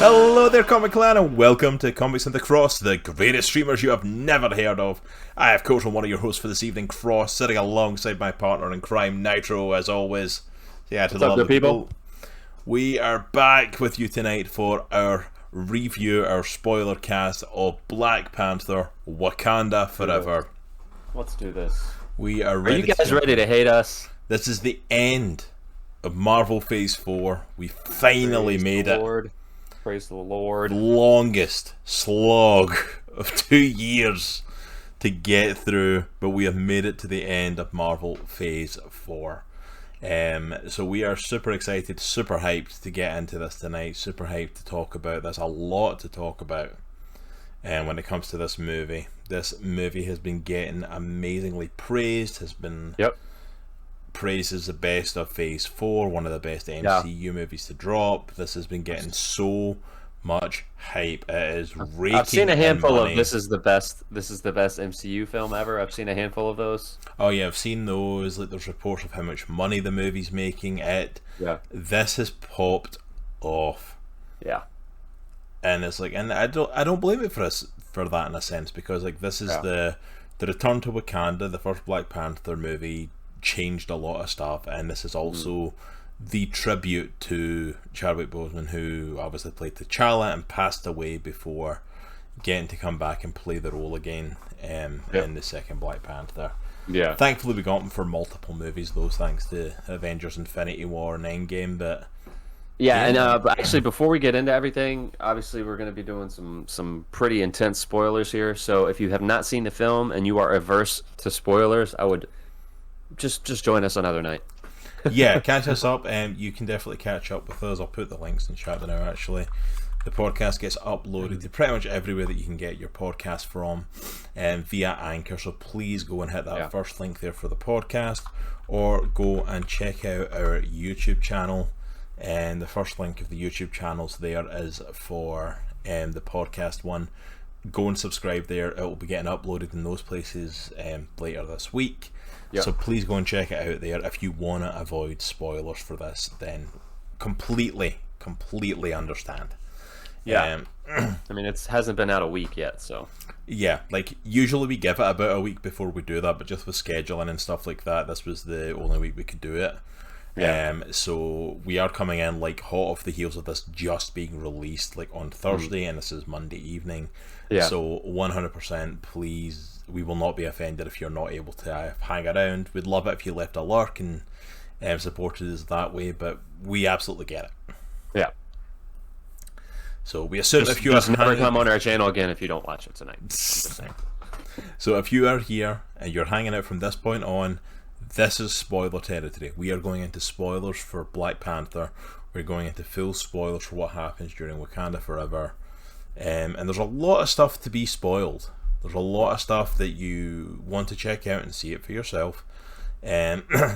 Hello there, Comic Clan, and welcome to Comics and the Cross, the greatest streamers you have never heard of. I, of course, am one of your hosts for this evening, Cross, sitting alongside my partner in crime, Nitro, as always. Yeah, to What's up, good people? We are back with you tonight for our review, our spoiler cast of Black Panther Wakanda Forever. Let's do this. We are Are ready. you guys ready to hate us? This is the end of Marvel Phase 4. We finally made it. Lord. Praise the Lord. Longest slog of 2 years to get through, but we have made it to the end of Marvel Phase 4. So we are super excited, super hyped to get into this tonight, super hyped to talk about. There's a lot to talk about when it comes to this movie. This movie has been getting amazingly praised, has been praised as the best of Phase 4, one of the best MCU movies to drop. This has been getting so much hype. It is raking. I've seen a handful of this is the best MCU film ever. I've seen a handful of those. Oh yeah, I've seen those. Like, there's reports of how much money the movie's making. This has popped off. Yeah. And it's like, and I don't blame it for that in a sense, because like this is the return to Wakanda. The first Black Panther movie changed a lot of stuff, and this is also the tribute to Chadwick Boseman, who obviously played T'Challa and passed away before getting to come back and play the role again in the second Black Panther. Yeah. Thankfully we got him for multiple movies, though, thanks to Avengers Infinity War and Endgame. But but actually, before we get into everything, obviously we're going to be doing some pretty intense spoilers here. So if you have not seen the film and you are averse to spoilers, I would just join us another night. Yeah, catch us up, and you can definitely catch up with us. I'll put the links in chat now. Actually, the podcast gets uploaded to pretty much everywhere that you can get your podcast from, via Anchor. So please go and hit that first link there for the podcast, or go and check out our YouTube channel. And the first link of the YouTube channels there is for the podcast one. Go and subscribe there. It will be getting uploaded in those places later this week. So please go and check it out there. If you want to avoid spoilers for this, then completely understand. I mean, it hasn't been out a week yet, so yeah, like usually we give it about a week before we do that, but just with scheduling and stuff like that, this was the only week we could do it. So we are coming in like hot off the heels of this just being released like on Thursday, and this is Monday evening. So 100%, please, we will not be offended if you're not able to hang around. We'd love it if you left a lurk and supported us that way, but we absolutely get it. Yeah. So we assume if you just never come on our channel again if you don't watch it tonight. I'm just saying. So if you are here and you're hanging out from this point on, this is spoiler territory. We are going into spoilers for Black Panther. We're going into full spoilers for what happens during Wakanda Forever. And there's a lot of stuff to be spoiled. There's a lot of stuff that you want to check out and see it for yourself.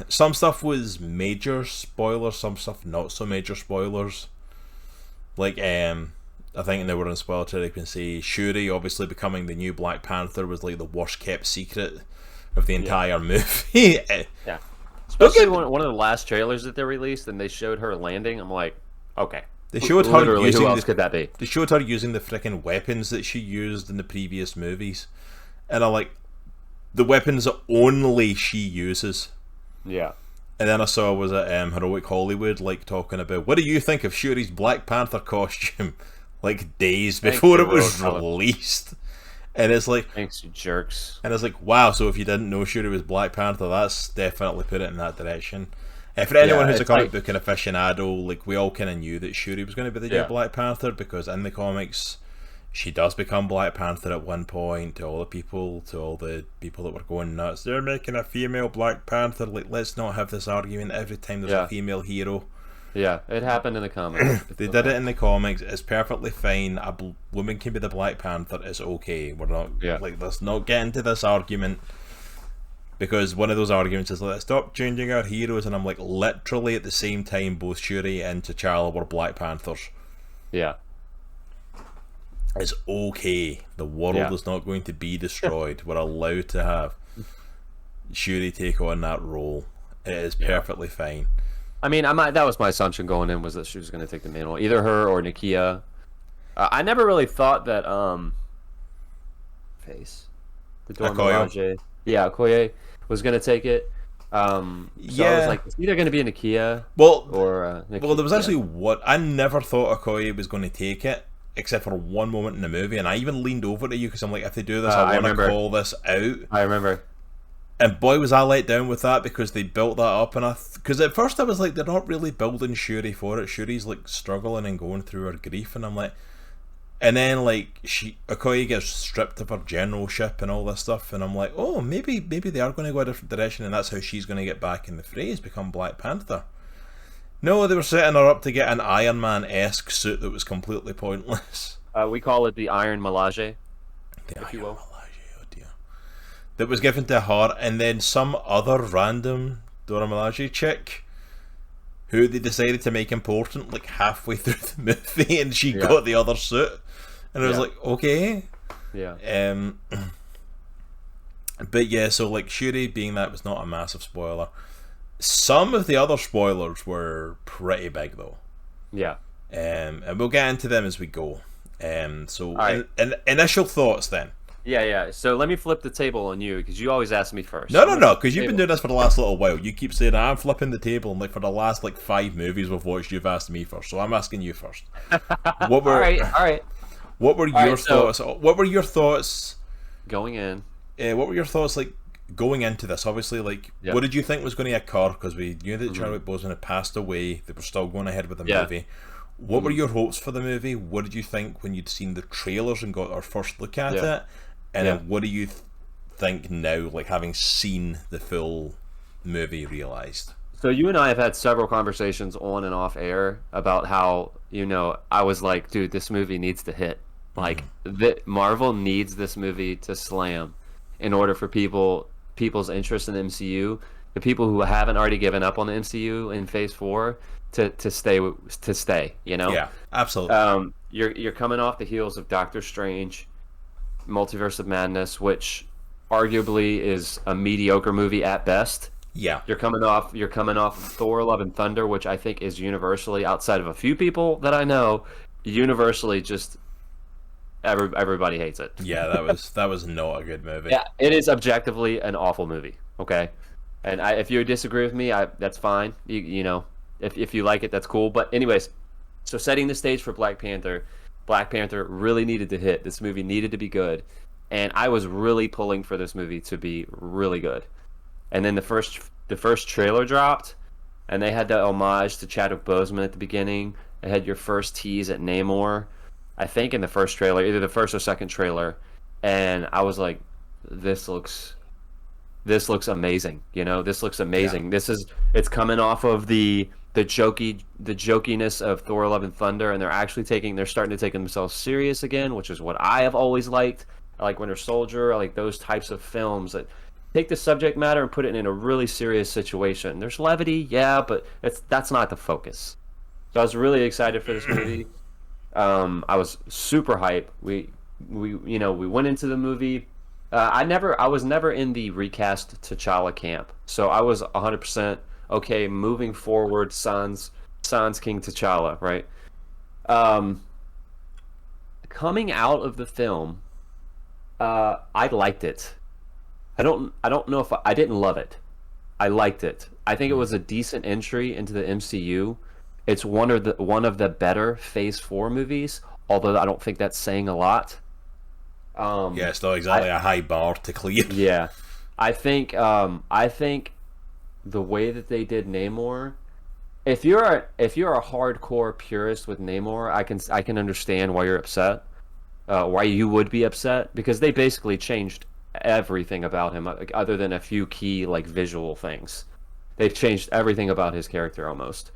Some stuff was major spoilers, some stuff not so major spoilers. Like, I think they were in spoiler territory. You can say Shuri obviously becoming the new Black Panther was like the worst kept secret of the entire movie. Especially one of the last trailers that they released, and they showed her landing. I'm like, okay. They showed her using who else could that be? They showed her using the freaking weapons that she used in the previous movies, and I'm like, the weapons that only she uses. Yeah. And then I saw was at Heroic Hollywood like talking about, what do you think of Shuri's Black Panther costume? Like days before it was released. And it's like, thanks, you jerks. And it's like, wow, so if you didn't know Shuri was Black Panther, that's definitely put it in that direction. For anyone who's a comic book and aficionado, like, we all kind of knew that Shuri was going to be the new Black Panther, because in the comics she does become Black Panther at one point. To all the people that were going nuts, they're making a female Black Panther, like, let's not have this argument every time there's a female hero. Yeah, it happened in the comics. They did it in the comics. It's perfectly fine. A woman can be the Black Panther. It's okay. We're not like, let's not get into this argument, because one of those arguments is like, stop changing our heroes, and I'm like, literally at the same time both Shuri and T'Challa were Black Panthers. Yeah. It's okay. The world is not going to be destroyed. We're allowed to have Shuri take on that role. It is perfectly fine. I mean, that was my assumption going in, was that she was going to take the mantle. Either her or Nakia. I never really thought that face the Dora Akoyo. Milaje, yeah, Okoye was gonna take it. So I was Yeah. like, it's either gonna be Nakia Well, or there was yeah. actually what I never thought Okoye was going to take it, except for one moment in the movie, and I even leaned over to you because I'm like, if they do this, I I want to remember. call this out. I remember. And boy, was I let down with that because they built that up, and because at first I was like, they're not really building Shuri for it. Shuri's like struggling and going through her grief, and I'm like, and then like Okoye gets stripped of her generalship and all this stuff, and I'm like, oh, maybe they are going to go a different direction, and that's how she's going to get back in the phrase, become Black Panther. No, they were setting her up to get an Iron Man-esque suit that was completely pointless. We call it the Iron Milaje, The if you Iron will. Milaje, oh dear. That was given to her, and then some other random Dora Milaje chick who they decided to make important like halfway through the movie, and she Yeah. got the other suit. And I was Yeah. like, okay. Yeah. But yeah, so like Shuri being that was not a massive spoiler. Some of the other spoilers were pretty big though. Yeah. And we'll get into them as we go. So right. initial thoughts then. Yeah, yeah. So let me flip the table on you because you always ask me first. No, because you've been doing this for the last little while. You keep saying I'm flipping the table, and like for the last like 5 movies we've watched, you've asked me first. So I'm asking you first. What were All right. What were All your right, so- thoughts? What were your thoughts? Going in. What were your thoughts like going into this? Obviously, like Yeah. what did you think was going to occur? Because we knew that Chadwick Boseman had passed away. They were still going ahead with the Yeah. movie. What were your hopes for the movie? What did you think when you'd seen the trailers and got our first look at Yeah. it? And Yeah. then what do you think now, like having seen the full movie realized? So you and I have had several conversations on and off air about how, I was like, dude, this movie needs to hit. Like, Marvel needs this movie to slam in order for people's interest in the MCU, the people who haven't already given up on the MCU in Phase 4 to stay, Yeah, absolutely. You're coming off the heels of Doctor Strange, Multiverse of Madness, which arguably is a mediocre movie at best. Yeah, You're coming off Thor: Love and Thunder, which I think is universally, outside of a few people that I know, universally just everybody hates it. yeah, that was not a good movie. Yeah, it is objectively an awful movie. Okay, and if you disagree with me, that's fine. If you like it, that's cool. But anyways, so setting the stage for Black Panther really needed to hit. This movie needed to be good, and I was really pulling for this movie to be really good. And then the first trailer dropped, and they had the homage to Chadwick Boseman at the beginning. It had your first tease at Namor, I think, in the first trailer, either the first or second trailer, and I was like, this looks amazing. This looks amazing. Yeah. It's coming off of the jokiness of Thor: Love and Thunder, and they're starting to take themselves serious again, which is what I have always liked. I like Winter Soldier. I like those types of films that take the subject matter and put it in a really serious situation. There's levity, yeah, but that's not the focus. So I was really excited for this movie. I was super hyped. We went into the movie. I was never in the recast T'Challa camp, so I was 100% okay moving forward. Sans King T'Challa, right? Coming out of the film, I liked it. I don't know if I didn't love it. I liked it. I think it was a decent entry into the MCU. It's one of the better Phase 4 movies, although I don't think that's saying a lot. Yeah, it's not exactly a high bar to clear. Yeah, I think the way that they did Namor, if you're a hardcore purist with Namor, I can understand why you're upset, why you would be upset, because they basically changed everything about him, other than a few key like visual things. They've changed everything about his character almost.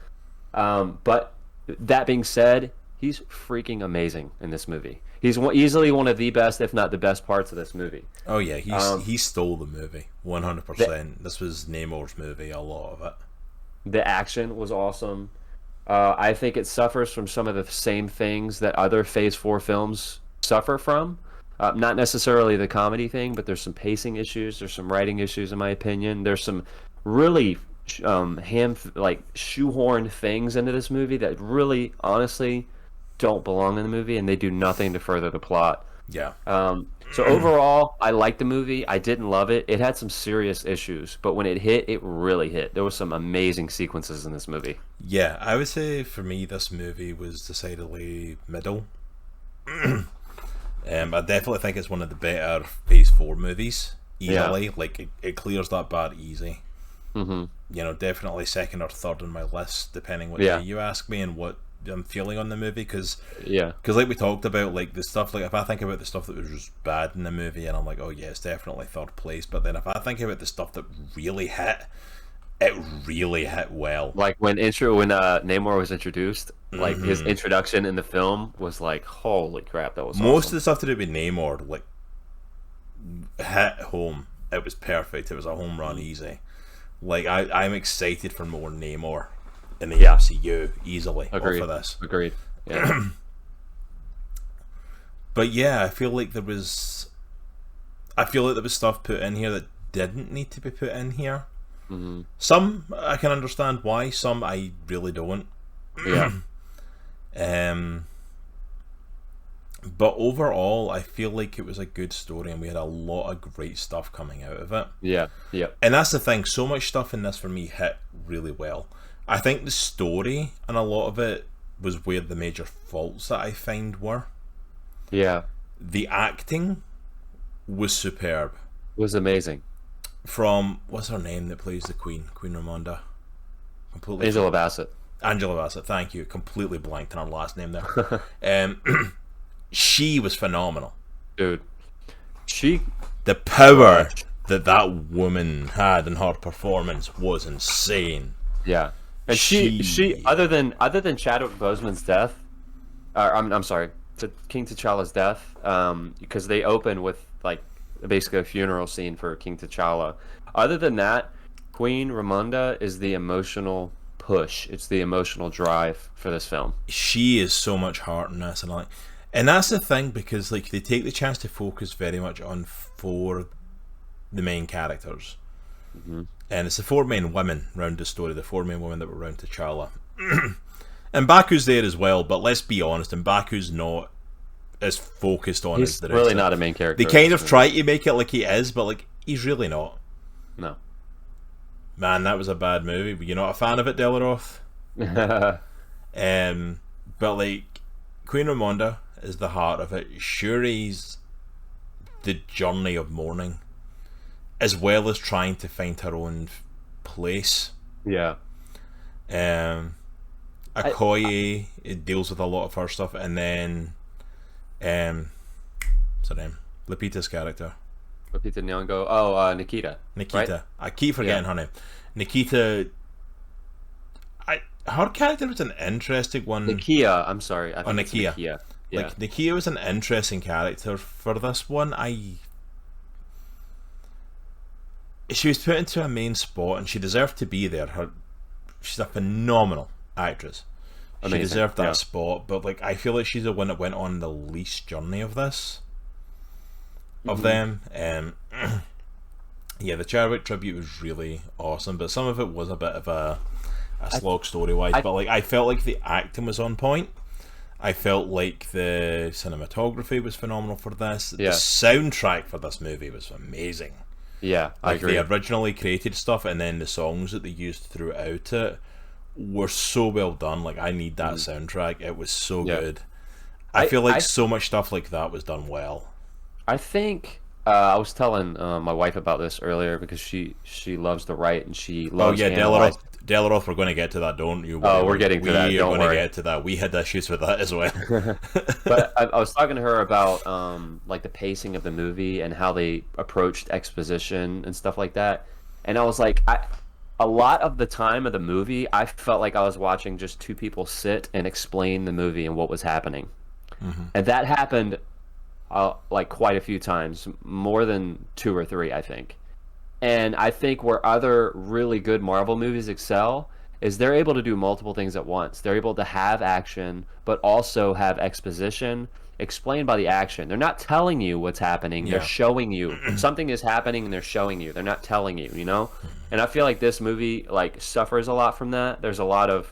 But that being said, he's freaking amazing in this movie. He's easily one of the best, if not the best, parts of this movie. Oh yeah, he stole the movie 100%. This was Namor's movie, a lot of it. The action was awesome. I think it suffers from some of the same things that other Phase 4 films suffer from. Not necessarily the comedy thing, but there's some pacing issues. There's some writing issues, in my opinion. There's some really shoehorned things into this movie that really, honestly, don't belong in the movie, and they do nothing to further the plot. Yeah. So overall, I liked the movie. I didn't love it. It had some serious issues, but when it hit, it really hit. There was some amazing sequences in this movie. Yeah, I would say for me, this movie was decidedly middle. I definitely think it's one of the better Phase 4 movies. Easily. Yeah. Like, it clears that bar easy. Mm-hmm. You know, definitely second or third on my list, depending what day you ask me and what I'm feeling on the movie. Because like we talked about, like the stuff, like if I think about the stuff that was just bad in the movie, and I'm like, oh yeah, it's definitely third place. But then if I think about the stuff that really hit, it really hit well. Like when Namor was introduced, like his introduction in the film was like, holy crap, that was most awesome. of the stuff to do with Namor, like, hit home. It was perfect. It was a home run easy. Like I'm excited for more Namor in the MCU easily. Agreed. Off of this. Agreed. Yeah. But yeah, I feel like there was stuff put in here that didn't need to be put in here. Mm-hmm. Some I can understand why. Some I really don't. Yeah. But overall, I feel like it was a good story, and we had a lot of great stuff coming out of it. Yeah. Yeah. And that's the thing. So much stuff in this for me hit really well. I think the story and a lot of it was where the major faults that I find were. Yeah. The acting was superb. Was amazing. From, what's her name that plays the Queen? Queen Ramonda. Completely. Angela Bassett. Angela Bassett, thank you. Completely blanked on her last name there. She was phenomenal. Dude. The power that woman had in her performance was insane. Yeah. And she other than Chadwick Boseman's death, I'm sorry, King T'Challa's death, because they open with like basically a funeral scene for King T'Challa. Other than that, Queen Ramonda is the emotional push. It's the emotional drive for this film. She is so much heart in this, and that's the thing, because like they take the chance to focus very much on the main characters. Mm-hmm. And it's the 4 main women round the story, the 4 main women that were round T'Challa. And Baku's there as well, but let's be honest, and Baku's not as focused on as the rest. He's really not a main character. They kind of try to make it like he is, but like he's really not. No. Man, that was a bad movie. Were you not a fan of it, Delaroth? But like, Queen Ramonda is the heart of it. Shuri's the journey of mourning, as well as trying to find her own place. Yeah. Okoye, it deals with a lot of her stuff, and then what's her name? Lupita's character. Lupita Nyong'o. Nikita. Nikita. Right? I keep forgetting her name. Nikita. Her character was an interesting one. Nakia, I'm sorry. I think Nakia. Nakia. Yeah. Like, Nakia was an interesting character for this one. She was put into a main spot, and she deserved to be there. She's a phenomenal actress. Amazing. She deserved that spot, but like I feel like she's the one that went on the least journey of this. Of them. Yeah, the Chadwick tribute was really awesome, but some of it was a bit of a slog story-wise, but like I felt like the acting was on point. I felt like the cinematography was phenomenal for this. The soundtrack for this movie was amazing. Yeah, I agree. They originally created stuff, and then the songs that they used throughout it were so well done. Like, I need that soundtrack. It was so good. I feel like so much stuff like that was done well. I think I was telling my wife about this earlier because she loves to write and she loves. Oh yeah, Delaroth, we're going to get to that, don't you? We're getting to that. We are going to get to that. We had issues with that as well. But I was talking to her about like the pacing of the movie and how they approached exposition and stuff like that. And I was like, a lot of the time of the movie, I felt like I was watching just two people sit and explain the movie and what was happening. Mm-hmm. And that happened like quite a few times, more than 2 or 3, I think. And I think where other really good Marvel movies excel is they're able to do multiple things at once. They're able to have action, but also have exposition explained by the action. They're not telling you what's happening. Yeah. They're showing you. Something is happening and they're showing you. They're not telling you, you know? And I feel like this movie like suffers a lot from that. There's a lot of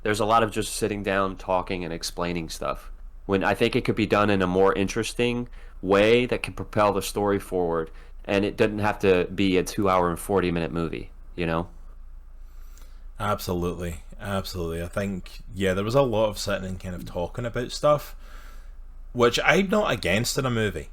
There's a lot of just sitting down, talking, and explaining stuff. When I think it could be done in a more interesting way that can propel the story forward, and it doesn't have to be a 2 hour and 40 minute movie. You know? Absolutely, absolutely. I think, yeah, there was a lot of sitting and kind of talking about stuff, which I'm not against in a movie.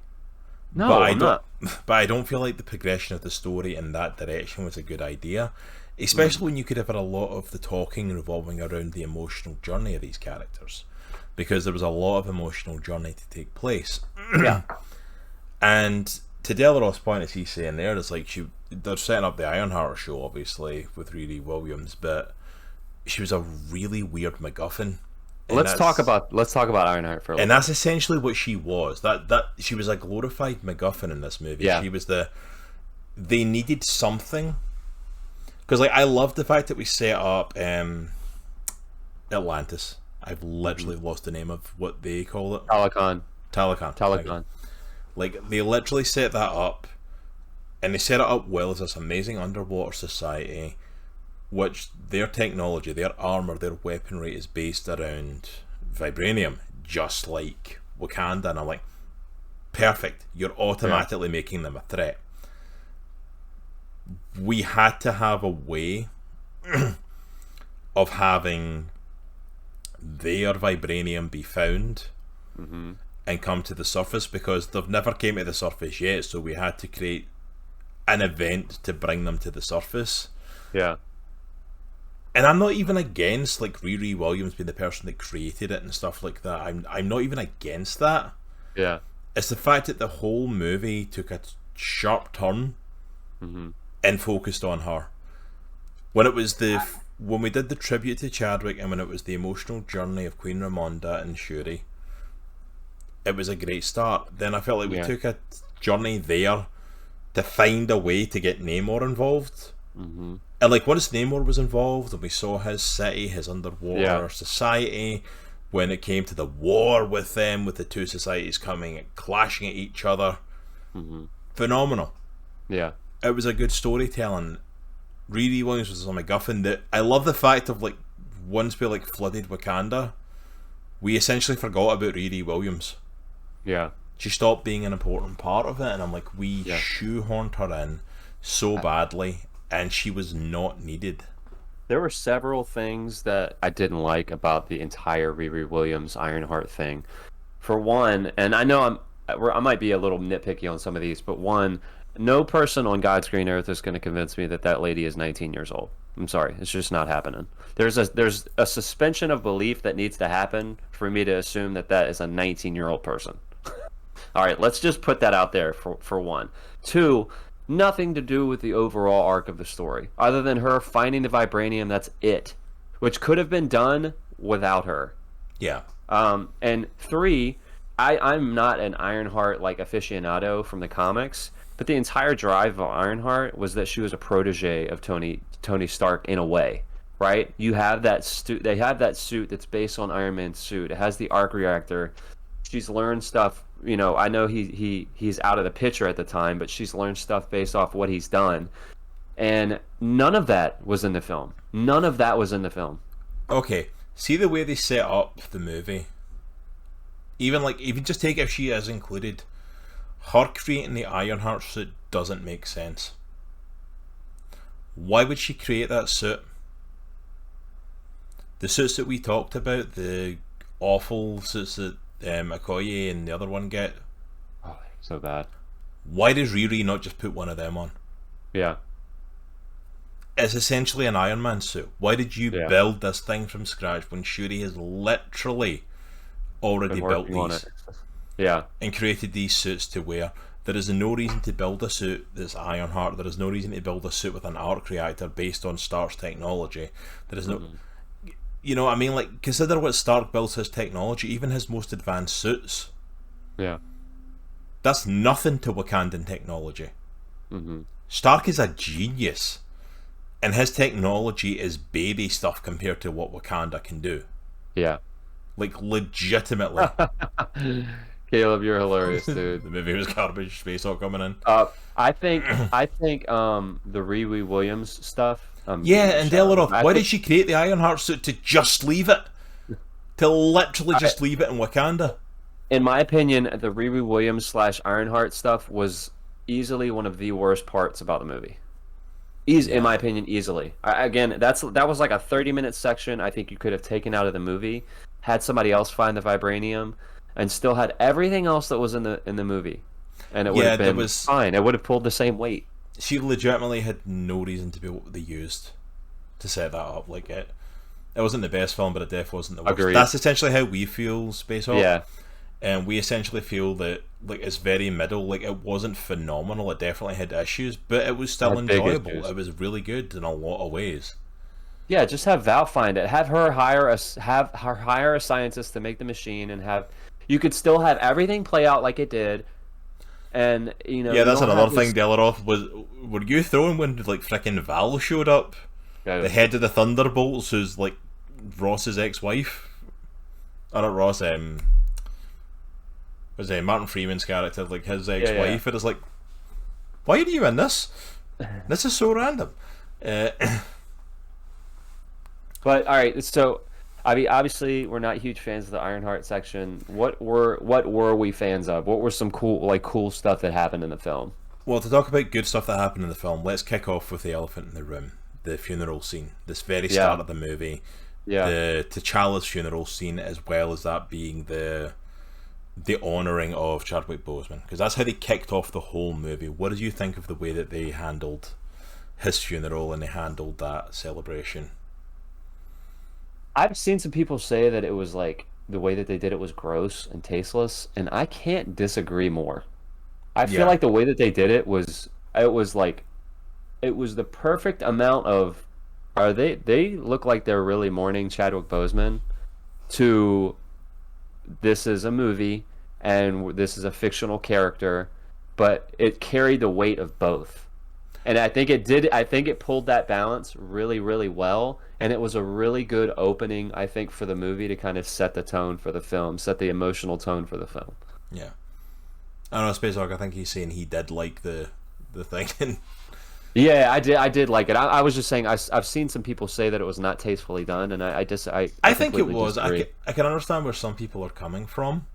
No, But I I'm don't, not. but I don't feel like the progression of the story in that direction was a good idea, especially when you could have had a lot of the talking revolving around the emotional journey of these characters, because there was a lot of emotional journey to take place. Yeah. And to Delaro's point, as he's saying there, it's like they're setting up the Ironheart show, obviously, with Riri Williams, but she was a really weird MacGuffin. Let's talk about Ironheart for a little And that's essentially what she was. That she was a glorified MacGuffin in this movie. Yeah. She was they needed something, because like I love the fact that we set up Atlantis. I've literally lost the name of what they call it. Talakan. Talakan. Like they literally set that up, and they set it up well as this amazing underwater society, which their technology, their armor, their weaponry is based around vibranium, just like Wakanda. And I'm like, perfect. You're automatically making them a threat. We had to have a way of having their vibranium be found and come to the surface, because they've never came to the surface yet. So we had to create an event to bring them to the surface. Yeah. And I'm not even against like Riri Williams being the person that created it and stuff like that. I'm not even against that. Yeah. It's the fact that the whole movie took a sharp turn and focused on her. When it was when we did the tribute to Chadwick, and when it was the emotional journey of Queen Ramonda and Shuri, it was a great start. Then I felt like we took a journey there to find a way to get Namor involved. And like once Namor was involved and we saw his city, his underwater society, when it came to the war with them, with the two societies coming and clashing at each other, phenomenal. Yeah. It was a good storytelling. Riri Williams was a MacGuffin. That I love the fact of like once we like flooded Wakanda, we essentially forgot about Riri Williams. Yeah. She stopped being an important part of it, and I'm like, we shoehorned her in so badly, and she was not needed. There were several things that I didn't like about the entire Riri Williams Ironheart thing. For one, and I know I might be a little nitpicky on some of these, but one, no person on God's green earth is going to convince me that that lady is 19 years old. I'm sorry, it's just not happening. There's a suspension of belief that needs to happen for me to assume that that is a 19-year-old person. All right, let's just put that out there for one. Two, nothing to do with the overall arc of the story, other than her finding the vibranium. That's it, which could have been done without her. Yeah. And three, I'm not an Ironheart like aficionado from the comics, but the entire drive of Ironheart was that she was a protege of Tony Stark in a way, right? You have that they have that suit that's based on Iron Man's suit. It has the arc reactor. She's learned stuff. You know, I know he's out of the picture at the time, but she's learned stuff based off what he's done. And none of that was in the film. None of that was in the film. Okay, see the way they set up the movie? Even just take if she is included, her creating the Ironheart suit doesn't make sense. Why would she create that suit? The suits that we talked about, the awful suits that Okoye and the other one get. Oh, so bad. Why does Riri not just put one of them on? Yeah. It's essentially an Iron Man suit. Why did you build this thing from scratch when Shuri has literally already built these? Yeah. And created these suits to wear? There is no reason to build a suit that's Ironheart. There is no reason to build a suit with an arc reactor based on Stark's technology. There is no... You know what I mean? Like, consider what Stark builds his technology, even his most advanced suits. Yeah. That's nothing to Wakandan technology. Stark is a genius, and his technology is baby stuff compared to what Wakanda can do. Yeah. Like, legitimately. Can Caleb, you're hilarious, dude. The movie was garbage. Space Hulk coming in. I think the Riri Williams stuff. Yeah, and Delaroth. Why did she create the Ironheart suit to just leave it? To literally just leave it in Wakanda? In my opinion, the Riri Williams / Ironheart stuff was easily one of the worst parts about the movie. In my opinion, easily. Again, that was like a 30-minute section. I think you could have taken out of the movie, had somebody else find the vibranium, and still had everything else that was in the movie, and it would have been fine. It would have pulled the same weight. She legitimately had no reason to be what they used to set that up. Like it wasn't the best film, but it definitely wasn't the worst. Agreed. That's essentially how we feel Space Hulk. Yeah. And we essentially feel that like it's very middle. Like it wasn't phenomenal. It definitely had issues, but it was still enjoyable. It was really good in a lot of ways. Yeah, just have Val find it. Have her hire a scientist to make the machine, and you could still have everything play out like it did. And yeah, that's another thing. Delaroth were you throwing when like freaking Val showed up? Yeah, the head of the Thunderbolts, who's like Ross's ex-wife. Or not Ross. Was Martin Freeman's character, like his ex-wife? And it's like, why are you in this? This is so random. But all right, so I mean, obviously, we're not huge fans of the Ironheart section. What were we fans of? What were some cool stuff that happened in the film? Well, to talk about good stuff that happened in the film, let's kick off with the elephant in the room, the funeral scene. This very start of the movie, the T'Challa's funeral scene, as well as that being the honouring of Chadwick Boseman, because that's how they kicked off the whole movie. What did you think of the way that they handled his funeral and they handled that celebration? I've seen some people say that it was like the way that they did it was gross and tasteless, and I can't disagree more. I feel like the way that they did it was the perfect amount of they look like they're really mourning Chadwick Boseman to this is a movie and this is a fictional character, but it carried the weight of both. And I think it pulled that balance really, really well, and it was a really good opening, I think, for the movie to kind of set the tone for the film, set the emotional tone for the film. Yeah. I don't know, Space Hulk, I think he's saying he did like the thing. Yeah, I did like it. I was just saying I've seen some people say that it was not tastefully done, and I think it was. I can understand where some people are coming from,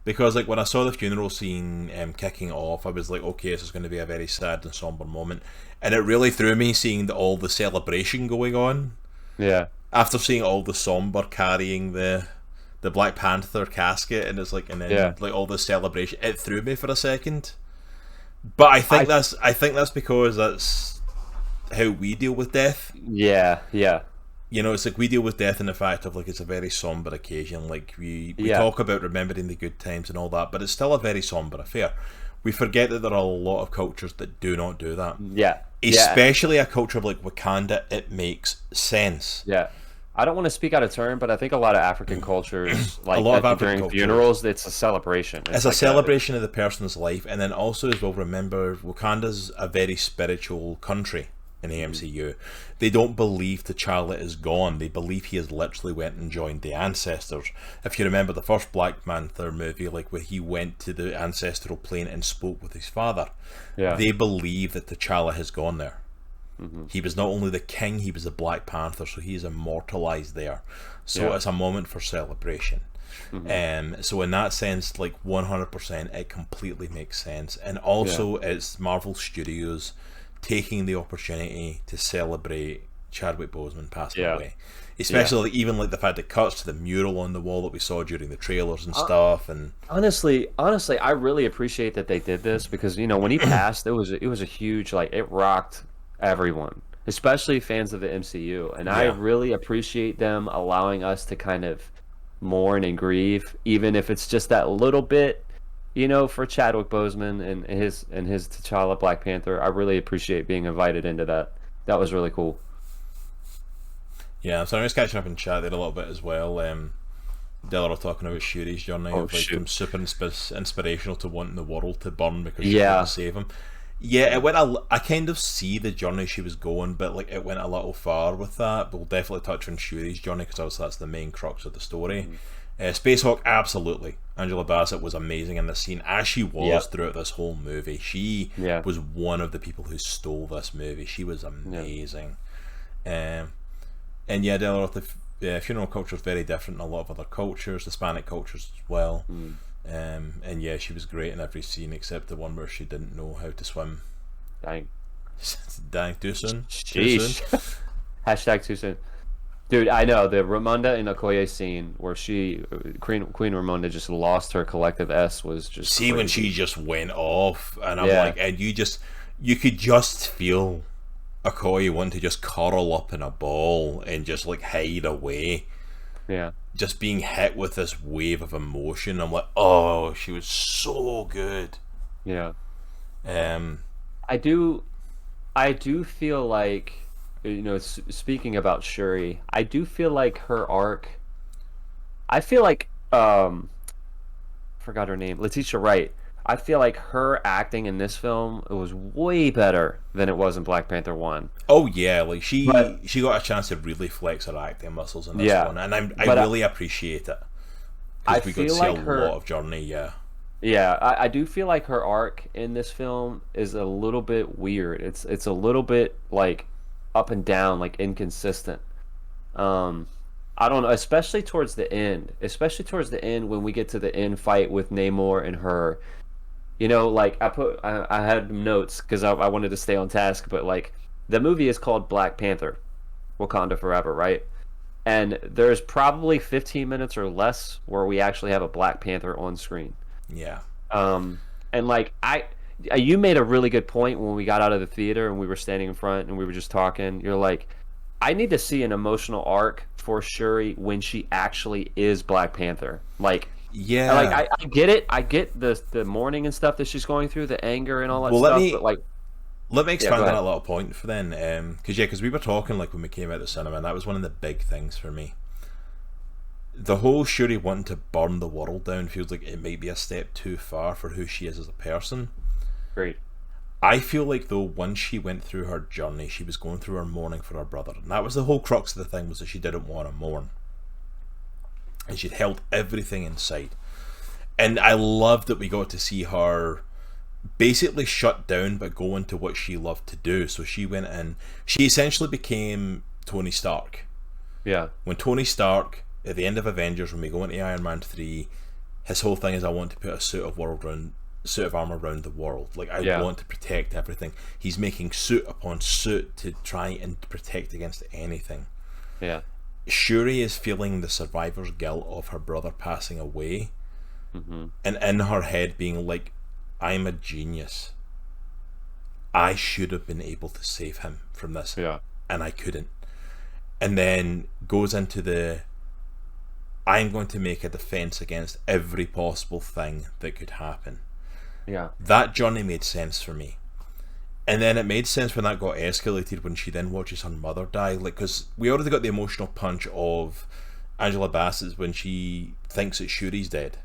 because like when I saw the funeral scene kicking off, I was like, okay, this is going to be a very sad and somber moment, and it really threw me seeing all the celebration going on. Yeah. After seeing all the somber carrying the Black Panther casket, and it's like, and then like all the celebration, it threw me for a second. But I think that's because that's how we deal with death. Yeah. It's like we deal with death in the fact of like it's a very somber occasion. Like we talk about remembering the good times and all that, but it's still a very somber affair. We forget that there are a lot of cultures that do not do that. Yeah. Especially a culture like Wakanda, it makes sense. Yeah. I don't want to speak out of turn, but I think a lot of African cultures, like a lot of during African funerals, it's a celebration. It's a celebration of the person's life, and then also as well, remember, Wakanda's a very spiritual country in the MCU. They don't believe T'Challa is gone. They believe he has literally went and joined the ancestors. If you remember the first Black Panther movie, like where he went to the ancestral plane and spoke with his father, they believe that T'Challa has gone there. He was not only the king, he was a Black Panther, so he is immortalized there. So it's a moment for celebration. So in that sense, like 100%, it completely makes sense. And also it's Marvel Studios taking the opportunity to celebrate Chadwick Boseman passing away. Especially even like the fact that it cuts to the mural on the wall that we saw during the trailers and stuff. And honestly, I really appreciate that they did this, because when he passed, it was a huge, like, it rocked everyone, especially fans of the MCU, and I really appreciate them allowing us to kind of mourn and grieve, even if it's just that little bit, for Chadwick Boseman and his T'Challa Black Panther. I really appreciate being invited into that. That was really cool. Yeah, so I'm just catching up in chat there a little bit as well. Della talking about Shuri's journey of like him super inspirational to wanting the world to burn because she couldn't save him. Yeah, it went. I kind of see the journey she was going, but like it went a little far with that. But we'll definitely touch on Shuri's journey because obviously that's the main crux of the story. Space Hulk, absolutely. Angela Bassett was amazing in this scene, as she was throughout this whole movie. She was one of the people who stole this movie. She was amazing. And yeah, Del, the funeral culture is very different in a lot of other cultures, Hispanic cultures as well. And yeah, she was great in every scene except the one where she didn't know how to swim. Dang. Dang, too soon? Sheesh. Too soon? Hashtag too soon. Dude, I know, the Ramonda and Okoye scene where Queen Ramonda just lost her collective S was just crazy. When she just went off, and I'm like, and you could just feel Okoye wanting to just curl up in a ball and just like hide away. Yeah. Just being hit with this wave of emotion. I'm like, oh, she was so good. Yeah. I do feel like, speaking about Shuri, I do feel like her arc, I feel like forgot her name, Letitia Wright. I feel like her acting in this film, it was way better than it was in Black Panther 1. Oh yeah, like she got a chance to really flex her acting muscles in this one, and I really appreciate it. Because we got to see a lot of journey, Yeah, I do feel like her arc in this film is a little bit weird. It's a little bit like up and down, like inconsistent. I don't know, especially towards the end. Especially towards the end when we get to the end fight with Namor and her. Like I had notes because I wanted to stay on task, but like the movie is called Black Panther, Wakanda Forever, right? And there's probably 15 minutes or less where we actually have a Black Panther on screen. Yeah. And like you made a really good point when we got out of the theater and we were standing in front and we were just talking. You're like, I need to see an emotional arc for Shuri when she actually is Black Panther. Like, yeah, like I get it. I get the mourning and stuff that she's going through, the anger and all that stuff. But like, let me expand on that little point for then, because we were talking like when we came out of the cinema, and that was one of the big things for me. The whole Shuri wanting to burn the world down feels like it might be a step too far for who she is as a person. Great. I feel like though once she went through her journey, she was going through her mourning for her brother, and that was the whole crux of the thing, was that she didn't want to mourn, and she'd held everything inside. And I love that we got to see her basically shut down but go into what she loved to do. So she went in, she essentially became Tony Stark. Yeah. When Tony Stark, at the end of Avengers, when we go into Iron Man 3, his whole thing is, I want to put a suit of armor around the world. Like, I want to protect everything. He's making suit upon suit to try and protect against anything. Yeah. Shuri is feeling the survivor's guilt of her brother passing away, and in her head being like, I'm a genius. I should have been able to save him from this, and I couldn't. And then goes into I'm going to make a defense against every possible thing that could happen. Yeah. That journey made sense for me. And then it made sense when that got escalated, when she then watches her mother die. Like, because we already got the emotional punch of Angela Bassett when she thinks that Shuri's dead,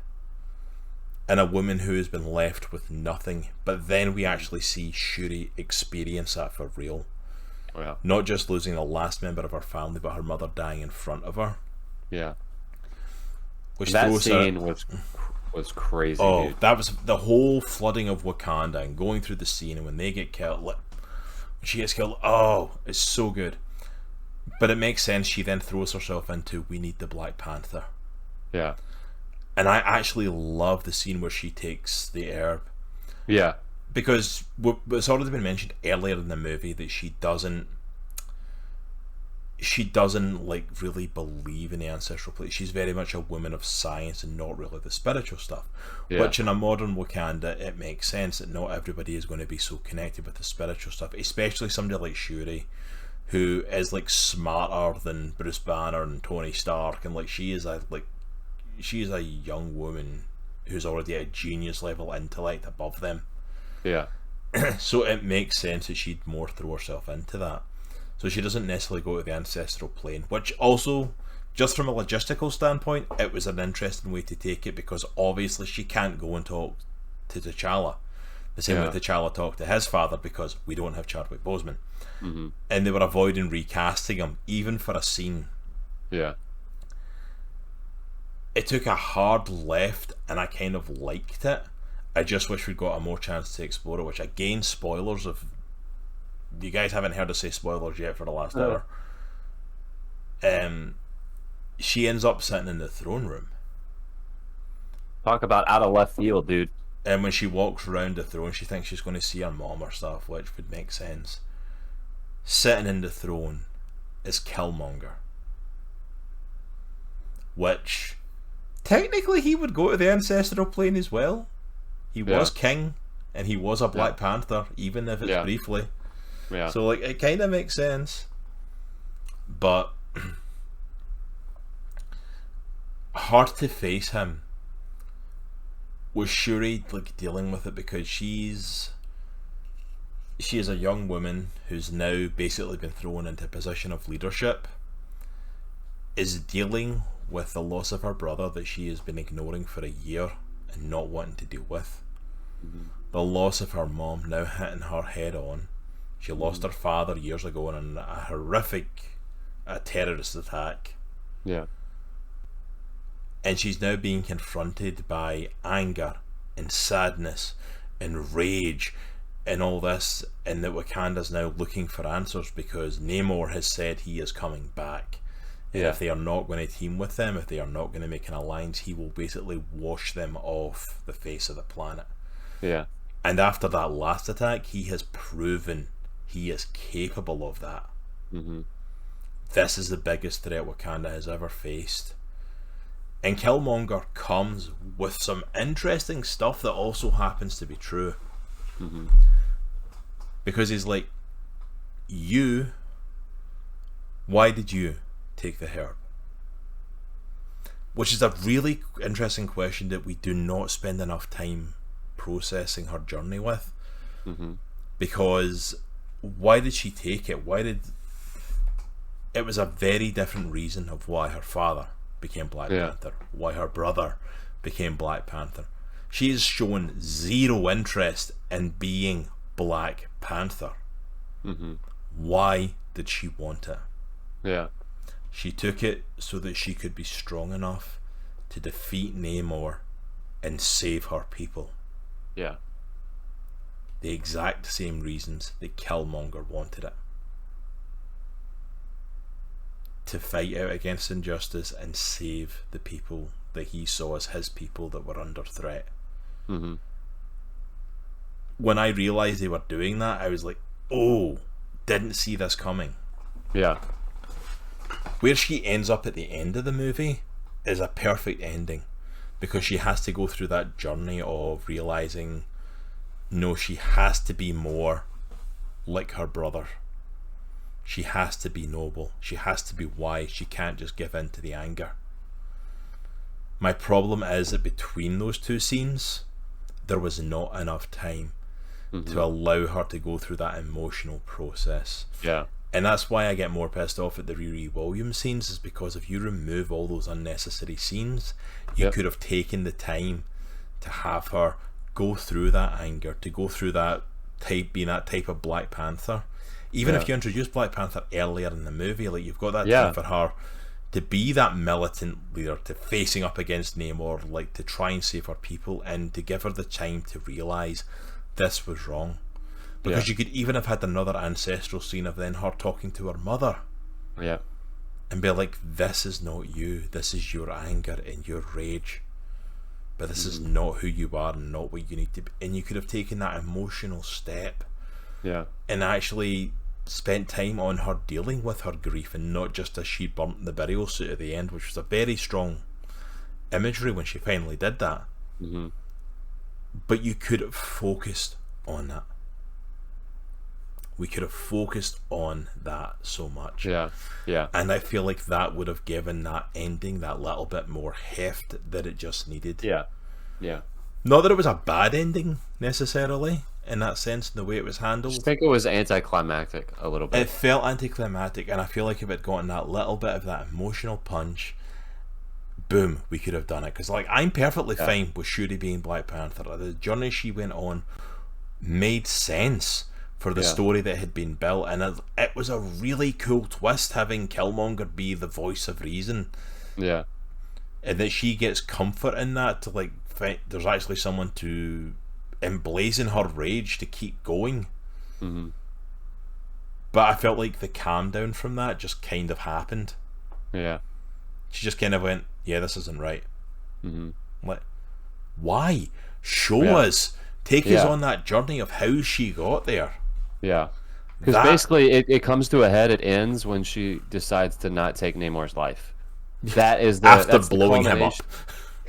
and a woman who has been left with nothing. But then we actually see Shuri experience that for real. Yeah. Not just losing the last member of her family, but her mother dying in front of her. Yeah. Which that scene was crazy. Oh, dude. That was the whole flooding of Wakanda and going through the scene, and when they get killed, when she gets killed, oh, it's so good. But it makes sense. She then throws herself into, we need the Black Panther. Yeah. And I actually love the scene where she takes the herb. Yeah. Because it's already been mentioned earlier in the movie that she doesn't like really believe in the ancestral place. She's very much a woman of science and not really the spiritual stuff. Yeah. Which in a modern Wakanda, it makes sense that not everybody is going to be so connected with the spiritual stuff, especially somebody like Shuri, who is like smarter than Bruce Banner and Tony Stark, and like she is a young woman who's already at a genius level intellect above them. Yeah. So it makes sense that she'd more throw herself into that. So she doesn't necessarily go to the ancestral plane, which also, just from a logistical standpoint, it was an interesting way to take it, because obviously she can't go and talk to T'Challa the same way T'Challa talked to his father, because we don't have Chadwick Boseman. And they were avoiding recasting him, even for a scene. Yeah. it took a hard left, and I kind of liked it. I just wish we'd got a more chance to explore it, which again, spoilers, if you guys haven't heard us say spoilers yet for the last hour. She ends up sitting in the throne room. Talk about out of left field, dude. And when she walks around the throne, she thinks she's going to see her mom or stuff, which would make sense. Sitting in the throne is Killmonger. Which, technically, he would go to the ancestral plane as well. He was king, and he was a Black Panther, even if it's briefly. Yeah. So, like, it kind of makes sense. But hard to face him. Was Shuri like dealing with it because she is a young woman who's now basically been thrown into a position of leadership, is dealing with the loss of her brother that she has been ignoring for a year and not wanting to deal with. The loss of her mom now hitting her head on. She lost her father years ago in a horrific terrorist attack. Yeah. And she's now being confronted by anger and sadness and rage and all this, and that Wakanda's now looking for answers because Namor has said he is coming back. And if they are not going to team with them, if they are not going to make an alliance, he will basically wash them off the face of the planet. Yeah. And after that last attack, he has proven he is capable of that. This is the biggest threat Wakanda has ever faced. And Killmonger comes with some interesting stuff that also happens to be true. Because he's like, why did you take the herb? Which is a really interesting question that we do not spend enough time processing her journey with. Because why did she take it? It was a very different reason of why her father became Black Panther, why her brother became Black Panther. She has shown zero interest in being Black Panther. Why did she want it? Yeah. She took it so that she could be strong enough to defeat Namor and save her people. Yeah. The exact same reasons that Killmonger wanted it. To fight out against injustice and save the people that he saw as his people that were under threat. When I realised they were doing that, I was like, oh, didn't see this coming. Yeah. Where she ends up at the end of the movie is a perfect ending, because she has to go through that journey of realising, no, she has to be more like her brother. She has to be noble. She has to be wise. She can't just give in to the anger. My problem is that between those two scenes, there was not enough time to allow her to go through that emotional process. Yeah. And that's why I get more pissed off at the Riri Williams scenes, is because if you remove all those unnecessary scenes, you could have taken the time to have her go through that anger, to go through that type, being that type of Black Panther. Even if you introduce Black Panther earlier in the movie, like you've got that time for her to be that militant leader, to facing up against Namor, like to try and save her people, and to give her the time to realise this was wrong. Because you could even have had another ancestral scene of then her talking to her mother. Yeah. And be like, this is not you, this is your anger and your rage. But this is not who you are and not what you need to be. And you could have taken that emotional step. Yeah. And actually spent time on her dealing with her grief, and not just as she burnt the burial suit at the end, which was a very strong imagery when she finally did that. But you could have focused on that. We could have focused on that so much. Yeah. And I feel like that would have given that ending that little bit more heft that it just needed. Yeah. Not that it was a bad ending necessarily in that sense, in the way it was handled. I think it was anticlimactic a little bit. It felt anticlimactic, and I feel like if it had gotten that little bit of that emotional punch, boom, we could have done it. Because like, I'm perfectly fine with Shuri being Black Panther. The journey she went on made sense for the story that had been built, and it was a really cool twist having Killmonger be the voice of reason. and that she gets comfort in that to like there's actually someone to emblazon her rage to keep going. Mm-hmm. But I felt like the calm down from that just kind of happened. Yeah. She just kind of went, yeah, this isn't right. Mm-hmm. Like, why? Show us. Take us on that journey of how she got there. Yeah. Because basically it comes to a head, it ends when she decides to not take Namor's life. That is the after blowing him up.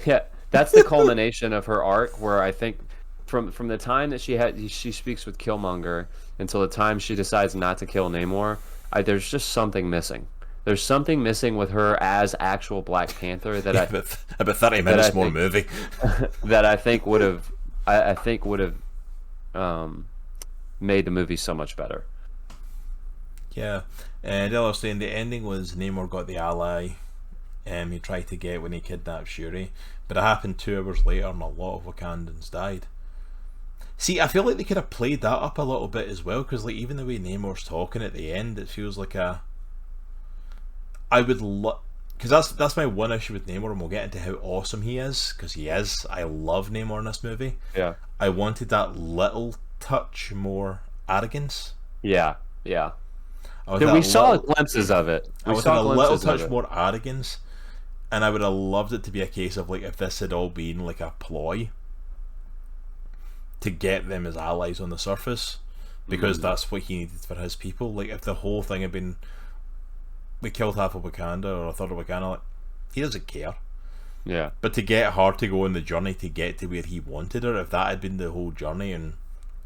Yeah, that's the culmination of her arc, where I think from the time that she speaks with Killmonger until the time she decides not to kill Namor, there's just something missing. There's something missing with her as actual Black Panther that about 30 minutes more movie that I think would have made the movie so much better. Yeah, and I was saying the ending was Namor got the ally he tried to get when he kidnapped Shuri, but it happened 2 hours later and a lot of Wakandans died. See, I feel like they could have played that up a little bit as well, because like even the way Namor's talking at the end, it feels like I would love, because that's my one issue with Namor, and we'll get into how awesome he is, because he is. I love Namor in this movie. Yeah. I wanted that little touch more arrogance. Yeah, yeah. We saw glimpses of it. I wanted a little touch more arrogance, and I would have loved it to be a case of like if this had all been like a ploy to get them as allies on the surface, because that's what he needed for his people. Like if the whole thing had been, we killed half of Wakanda or a third of Wakanda, like, he doesn't care. Yeah. But to get her to go on the journey to get to where he wanted her, if that had been the whole journey, and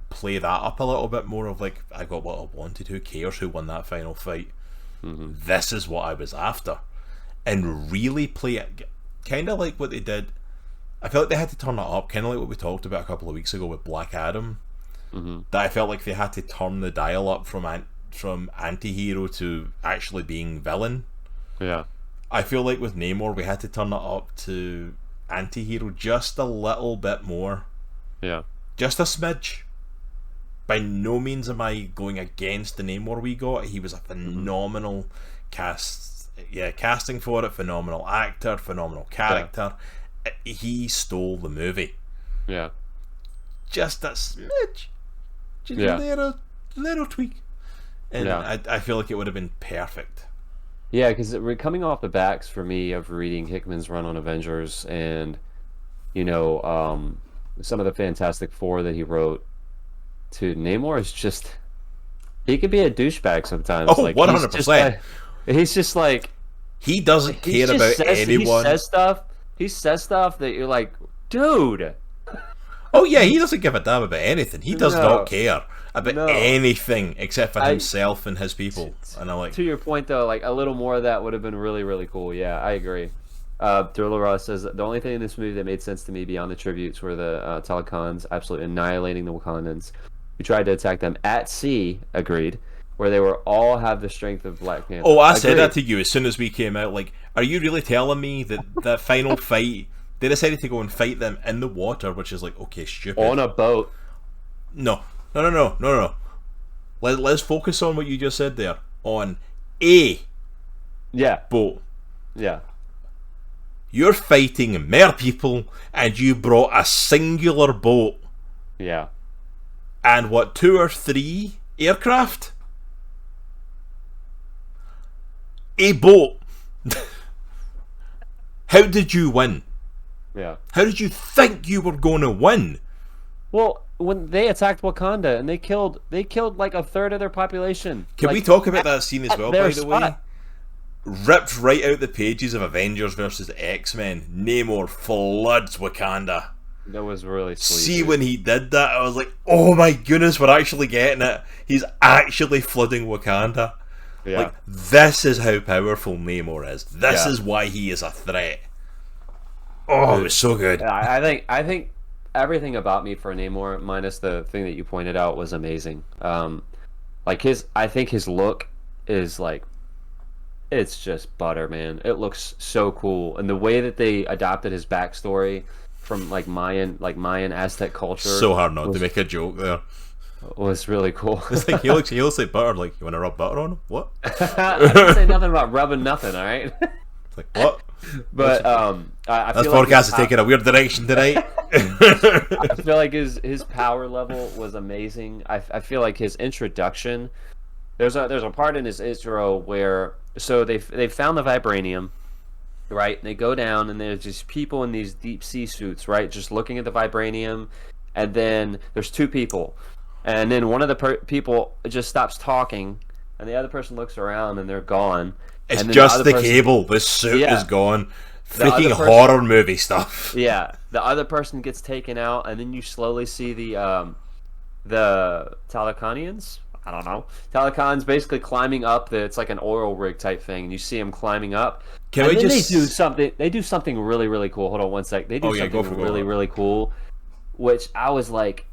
play that up a little bit more of like, I got what I wanted, who cares who won that final fight, this is what I was after, and really play it kind of like what they did. I felt like they had to turn it up, kind of like what we talked about a couple of weeks ago with Black Adam. That I felt like they had to turn the dial up from anti-hero to actually being villain. Yeah. I feel like with Namor we had to turn it up to anti-hero just a little bit more. Yeah. Just a smidge. By no means am I going against the Namor we got. He was a phenomenal casting for it, phenomenal actor, phenomenal character. Yeah. He stole the movie. Yeah. Just a smidge. Just a little tweak. And I feel like it would have been perfect. Yeah, because coming off the backs for me of reading Hickman's run on Avengers and, some of the Fantastic Four that he wrote, to Namor is just, he could be a douchebag sometimes. Oh, like, 100%. He's just like, he doesn't care about anyone. He says stuff that you're like, dude. Oh yeah, he doesn't give a damn about anything. He does not care about anything except for himself and his people. And I'm like, to your point though, like a little more of that would have been really, really cool. Yeah, I agree. Thriller Ross says the only thing in this movie that made sense to me beyond the tributes were the Talakans absolutely annihilating the Wakandans who tried to attack them at sea. Agreed. Where they were all have the strength of Black Panther. Oh, I said that to you as soon as we came out. Like, are you really telling me that that final fight, they decided to go and fight them in the water, which is like, okay, stupid. On a boat. No. Let's focus on what you just said there. On a boat. Yeah. You're fighting mere people, and you brought a singular boat. Yeah. And what, 2 or 3 aircraft? A boat. How did you win? Yeah. How did you think you were going to win? Well, when they attacked Wakanda and they killed like a third of their population. Can we talk about that scene as well, by the way? Ripped right out the pages of Avengers versus X-Men. Namor floods Wakanda. That was really sweet. See, when he did that, I was like, oh my goodness, we're actually getting it. He's actually flooding Wakanda. Yeah. Like, this is how powerful Namor is. This is why he is a threat. Oh, it was so good. I think everything about me for Namor, minus the thing that you pointed out, was amazing. I think his look is like, it's just butter, man. It looks so cool, and the way that they adopted his backstory from like Mayan Aztec culture. So hard not to make a joke there. Was really cool. It's like he looks like butter. Like, you want to rub butter on him? What? I didn't say nothing about rubbing nothing. All right. It's like, what? But I This feel like podcast is taking a weird direction tonight. I feel like his power level was amazing. I feel like his introduction. There's a part in his intro where they found the vibranium, right? And they go down and there's just people in these deep sea suits, right? Just looking at the vibranium, and then there's two people, and then one of the people just stops talking, and the other person looks around and they're gone. It's and then just the person, cable. The suit is gone. The Freaking person, horror movie stuff. Yeah, the other person gets taken out, and then you slowly see the Talakanians. I don't know. Talakans basically climbing up it's like an oil rig type thing, and you see them climbing up. Can and we then just... they do something really, really cool. Hold on one sec. They do something really, really cool, which I was like,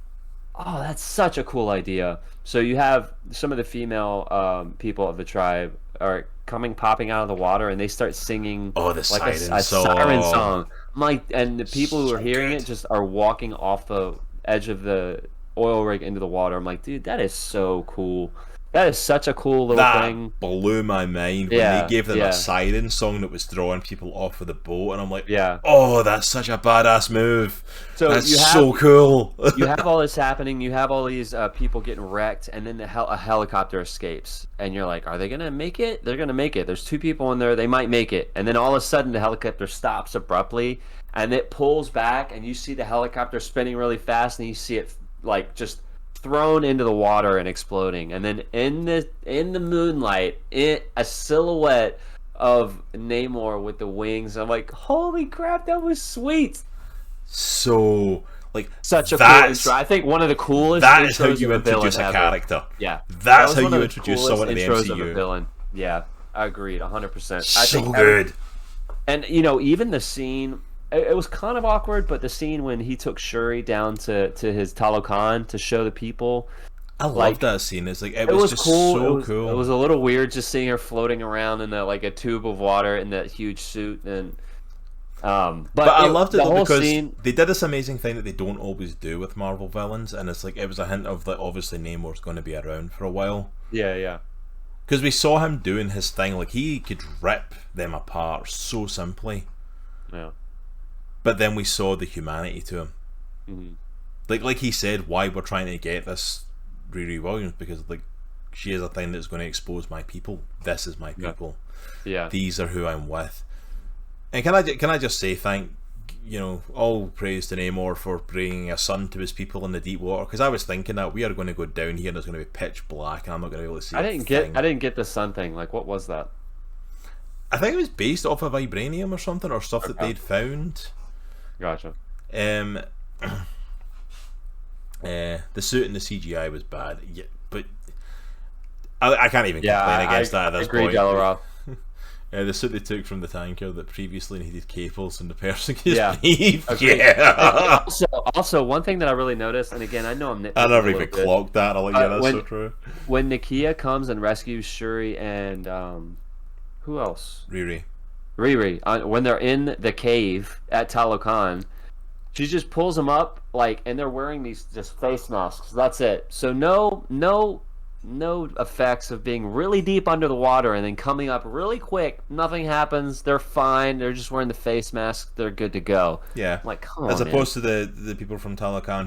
oh, that's such a cool idea. So you have some of the female people of the tribe are popping out of the water, and they start singing the like siren song. I'm like, and the people who are hearing it just are walking off the edge of the oil rig into the water. I'm like, dude, that is so cool. That is such a cool little thing. That blew my mind when they gave them a siren song that was drawing people off of the boat, and I'm like, oh, that's such a badass move. So that's so cool. You have all this happening. You have all these people getting wrecked, and then a helicopter escapes, and you're like, are they gonna make it? They're gonna make it. There's two people in there. They might make it, and then all of a sudden the helicopter stops abruptly, and it pulls back, and you see the helicopter spinning really fast, and you see it like just thrown into the water and exploding, and then in the moonlight, a silhouette of Namor with the wings. I'm like, holy crap, that was sweet. So, like, such a cool intro. I think one of the coolest. That is how you introduce a character. Yeah, that's how you introduce someone in the MCU. Of a villain. Yeah, I agreed 100%. So good. And even the scene. It was kind of awkward, but the scene when he took Shuri down to his Talokan to show the people, I love that scene. It's like it was just cool. So cool. It was a little weird just seeing her floating around in a tube of water in that huge suit, and but I loved it because scene... they did this amazing thing that they don't always do with Marvel villains, and it's like it was a hint of that obviously Namor's going to be around for a while. Yeah. Because we saw him doing his thing, like he could rip them apart so simply. Yeah. But then we saw the humanity to him. Mm-hmm. Like he said, why we're trying to get this Riri Williams, because like she is a thing that's going to expose my people. This is my people. Yeah. These are who I'm with. And can I just say all praise to Namor for bringing a sun to his people in the deep water, because I was thinking that we are going to go down here and it's going to be pitch black and I'm not going to be able to see. I didn't get the sun thing. Like, what was that? I think it was based off of vibranium or something, or stuff that they'd found. Gotcha. The suit and the CGI was bad, but I can't even complain against that at this point. The suit they took from the tanker that previously needed cables and the person could just leave. Yeah. Also, one thing that I really noticed, and again, I know I'm nitpicking I never even clocked that. I'm like, that's so true. When Nakia comes and rescues Shuri and who else? Riri. When they're in the cave at Talokan, she just pulls them up, and they're wearing these just face masks. That's it. So no effects of being really deep under the water and then coming up really quick. Nothing happens. They're fine. They're just wearing the face mask. They're good to go. Yeah. I'm like, come on, as opposed to the people from Talokan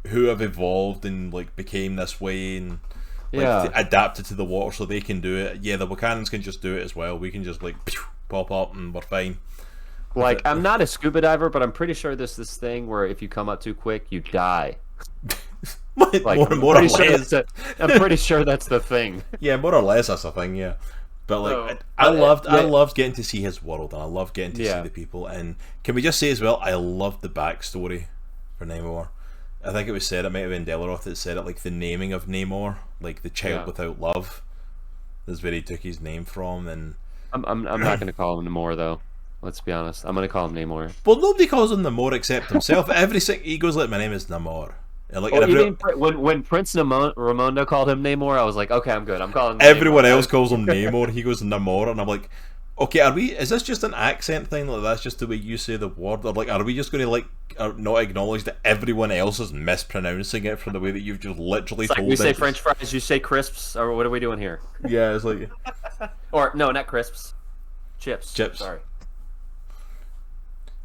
who have evolved and became this way and adapted to the water so they can do it. Yeah, the Wakandans can just do it as well. We can just pop up and we're fine. I'm not a scuba diver, but I'm pretty sure there's this thing where if you come up too quick, you die. More or less. I'm pretty sure that's the thing. Yeah, more or less that's the thing. Yeah, but I loved getting to see his world, and I loved getting to see the people. And can we just say as well, I loved the backstory for Namor. I think it was said, it might have been Delaroth that said it, the naming of Namor, the child without love. That's where he took his name from. And I'm not going to call him Namor though. Let's be honest. I'm going to call him Namor. Well, nobody calls him Namor except himself. He goes my name is Namor. When Prince Ramonda called him Namor, I was like, okay, I'm good. I'm calling him Everyone else calls him Namor. He goes Namor, and I'm like, okay, is this just an accent thing? That's just the way you say the word? Or are we just going to not acknowledge that everyone else is mispronouncing it from the way that you've just literally told we say French fries, you say crisps, or what are we doing here? Yeah, it's like... Or, no, not crisps. Chips. Sorry.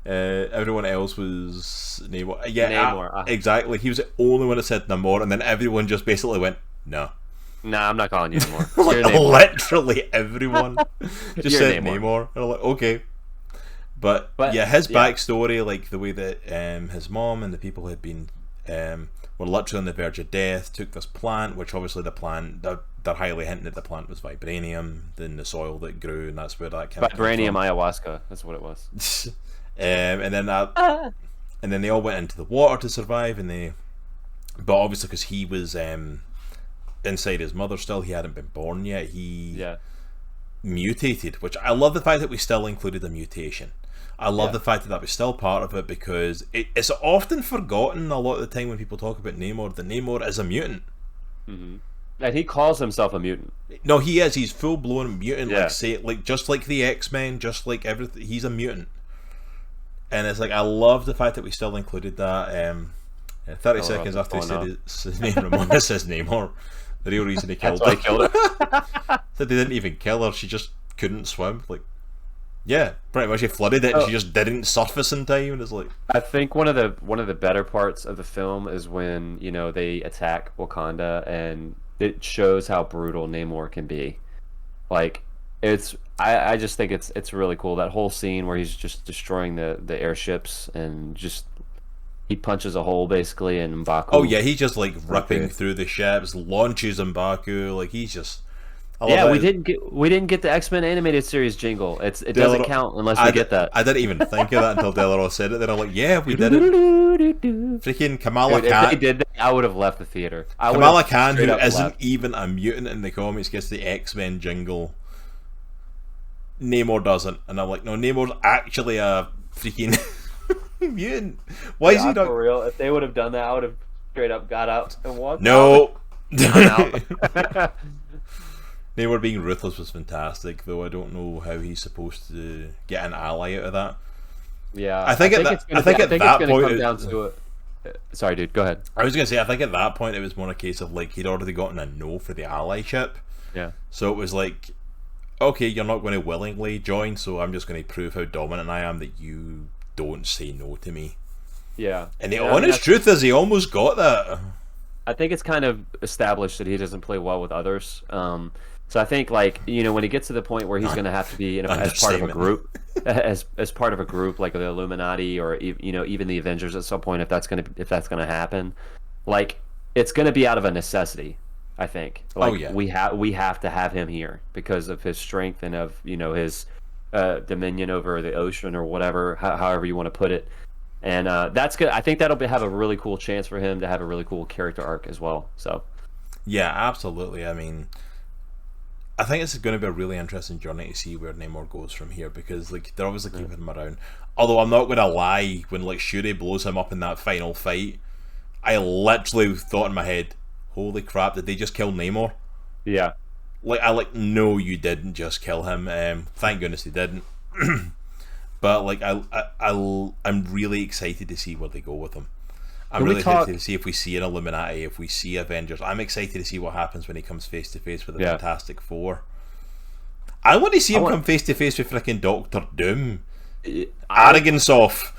Everyone else was Namor. Yeah, Namor. Exactly. He was the only one that said Namor, and then everyone just basically went, no. Nah, I'm not calling you Namor. Like, literally everyone just said Namor. Namor. And I'm like, okay. But yeah, his backstory, like the way that his mom and the people who had been were literally on the verge of death, took this plant, which obviously the plant, they're highly hinting that the plant was vibranium in the soil that grew, and that's where that came from. Vibranium ayahuasca, that's what it was. And then they all went into the water to survive, but obviously because he was inside his mother still, he hadn't been born yet, he mutated, which I love the fact that we still included a mutation. I love the fact that was still part of it, because it's often forgotten a lot of the time when people talk about Namor, that Namor is a mutant. Mm-hmm. And he calls himself a mutant. No, he is. He's full blown mutant. Like just like the X-Men, just like everything. He's a mutant. And it's like, I love the fact that we still included that. 30 seconds after he said his name, Ramona says Namor. The real reason he killed her. Said they didn't even kill her, she just couldn't swim. Like, yeah, pretty much he flooded it and she just didn't surface in time, and it's like, I think one of the better parts of the film is when, you know, they attack Wakanda and it shows how brutal Namor can be. Like, I just think it's really cool, that whole scene where he's just destroying the airships and just he punches a hole basically in M'Baku. Oh yeah, he's just like ripping through the ships, launches M'Baku, like he's just. We didn't get the X-Men animated series jingle. It doesn't count unless we get that. I didn't even think of that until Delaro said it. Then I'm like, yeah, we did it. Freaking Kamala Khan. If they did that, I would have left the theater. Kamala Khan, who isn't even a mutant in the comics, gets the X-Men jingle. Namor doesn't, and I'm like, no, Namor's actually a freaking mutant. Why is he not for real? If they would have done that, I would have straight up got out and walked. No. Namor being ruthless was fantastic, though I don't know how he's supposed to get an ally out of that. Yeah, I think at that point, sorry, dude, go ahead. I was gonna say, I think at that point it was more a case of like he'd already gotten a no for the allyship. Yeah. So it was like, okay, you're not going to willingly join, so I'm just going to prove how dominant I am that you don't say no to me. Yeah. And the honest truth is, he almost got that. I think it's kind of established that he doesn't play well with others. So I think, like, you know, when he gets to the point where he's going to have to be as part of a group, as part of a group like the Illuminati or, you know, even the Avengers at some point, if that's going to happen, like, it's going to be out of a necessity. I think, like, we have to have him here because of his strength and of, you know, his dominion over the ocean or whatever, however you want to put it. And that's good. I think that'll have a really cool chance for him to have a really cool character arc as well. So, yeah, absolutely. I mean, I think it's going to be a really interesting journey to see where Namor goes from here, because like they're obviously keeping him around. Although I'm not going to lie, when like Shuri blows him up in that final fight, I literally thought in my head, holy crap, did they just kill Namor? Yeah. Like, no, you didn't just kill him. Thank goodness they didn't. But like, I'm really excited to see where they go with him. I'm really excited to see if we see an Illuminati, if we see Avengers. I'm excited to see what happens when he comes face to face with the Fantastic Four. I want to see him come face to face with freaking Doctor Doom. Arrogance off.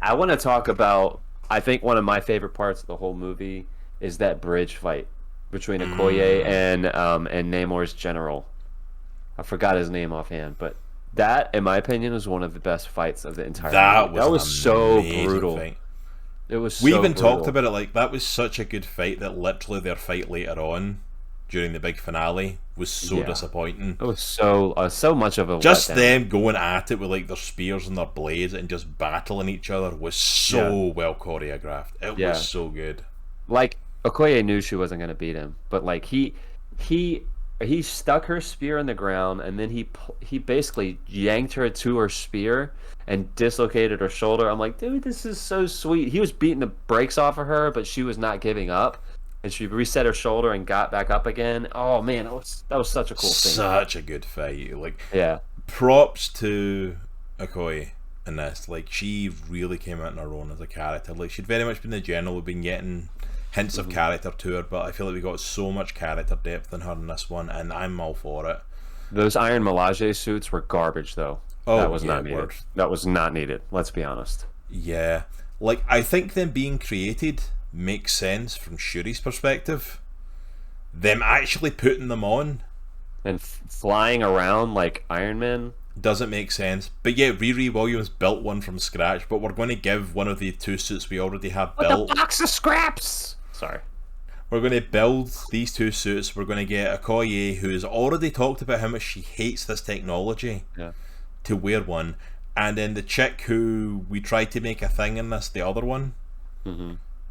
I want to talk about, I think one of my favorite parts of the whole movie is that bridge fight between Okoye and Namor's general. I forgot his name offhand, but that, in my opinion, was one of the best fights of the entire movie. That was so brutal. Fight. It was. We even talked about it, like that was such a good fight that literally their fight later on, during the big finale, was so disappointing. It was so much of a just letdown. Them going at it with like their spears and their blades and just battling each other was so well choreographed. It was so good. Like, Okoye knew she wasn't going to beat him, but like he stuck her spear in the ground, and then he basically yanked her to her spear and dislocated her shoulder. I'm like, dude, this is so sweet. He was beating the brakes off of her, but she was not giving up, and she reset her shoulder and got back up again. Oh man, that was such a cool thing. Such a good fight. Like, props to Okoye in this. Like, she really came out on her own as a character. Like, she'd very much been the general. We've been getting hints of character to her, but I feel like we got so much character depth in her in this one, and I'm all for it. Those Iron Melage suits were garbage, though. Oh, That was yeah, not needed. word. That was not needed. Let's be honest. Yeah. Like, I think them being created makes sense from Shuri's perspective. Them actually putting them on And flying around like Iron Man. doesn't make sense. But yeah, Riri Williams built one from scratch, but we're going to give one of the two suits we already have built. With a box of scraps! Sorry. We're going to build these two suits. We're going to get Okoye, who's already talked about how much she hates this technology, to wear one. And then the chick who we tried to make a thing in this, the other one.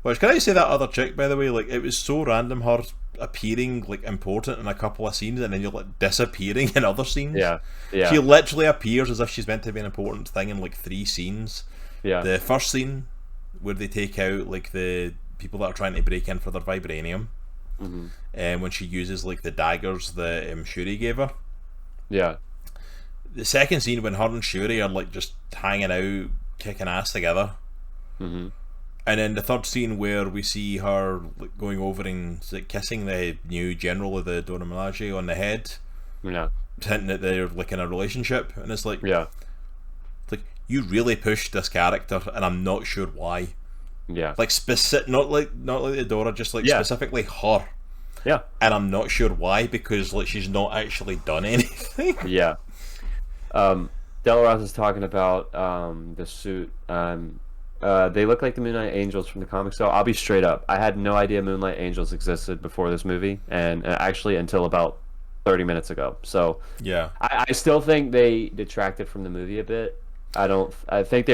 Which, can I say that other chick, by the way, like, it was so random, her appearing, like, important in a couple of scenes, and then you're, like, disappearing in other scenes. Yeah. She literally appears as if she's meant to be an important thing in, like, 3 scenes. Yeah. The first scene, where they take out, like, the people that are trying to break in for their vibranium, and when she uses, like, the daggers that Shuri gave her. Yeah. The second scene, when her and Shuri are, like, just hanging out, kicking ass together. And then the third scene where we see her, like, going over and, like, kissing the new general of the Dora Milaje on the head, Yeah. hinting that they're, like, in a relationship, and it's like, Yeah. you really pushed this character, and I'm not sure why. Yeah. Like, not like the Dora, just like specifically her. Yeah. And I'm not sure why, because like she's not actually done anything. Yeah. Delarosa is talking about the suit. They look like the Moonlight Angels from the comics. So I'll be straight up. I had no idea Moonlight Angels existed before this movie, and actually until about 30 minutes ago. So yeah, I still think they detracted from the movie a bit. I didn't think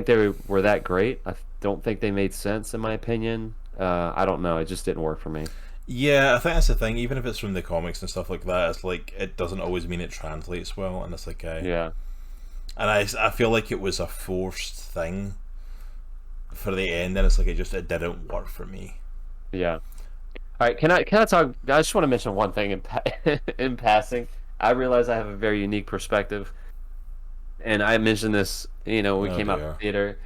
they were that great. I don't think they made sense in my opinion. I don't know. It just didn't work for me. Yeah, I think that's the thing. Even if it's from the comics and stuff like that, it's like it doesn't always mean it translates well, and it's like yeah. And I feel like it was a forced thing for the end, and it's like it didn't work for me. Yeah. All right. Can I talk? I just want to mention one thing in passing. I realize I have a very unique perspective, and I mentioned this. When we came out of the theater.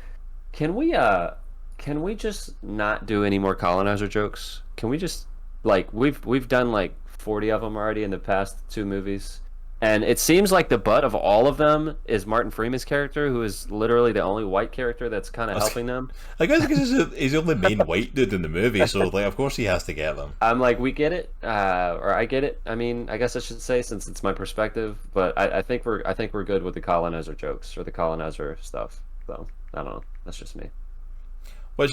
Can we just not do any more colonizer jokes? Can we just we've done like 40 of them already in the past 2 movies, and it seems like the butt of all of them is Martin Freeman's character, who is literally the only white character that's kind of helping them. I guess because he's the only main white dude in the movie, so like of course he has to get them. I'm like, we get it, or I get it. I mean, I guess I should say, since it's my perspective, but I think we're good with the colonizer jokes or the colonizer stuff. So I don't know. That's just me. Well,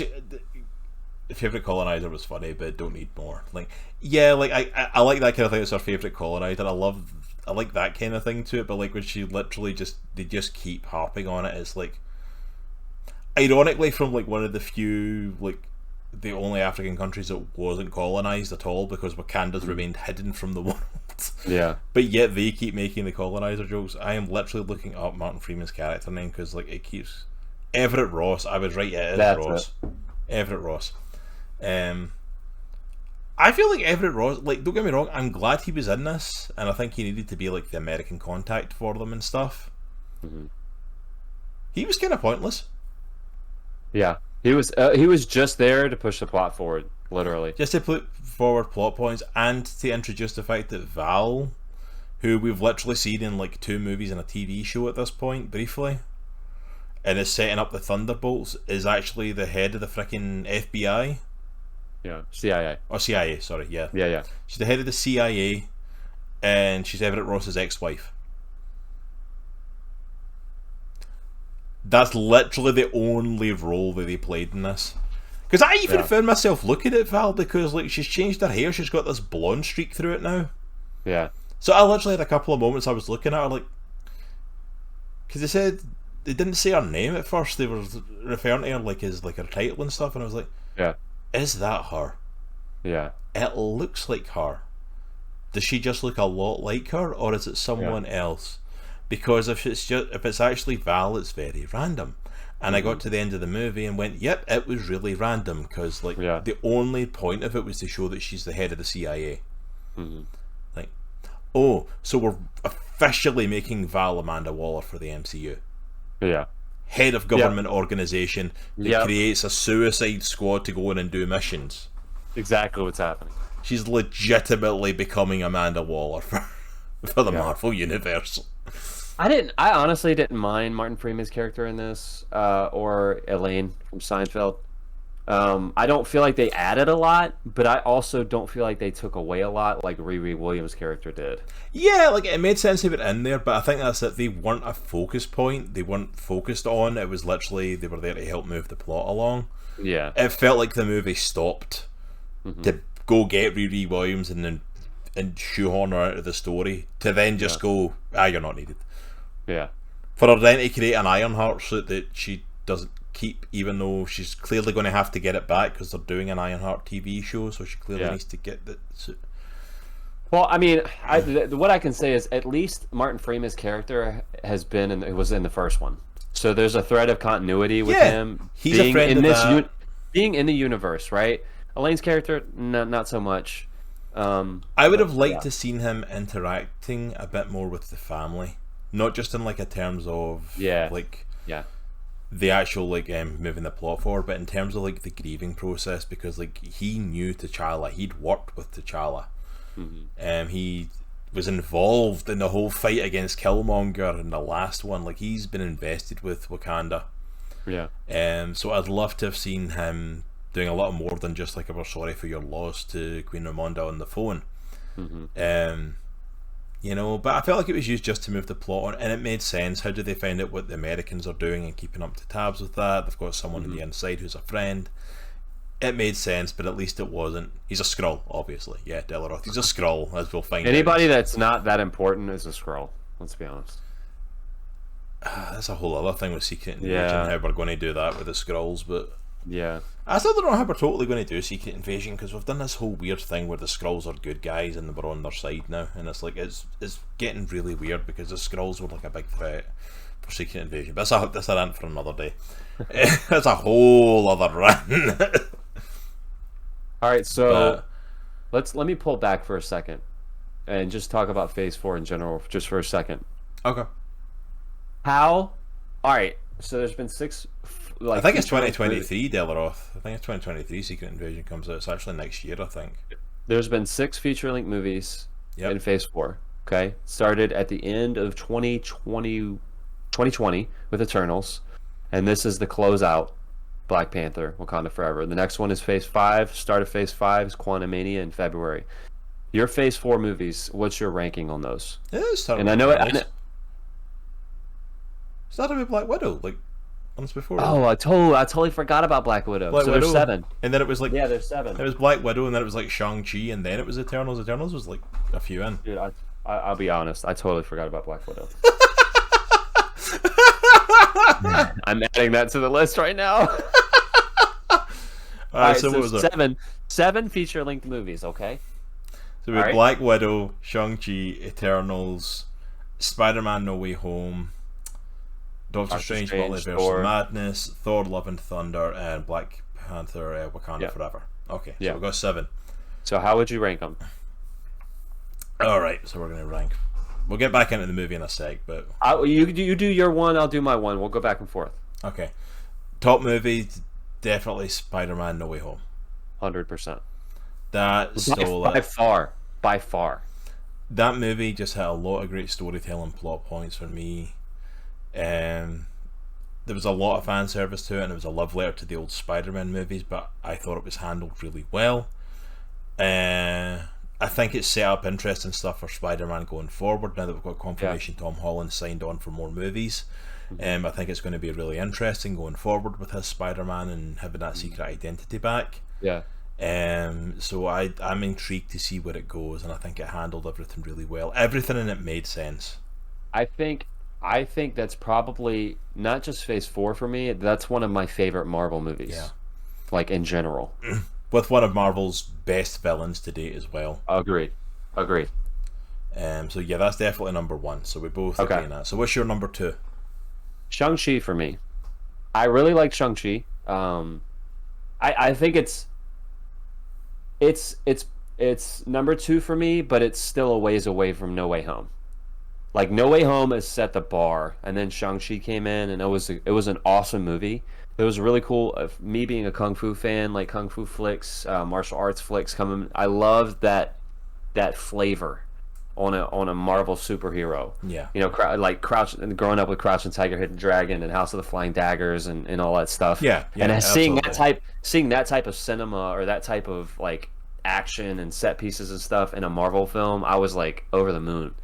the favorite colonizer was funny, but don't need more. Like, yeah, like I like that kind of thing. It's our favorite colonizer. I like that kind of thing to it. But like when she literally they just keep harping on it. It's like, ironically, from like one of the few, like the only African countries that wasn't colonized at all, because Wakanda's remained hidden from the world. Yeah. But yet they keep making the colonizer jokes. I am literally looking up Martin Freeman's character name because like it keeps Everett Ross. I was right. It is Ross. Everett Ross. I feel like Everett Ross, like, don't get me wrong, I'm glad he was in this, and I think he needed to be like the American contact for them and stuff. He was kind of pointless. Yeah, he was just there to push the plot forward, literally. Just to put forward plot points and to introduce the fact that Val, who we've literally seen in like 2 movies and a TV show at this point, briefly, and is setting up the Thunderbolts, is actually the head of the frickin' FBI. Yeah, CIA. Or CIA, sorry, yeah. Yeah. She's the head of the CIA, and she's Everett Ross's ex-wife. That's literally the only role that they played in this. Because I even found myself looking at Val, because like she's changed her hair, she's got this blonde streak through it now. Yeah. So I literally had a couple of moments I was looking at her like... Because they didn't say her name at first, they were referring to her like as like her title and stuff, and I was like... Yeah. Is that her? Yeah. It looks like her. Does she just look a lot like her, or is it someone else? Because if it's actually Val, it's very random. And I got to the end of the movie and went, yep, it was really random, because like the only point of it was to show that she's the head of the CIA. Like, oh, so we're officially making Val Amanda Waller for the MCU. Yeah. Head of government organization that creates a suicide squad to go in and do missions. Exactly what's happening. She's legitimately becoming Amanda Waller. for the Marvel universe. I honestly didn't mind Martin Freeman's character in this, or Elaine from Seinfeld. I don't feel like they added a lot, but I also don't feel like they took away a lot like Riri Williams' character did. Yeah, like it made sense to put in there, but I think that's it. They weren't a focus point. They weren't focused on. It was literally they were there to help move the plot along. Yeah. It felt like the movie stopped to go get Riri Williams and shoehorn her out of the story to then just go, you're not needed. Yeah. For her then to create an Ironheart suit that she doesn't keep, even though she's clearly going to have to get it back because they're doing an Ironheart TV show, so she clearly needs to get the suit. Well, I mean, what I can say is at least Martin Freeman's character was in the first one, so there's a thread of continuity with him. He's a friend of that. Being in the universe, right? Elaine's character, not so much. I would have liked to seen him interacting a bit more with the family, not just in like a terms of the actual moving the plot forward, but in terms of like the grieving process, because like he knew T'Challa, he'd worked with T'Challa. He was involved in the whole fight against Killmonger in the last one. Like he's been invested with Wakanda. Yeah. So I'd love to have seen him doing a lot more than just like, we're sorry for your loss to Queen Ramonda on the phone. You know, but I felt like it was used just to move the plot on, and it made sense. How do they find out what the Americans are doing and keeping up to tabs with that? They've got someone on the inside who's a friend. It made sense, but at least it wasn't. He's a Skrull, obviously. Yeah, Delaroth. He's a Skrull, as we'll find Anybody that's not that important is a Skrull. Let's be honest. That's a whole other thing with Secret Invasion, how we're going to do that with the Skrulls, but I still don't know how we're totally going to do Secret Invasion, because we've done this whole weird thing where the Skrulls are good guys and we're on their side now, and it's like it's getting really weird because the Skrulls were like a big threat for Secret Invasion. But that's a rant for another day. That's a whole other rant. All right, so let me pull back for a second and just talk about Phase 4 in general just for a second. Okay. All right, so there's been 6... I think it's 2023, Delaroth. I think it's 2023 Secret Invasion comes out. It's actually next year, I think. There's been 6 feature-length movies in Phase 4, okay? Started at the end of 2020 with Eternals, and this is the closeout, Black Panther, Wakanda Forever. The next one is Phase 5. Start of Phase 5 is Quantumania in February. Your Phase 4 movies, what's your ranking on those? And I know it... Started with Black Widow, like once before. Oh, I totally forgot about Black Widow. There's 7. And then it was like... Yeah, there's 7. It was Black Widow, and then it was like Shang-Chi, and then it was Eternals. Eternals was like a few in. Dude, I'll be honest. I totally forgot about Black Widow. I'm adding that to the list right now. Alright, so what was there? 7 feature-length movies, okay? So we had Black Widow, Shang-Chi, Eternals, Spider-Man No Way Home, Doctor Strange, Multiverse of Madness, Thor: Love and Thunder, and Black Panther Wakanda Forever. Okay, so we've got 7. So how would you rank them? Alright, so we're going to rank. We'll get back into the movie in a sec, but... You do your one, I'll do my one. We'll go back and forth. Okay. Top movie, definitely Spider-Man No Way Home. 100%. That stole it. By far. That movie just had a lot of great storytelling plot points for me. There was a lot of fan service to it, and it was a love letter to the old Spider-Man movies, but I thought it was handled really well. I think it set up interesting stuff for Spider-Man going forward now that we've got confirmation Tom Holland signed on for more movies. I think it's going to be really interesting going forward with his Spider-Man and having that secret identity back. So I'm intrigued to see where it goes, and I think it handled everything really well. Everything in it made sense. I think that's probably not just Phase 4 for me. That's one of my favorite Marvel movies. Yeah. Like in general. With one of Marvel's best villains to date as well. Agreed. So yeah, that's definitely number 1. So we both agree on that. So what's your number 2? Shang-Chi for me. I really like Shang-Chi. I think it's number 2 for me, but it's still a ways away from No Way Home. Like No Way Home has set the bar, and then Shang-Chi came in, and it was an awesome movie. It was really cool. Me being a kung fu fan, like kung fu flicks, martial arts flicks coming. I love that flavor on a Marvel superhero. Yeah. You know, growing up with Crouching Tiger, Hidden Dragon, and House of the Flying Daggers, and all that stuff. Yeah, And absolutely. seeing that type of cinema, or that type of like action and set pieces and stuff in a Marvel film, I was like over the moon.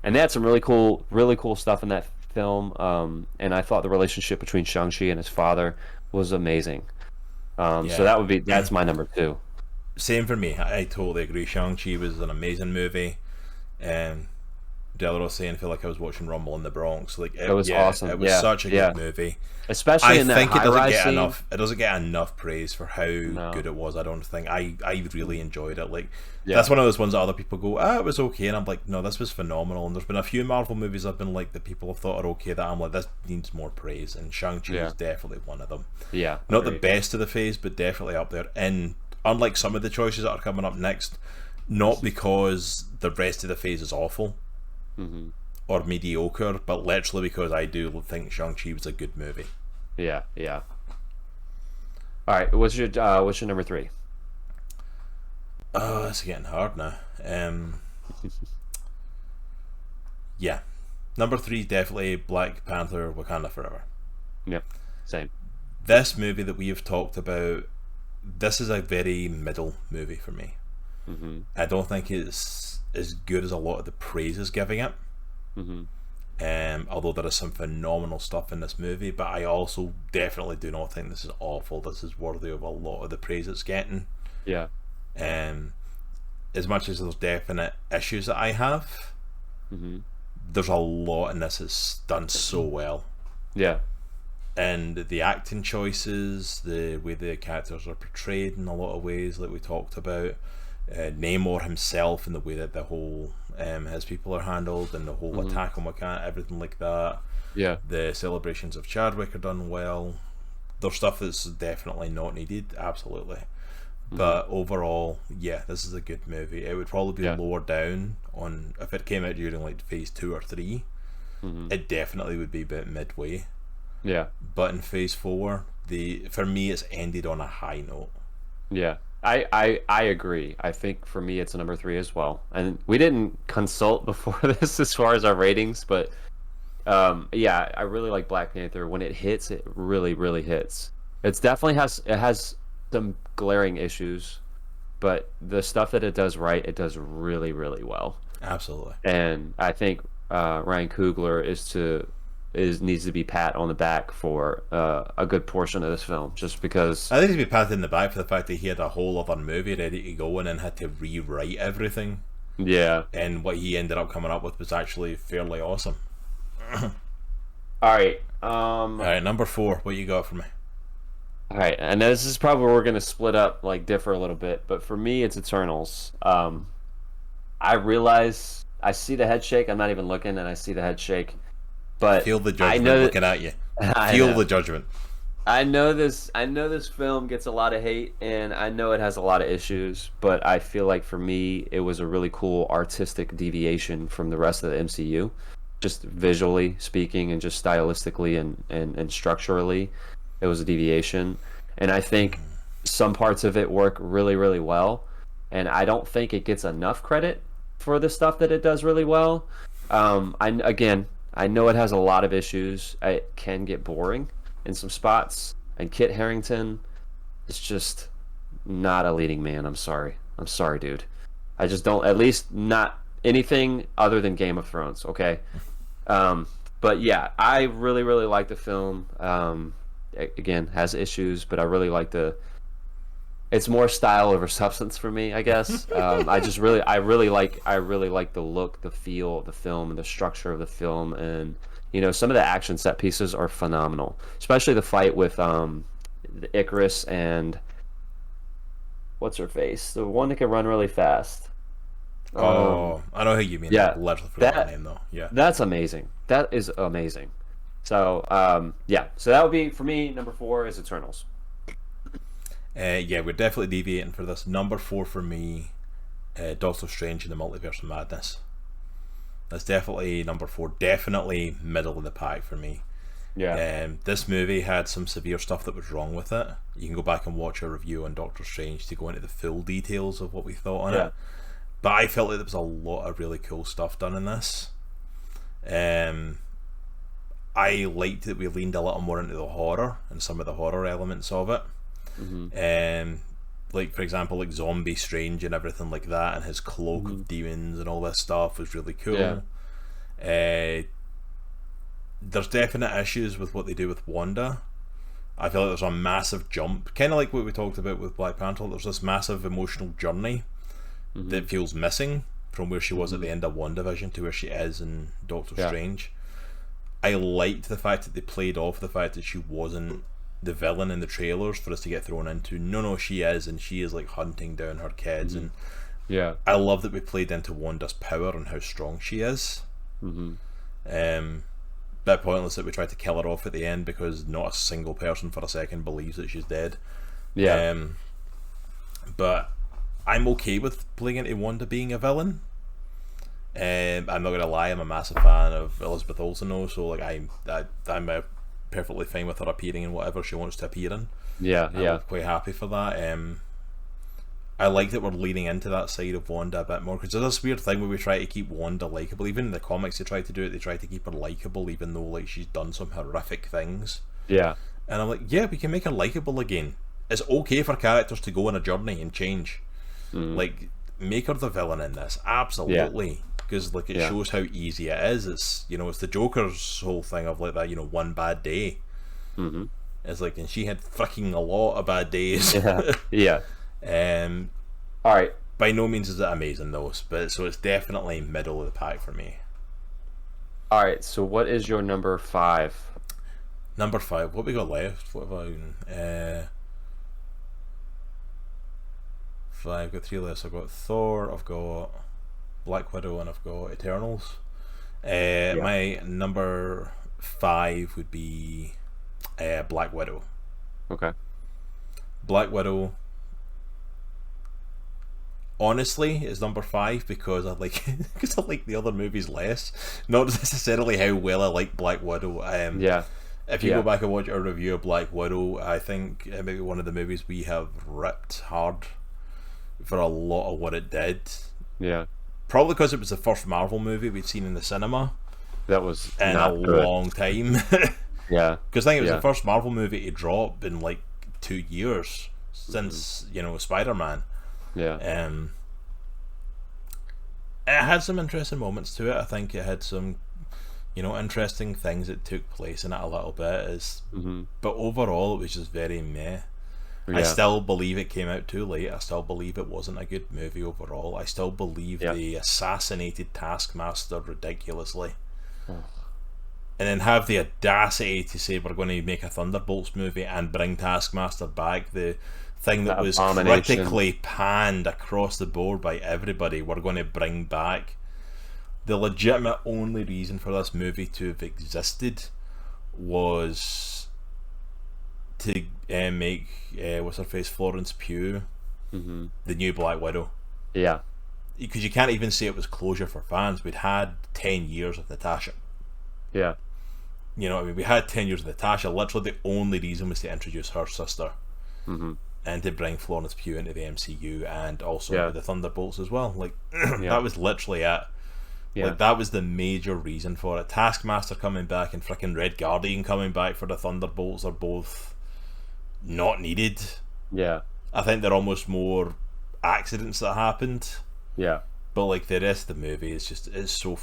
And they had some really cool stuff in that film. And I thought the relationship between Shang-Chi and his father was amazing. So Yeah. that's my number two. Same for me. I totally agree. Shang-Chi was an amazing movie. And Del was saying, I feel like I was watching Rumble in the Bronx. Like, It was awesome. it was such a good movie. Especially I in that think it doesn't high-rise get scene. enough. It doesn't get enough praise for how No. good it was. I don't think. I really enjoyed it. Like, Yeah. that's one of those ones that other people go, it was okay, and I'm like, no, this was phenomenal. And there's been a few Marvel movies I've been like that people have thought are okay that I'm like, this needs more praise. And Shang-Chi is definitely one of them. Yeah. Not the best of the phase, but definitely up there. And unlike some of the choices that are coming up next, not because the rest of the phase is awful. Or mediocre, but literally because I do think Shang-Chi was a good movie. Yeah. All right, what's your number three? Oh, it's getting hard now. Yeah, number three definitely Black Panther: Wakanda Forever. Yep, same. This movie that we have talked about, this is a very middle movie for me. I don't think it's as good as a lot of the praise is giving it. Although there is some phenomenal stuff in this movie, but I also definitely do not think this is awful. This is worthy of a lot of the praise it's getting. Yeah. As much as there's definite issues that I have, there's a lot in this that's done so well. Yeah. And the acting choices, the way the characters are portrayed in a lot of ways, like we talked about, Namor himself and the way that the whole his people are handled, and the whole attack on Wakanda, everything like that. Yeah. The celebrations of Chadwick are done well. There's stuff that's definitely not needed, absolutely. But overall, yeah, this is a good movie. It would probably be lower down on if it came out during like phase 2 or 3. It definitely would be about midway. Yeah. But in phase 4, for me it's ended on a high note. Yeah. I agree. I think for me it's a number three as well. And we didn't consult before this as far as our ratings, but yeah, I really like Black Panther. When it hits, it really, really hits. It has some glaring issues, but the stuff that it does right, it does really, really well. Absolutely. And I think Ryan Coogler needs to be pat on the back for a good portion of this film, just because I think he'd be patted in the back for the fact that he had a whole other movie ready to go and then had to rewrite everything. Yeah. And what he ended up coming up with was actually fairly awesome. All right. All right, number 4. What you got for me? All right, and this is probably where we're gonna split up, like differ a little bit. But for me, it's Eternals. I realize I see the head shake. I'm not even looking, and I see the head shake. But Feel the judgment looking at you. Feel the judgment. I know this film gets a lot of hate, and I know it has a lot of issues, but I feel like for me it was a really cool artistic deviation from the rest of the MCU, just visually speaking and just stylistically and structurally. It was a deviation, and I think some parts of it work really, really well, and I don't think it gets enough credit for the stuff that it does really well. I know it has a lot of issues. It can get boring in some spots, and Kit Harington is just not a leading man. I'm sorry, dude. I just don't. At least not anything other than Game of Thrones. Okay, but yeah, I really, really like the film. Again, has issues, but I really like it's more style over substance for me, I guess. I really like the look, the feel of the film, and the structure of the film, and some of the action set pieces are phenomenal, especially the fight with the Icarus and what's her face, the one that can run really fast. I know who you mean. Yeah, literally forgot her name though. Yeah, that's amazing. That is amazing. So yeah, so that would be for me. Number 4 is Eternals. Yeah, we're definitely deviating for this. Number 4 for me, Doctor Strange in the Multiverse of Madness. That's definitely number 4. Definitely middle of the pack for me. Yeah. This movie had some severe stuff that was wrong with it. You can go back and watch a review on Doctor Strange to go into the full details of what we thought on it. But I felt like there was a lot of really cool stuff done in this. I liked that we leaned a little more into the horror and some of the horror elements of it. Like, for example, like Zombie Strange and everything like that, and his cloak of demons and all this stuff was really cool. There's definite issues with what they do with Wanda. I feel like there's a massive jump, kind of like what we talked about with Black Panther. There's this massive emotional journey that feels missing from where she was at the end of WandaVision to where she is in Doctor Strange. I liked the fact that they played off the fact that she wasn't the villain in the trailers for us to get thrown into. No, she is, and she is like hunting down her kids, and I love that we played into Wanda's power and how strong she is. Bit pointless that we tried to kill her off at the end because not a single person for a second believes that she's dead. But I'm okay with playing into Wanda being a villain. I'm not gonna lie, I'm a massive fan of Elizabeth Olsen though, so like I'm perfectly fine with her appearing in whatever she wants to appear in. I'm quite happy for that. I like that we're leaning into that side of Wanda a bit more, because there's this weird thing where we try to keep Wanda likeable. Even in the comics they try to do it, they try to keep her likeable even though like she's done some horrific things. And I'm like, yeah, we can make her likeable again. It's okay for characters to go on a journey and change. Like, make her the villain in this, absolutely. Because like it shows how easy it is. It's, you know, it's the Joker's whole thing of like that, you know, one bad day. It's like, and she had fucking a lot of bad days. All right. By no means is it amazing though, but so it's definitely middle of the pack for me. All right. So what is your number 5? Number 5. What we got left? What have I? 5. I've got 3 left. I've got Thor. I've got Black Widow, and I've got Eternals. My number 5 would be Black Widow. Okay. Black Widow, honestly, is number 5 because I like the other movies less. Not necessarily how well I like Black Widow. If you go back and watch our review of Black Widow, I think it may be one of the movies we have ripped hard for a lot of what it did. Probably because it was the first Marvel movie we'd seen in the cinema. That was in not a good. long time. Because I think it was the first Marvel movie to drop in like 2 years since you know, Spider-Man. It had some interesting moments to it. I think it had some, you know, interesting things that took place in it a little bit. But overall, it was just very meh. I still believe it came out too late. I still believe it wasn't a good movie overall. I still believe they assassinated Taskmaster ridiculously. And then have the audacity to say we're going to make a Thunderbolts movie and bring Taskmaster back. The thing that was critically panned across the board by everybody, we're going to bring back. The legitimate only reason for this movie to have existed was to make what's her face, Florence Pugh, the new Black Widow. Because you can't even say it was closure for fans. We'd had 10 years of Natasha. You know what I mean? We had 10 years of Natasha. Literally the only reason was to introduce her sister and to bring Florence Pugh into the MCU and also the Thunderbolts as well. Like that was literally it. Like that was the major reason for it. Taskmaster coming back and frickin' Red Guardian coming back for the Thunderbolts are both not needed. I think they're almost more accidents that happened. But like the rest of the movie is just, it's so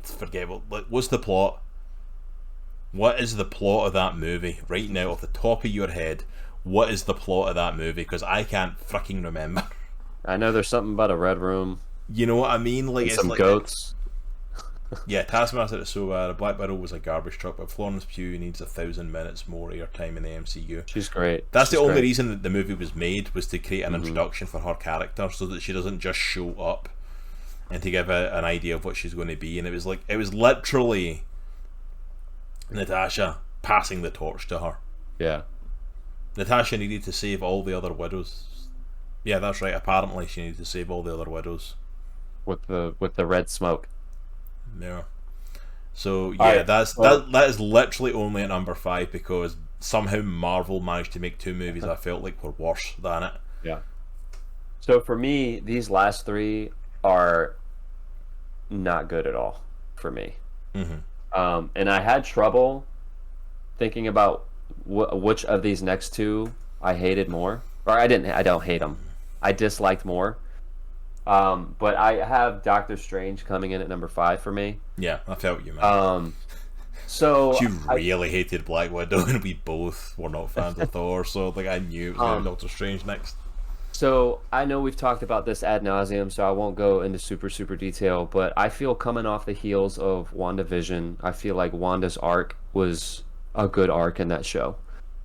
forgettable. Like, what's the plot? What is the plot of that movie right now, off the top of your head? What is the plot of that movie? Because I can't fucking remember. I know there's something about a red room. You know what I mean? Like, and it's some like goats. Taskmaster is so bad. Black Widow was a garbage truck, but Florence Pugh needs 1,000 minutes more airtime in the MCU. She's great. That's the only reason that the movie was made, was to create an introduction for her character, so that she doesn't just show up, and to give an idea of what she's going to be. And it was literally Natasha passing the torch to her. Natasha needed to save all the other widows. Yeah, that's right. Apparently, she needed to save all the other widows with the red smoke. So yeah, that is literally only at number 5 because somehow Marvel managed to make 2 movies I felt like were worse than it. So for me, these last 3 are not good at all for me. And I had trouble thinking about which of these next two I hated more, or I don't hate them. I disliked more. But I have Doctor Strange coming in at number 5 for me. Yeah, I felt you, man. So you really hated Black Widow, and we both were not fans of Thor, so like I knew it was going to be Doctor Strange next. So I know we've talked about this ad nauseum, so I won't go into super detail, but I feel coming off the heels of WandaVision, I feel like Wanda's arc was a good arc in that show.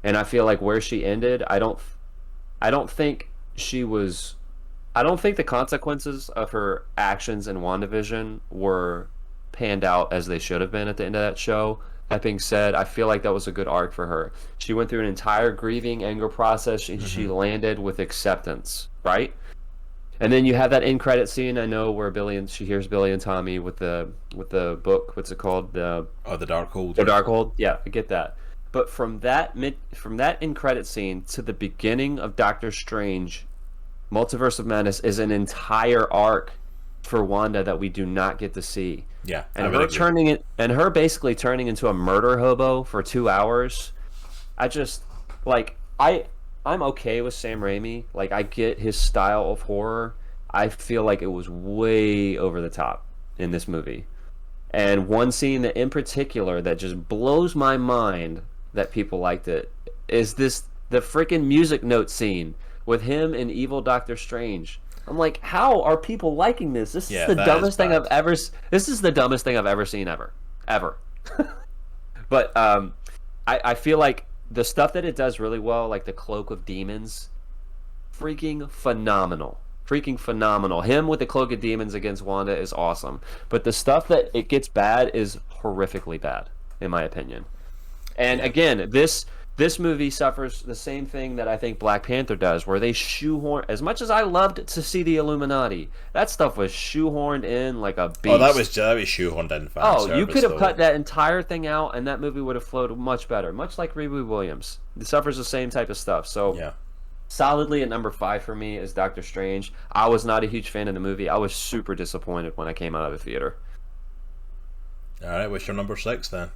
And I feel like where she ended, I don't think she was I don't think the consequences of her actions in WandaVision were panned out as they should have been at the end of that show. That being said, I feel like that was a good arc for her. She went through an entire grieving, anger process. She landed with acceptance, right? And then you have that end credit scene. I know where she hears Billy and Tommy with the book. What's it called? The Darkhold. The Darkhold. Yeah, I get that. But from that end credit scene to the beginning of Doctor Strange, Multiverse of Madness is an entire arc for Wanda that we do not get to see. Yeah, and her basically turning into a murder hobo for 2 hours. I just I'm okay with Sam Raimi. Like, I get his style of horror. I feel like it was way over the top in this movie. And one scene that in particular that just blows my mind that people liked it is the freaking music note scene with him and evil Doctor Strange. I'm like, how are people liking this? This is the dumbest thing I've ever. This is the dumbest thing I've ever seen ever. But I feel like the stuff that it does really well, like the Cloak of Demons, freaking phenomenal. Him with the Cloak of Demons against Wanda is awesome. But the stuff that it gets bad is horrifically bad, in my opinion. And again, this movie suffers the same thing that I think Black Panther does, where they shoehorn. As much as I loved to see the Illuminati, that stuff was shoehorned in like a beast. Oh, that was shoehorned in. You could have cut that entire thing out, and that movie would have flowed much better. Much like Riri Williams, it suffers the same type of stuff. So, solidly at number 5 for me is Doctor Strange. I was not a huge fan of the movie. I was super disappointed when I came out of the theater. All right, what's your number 6 then?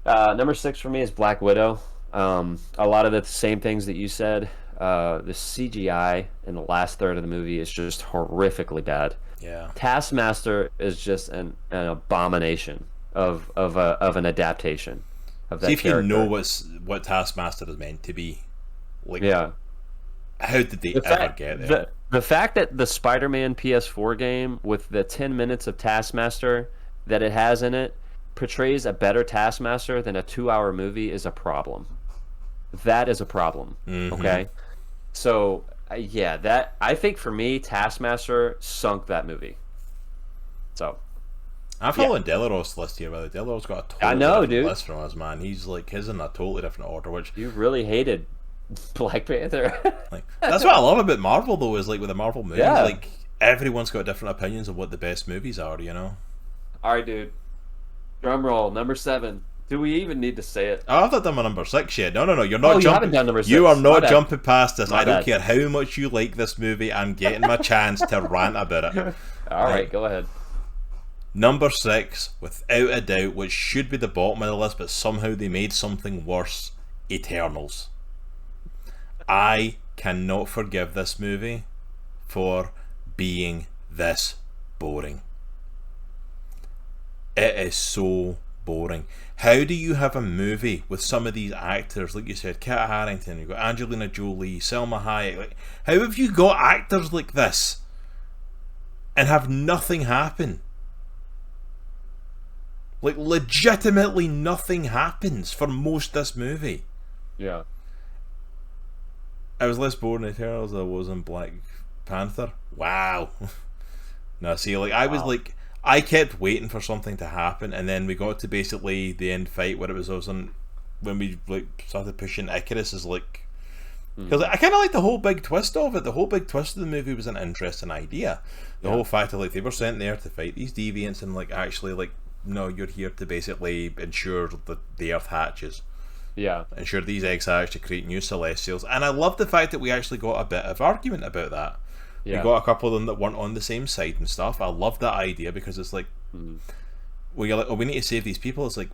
Number 6 for me is Black Widow. A lot of the same things that you said. The CGI in the last third of the movie is just horrifically bad. Yeah. Taskmaster is just an abomination of an adaptation of that. See if character. you know what Taskmaster is meant to be. Like, how did they ever get there? The fact that the Spider-Man PS4 game with the 10 minutes of Taskmaster that it has in it portrays a better Taskmaster than a 2-hour movie is a problem. That is a problem. Okay, so that I think for me, Taskmaster sunk that movie. So I'm following Delaros' list here, brother. Delaros got a totally different list from us, man. He's like his in a totally different order. Which you really hated Black Panther. That's what I love about Marvel, though, is like with the Marvel movies, like everyone's got different opinions of what the best movies are. You know. All right, dude. Drum roll, number 7. Do we even need to say it? Oh, I've not done my number 6 yet. No, you're not jumping. You haven't done number 6. You are not jumping past this. I don't care how much you like this movie. I'm getting my chance to rant about it. All right, go ahead. Number 6, without a doubt, which should be the bottom of the list, but somehow they made something worse. Eternals. I cannot forgive this movie for being this boring. It is so boring. How do you have a movie with some of these actors, like you said, Kit Harington, you've got Angelina Jolie, Selma Hayek, like, how have you got actors like this and have nothing happen? Like, legitimately nothing happens for most of this movie. Yeah. I was less bored in Eternals than I was in Black Panther. Wow. No, see, like, I was like, I kept waiting for something to happen, and then we got to basically the end fight where it was when we like started pushing Icarus is like, because I kind of like the whole big twist of it. The whole big twist of the movie was an interesting idea. The whole fact that like they were sent there to fight these deviants and like actually like, no, you're here to basically ensure that the Earth hatches. Yeah. Ensure these eggs hatch to create new Celestials. And I love the fact that we actually got a bit of argument about that. You got a couple of them that weren't on the same side and stuff. I love that idea because it's like, well, you're like, oh, we need to save these people. It's like,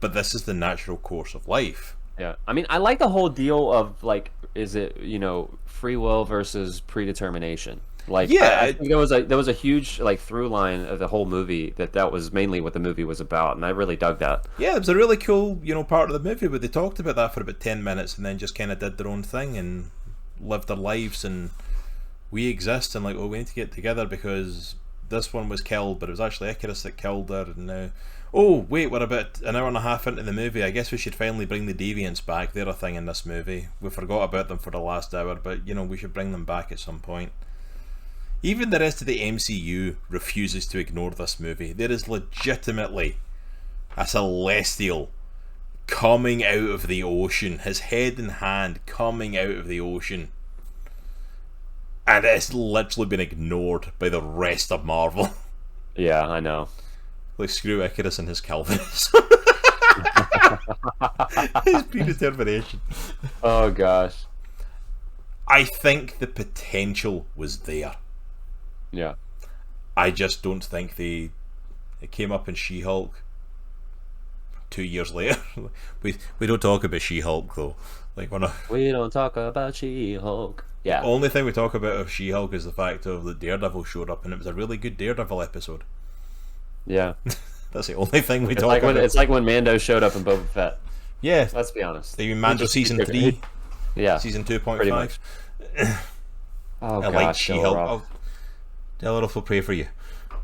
but this is the natural course of life. Yeah, I mean, I like the whole deal of like, is it free will versus predetermination? Like, yeah, I think there was a huge like through line of the whole movie that was mainly what the movie was about, and I really dug that. Yeah, it was a really cool part of the movie, but they talked about that for about 10 minutes and then just kind of did their own thing and lived their lives, and we exist, and like, oh, we need to get together because this one was killed, but it was actually Icarus that killed her, and now, oh wait, we're about an hour and a half into the movie. I guess we should finally bring the Deviants back. They're a thing in this movie. We forgot about them for the last hour, but we should bring them back at some point. Even the rest of the MCU refuses to ignore this movie. There is legitimately a celestial coming out of the ocean, his head and hand coming out of the ocean, and it's literally been ignored by the rest of Marvel. Yeah, I know. Like, screw Icarus and his Calvinism. His predetermination. Oh gosh. I think the potential was there. Yeah. I just don't think it came up in She-Hulk 2 years later. we don't talk about She-Hulk though. Like, we don't talk about She-Hulk. Yeah. The only thing we talk about of She-Hulk is the fact of that Daredevil showed up, and it was a really good Daredevil episode. Yeah. That's the only thing we talk about. It's like when Mando showed up in Boba Fett. Yeah. Let's be honest. Even Mando season 3. Yeah. Season 2.5. Oh, I like She-Hulk. Dylan will pray for you.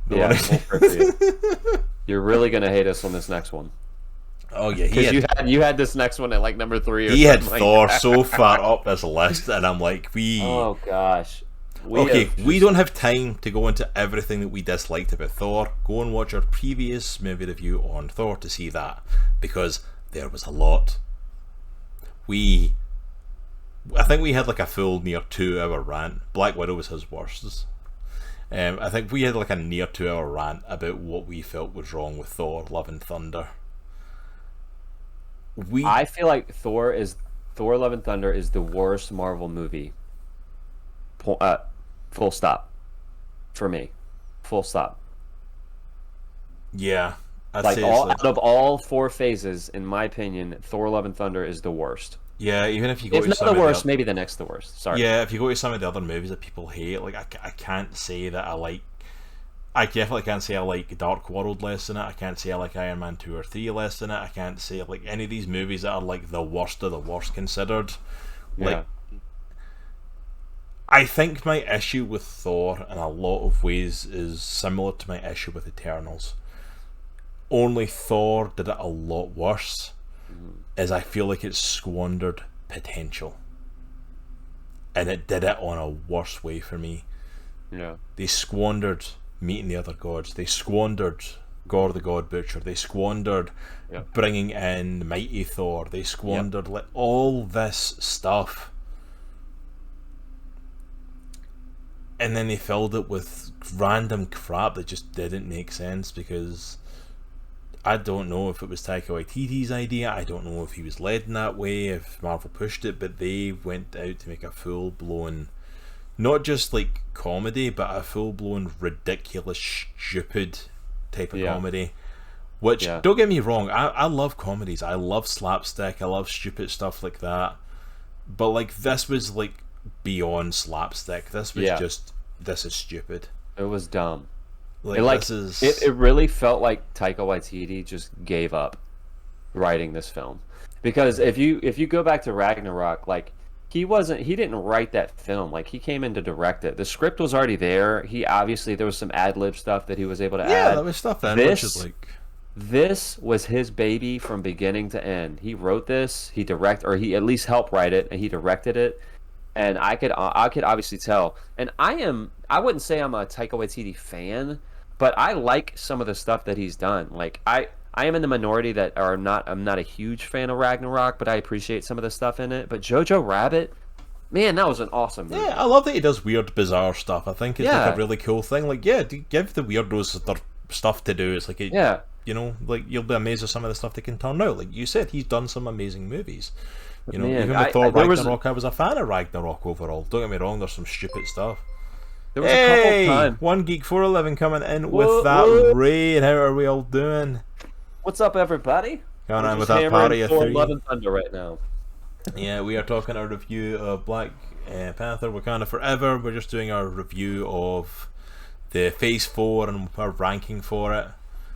We'll pray for you. You're really gonna hate us on this next one. Oh yeah, because you had this next one at like number 3. He had Thor so far up this list, and I'm like, oh gosh. We don't have time to go into everything that we disliked about Thor. Go and watch our previous movie review on Thor to see that, because there was a lot. I think we had like a full near 2 hour rant. Black Widow was his worst. I think we had like a near 2 hour rant about what we felt was wrong with Thor Love and Thunder. I feel like Thor Love and Thunder is the worst Marvel movie. Full stop. For me. Full stop. Yeah. Out of all 4 phases, in my opinion, Thor Love and Thunder is the worst. Yeah, even if you go to some the worst, maybe the next the worst. Sorry. Yeah, if you go to some of the other movies that people hate, like I can't say that I like. I definitely can't say I like Dark World less than it. I can't say I like Iron Man 2 or 3 less than it. I can't say I like any of these movies that are like the worst of the worst considered. Like, I think my issue with Thor in a lot of ways is similar to my issue with Eternals. Only Thor did it a lot worse. Is I feel like it squandered potential, and it did it on a worse way for me. Yeah, they squandered meeting the other gods. They squandered Gore the God Butcher. They squandered bringing in Mighty Thor. They squandered like all this stuff, and then they filled it with random crap that just didn't make sense, because I don't know if it was Taika Waititi's idea. I don't know if he was led in that way, if Marvel pushed it, but they went out to make a full-blown, not just like comedy, but a full-blown ridiculous, stupid type of comedy. Which, don't get me wrong, I love comedies. I love slapstick. I love stupid stuff like that. But like, this was like beyond slapstick. This was just, this is stupid. It was dumb. Like, it really felt like Taika Waititi just gave up writing this film, because if you go back to Ragnarok, like he didn't write that film. Like, he came in to direct it. The script was already there. There was some ad lib stuff that he was able to add. Yeah, there was stuff in which is like, this was his baby from beginning to end. He wrote this. He at least helped write it, and he directed it. And I could obviously tell. And I wouldn't say I'm a Taika Waititi fan, but I like some of the stuff that he's done. Like, I am in the minority that I'm not a huge fan of Ragnarok, but I appreciate some of the stuff in it. But Jojo Rabbit, man, that was an awesome movie. Yeah, I love that he does weird, bizarre stuff. I think it's like a really cool thing. Like, give the weirdos their stuff to do. It's like, like, you'll be amazed at some of the stuff they can turn out. Like you said, he's done some amazing movies. Even with Thor Ragnarok, I was a fan of Ragnarok overall. Don't get me wrong, there's some stupid stuff. There was a couple times. One Geek 411 coming in Whoa, with that whoa. raid. How are we all doing? What's up, everybody? Going We're on with just that party hammering of Thor: three. Love and Thunder right now. Yeah, we are talking our review of Black Panther Wakanda Forever. We're just doing our review of the Phase 4 and our ranking for it.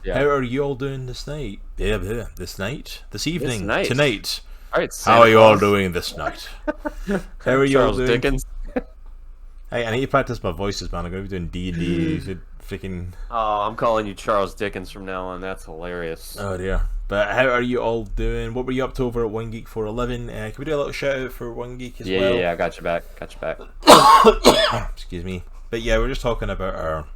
Yeah. How are you all doing this night? This night? This evening? night. Tonight? All right, How are you all Claus. doing this night? How are you all Charles doing? Dickens. Hey, I need to practice my voices, man. I'm going to be doing D&D. You should freaking... Oh, I'm calling you Charles Dickens from now on. That's hilarious. Oh dear. But how are you all doing? What were you up to over at One Geek 411? Can we do a little shout out for One Geek as well? Yeah, I got you back. Excuse me. But yeah, we're just talking about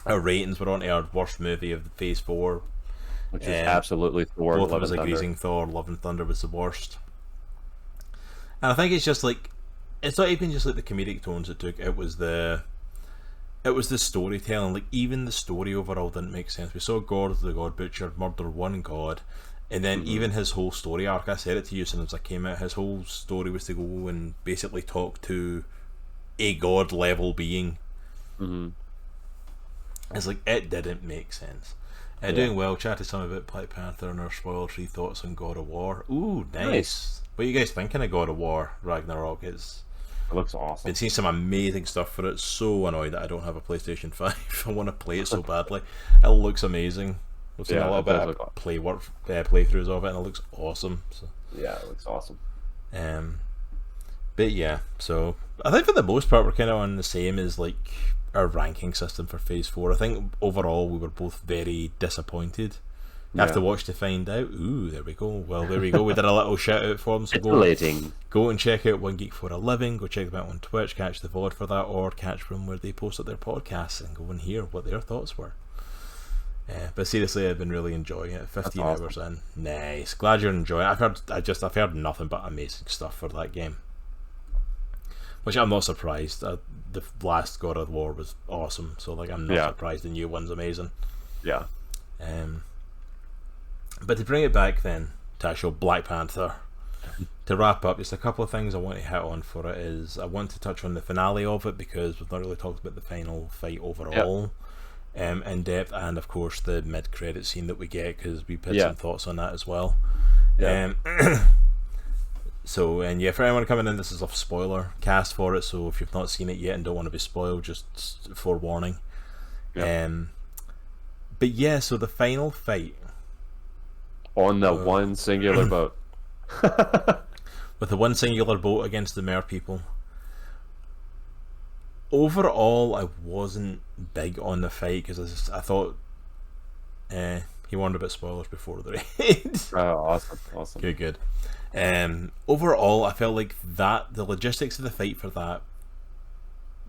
our ratings. We're on to our worst movie of Phase 4. Which is absolutely Thor. Both Love of us and Thunder. agreeing Thor, Love and Thunder was the worst. And I think it's just like, it's not even just like the comedic tones it took, it was the storytelling. Like, even the story overall didn't make sense. We saw God the God Butcher murder one god, and then even his whole story arc, I said it to you as soon as I came out, his whole story was to go and basically talk to a god level being. It's like, it didn't make sense. Doing well, chatted some about Black Panther and our spoiler-free thoughts on God of War. Ooh, nice. What are you guys thinking of God of War Ragnarok? It looks awesome. Been seeing some amazing stuff for it. So annoyed that I don't have a PlayStation 5. I want to play it so badly. It looks amazing. I've seen a little bit of playthroughs of it, and it looks awesome. So. Yeah, it looks awesome. But yeah, so I think for the most part we're kind of on the same as like our ranking system for Phase 4. I think overall we were both very disappointed. You have to watch to find out. Ooh, there we go. Well, there we go. We did a little shout out for them. So go and check out One Geek 411. Go check them out on Twitch. Catch the VOD for that, or catch them where they post up their podcasts and go and hear what their thoughts were. But seriously, I've been really enjoying it. 15 hours in. Nice. Glad you're enjoying it. I've heard nothing but amazing stuff for that game. Which I'm not surprised. The last God of War was awesome, so like I'm not surprised the new one's amazing. Yeah. But to bring it back then to actual Black Panther, to wrap up, just a couple of things I want to hit on for it is I want to touch on the finale of it because we've not really talked about the final fight overall in depth, and of course the mid-credit scene that we get because we put some thoughts on that as well. So, and yeah, for anyone coming in, this is a spoiler cast for it, so if you've not seen it yet and don't want to be spoiled, just forewarning. But yeah, so the final fight on the one singular boat. With the one singular boat against the mer people. Overall, I wasn't big on the fight because I thought he warned about spoilers before the raid. Oh, awesome. Good. Overall, I felt like the logistics of the fight for that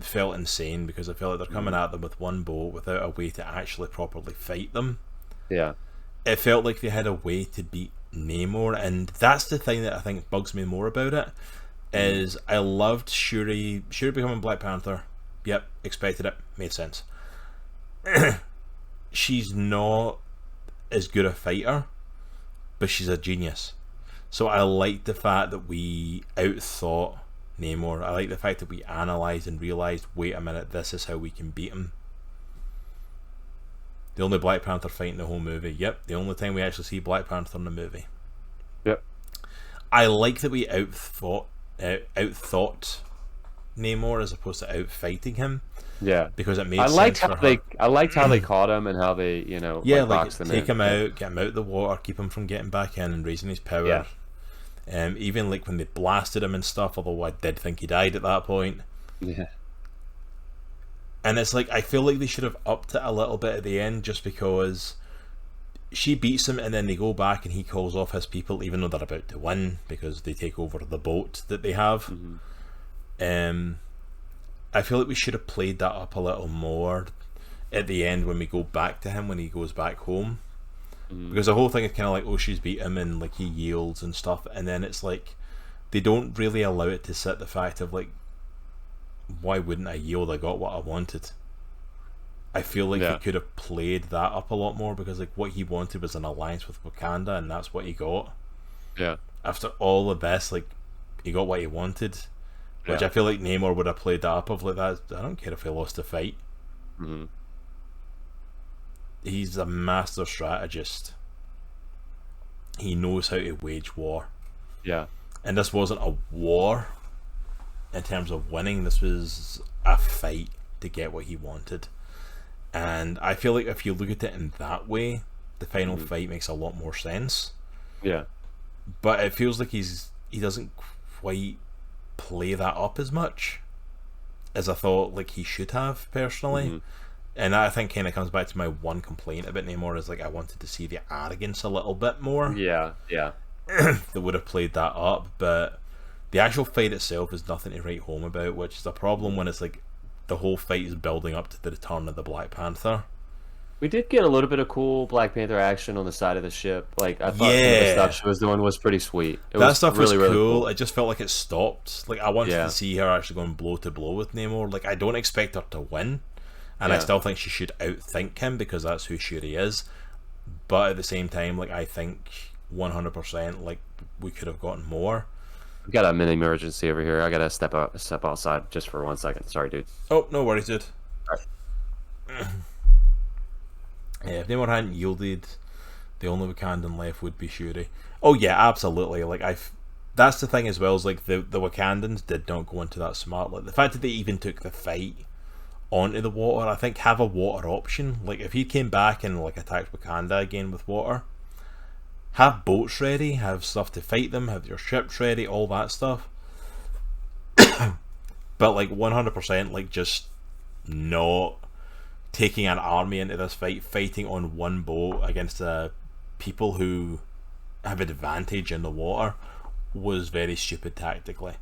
felt insane because I felt like they're coming at them with one boat without a way to actually properly fight them. Yeah. It felt like they had a way to beat Namor, and that's the thing that I think bugs me more about it, is I loved Shuri becoming Black Panther. Yep, expected it, made sense. She's not as good a fighter, but she's a genius. So I like the fact that we outthought Namor. I like the fact that we analysed and realised, wait a minute, this is how we can beat him. The only Black Panther fight in the whole movie. Yep, the only time we actually see Black Panther in the movie. Yep. I like that we outthought Namor as opposed to outfighting him. Yeah, because it made I liked sense. I liked how they caught him and how they, boxed him take in. him out, get him out of the water, keep him from getting back in and raising his power. Yeah. Even like when they blasted him and stuff, although I did think he died at that point. Yeah. And it's like, I feel like they should have upped it a little bit at the end just because she beats him and then they go back and he calls off his people even though they're about to win because they take over the boat that they have. I feel like we should have played that up a little more at the end when we go back to him when he goes back home. Because the whole thing is kind of like, oh, she's beat him and like he yields and stuff, and then it's like they don't really allow it to sit the fact of like, why wouldn't I yield? I got what I wanted. I feel like he could have played that up a lot more because like what he wanted was an alliance with Wakanda and that's what he got. Yeah. After all of this, like he got what he wanted. which I feel like Namor would have played that up of like that. I don't care if he lost the fight. Mm-hmm. He's a master strategist. He knows how to wage war. Yeah. And this wasn't a war in terms of winning. This was a fight to get what he wanted. And I feel like if you look at it in that way, the final fight makes a lot more sense. Yeah. But it feels like he doesn't quite play that up as much as I thought like he should have personally. Mm-hmm. And that, I think, kind of comes back to my one complaint about Namor is like I wanted to see the arrogance a little bit more. Yeah. That would have played that up, but the actual fight itself is nothing to write home about, which is a problem when it's like the whole fight is building up to the return of the Black Panther. We did get a little bit of cool Black Panther action on the side of the ship. Like I thought some of Yeah. the stuff she was doing was pretty sweet. That stuff was really cool. cool. It just felt like it stopped. Like I wanted Yeah. to see her actually going blow to blow with Namor. Like I don't expect her to win, and I Yeah. still think she should outthink him because that's who Shuri is. But at the same time, like I think 100%, like we could have gotten more. We got a mini emergency over here. I gotta step outside just for 1 second. Sorry, dude. Oh, no worries, dude. Alright. Yeah, if Namor hadn't yielded, the only Wakandan left would be Shuri. Oh yeah, absolutely. Like that's the thing as well. Is like the Wakandans did not go into that smart. Like the fact that they even took the fight onto the water. I think have a water option. Like if he came back and like attacked Wakanda again with water, have boats ready, have stuff to fight them, have your ships ready, all that stuff. But like 100%, like just not taking an army into this fight, fighting on one boat against people who have advantage in the water was very stupid tactically.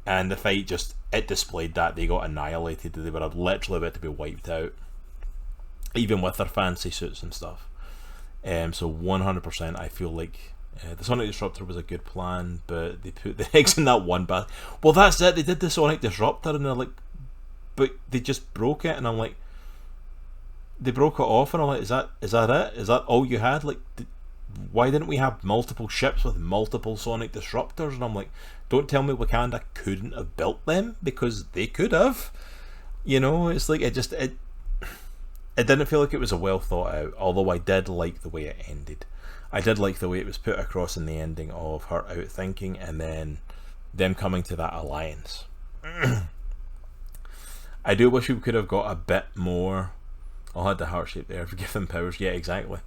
And the fight just, it displayed that. They got annihilated. They were literally about to be wiped out, even with their fancy suits and stuff. So 100% I feel like the Sonic Disruptor was a good plan, but they put the eggs in that one basket. Well, that's it. They did the Sonic Disruptor and they're like, but they just broke it, and I'm like, they broke it off, and I'm like, is that it? Is that all you had? Like, why didn't we have multiple ships with multiple Sonic Disruptors? And I'm like, don't tell me Wakanda couldn't have built them, because they could have. You know, it's like it didn't feel like it was a well thought out. Although I did like the way it ended. I did like the way it was put across in the ending of her outthinking and then them coming to that alliance. I do wish we could have got a bit more. I had the heart shape there. Give them powers. Yeah, exactly.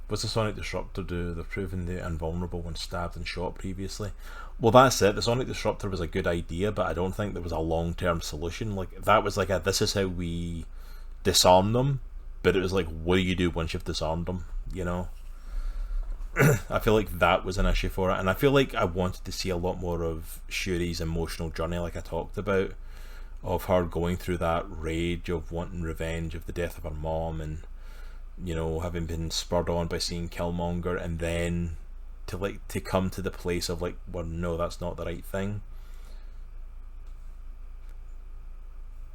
What's the Sonic Disruptor do? They've proven they're invulnerable when stabbed and shot previously. Well, that's it. The Sonic Disruptor was a good idea, but I don't think there was a long-term solution. Like that was like this is how we disarm them. But it was like, what do you do once you've disarmed them? You know. I feel like that was an issue for it, and I feel like I wanted to see a lot more of Shuri's emotional journey, like I talked about, of her going through that rage of wanting revenge of the death of her mom, and you know, having been spurred on by seeing Killmonger, and then to come to the place of like, well, no, that's not the right thing.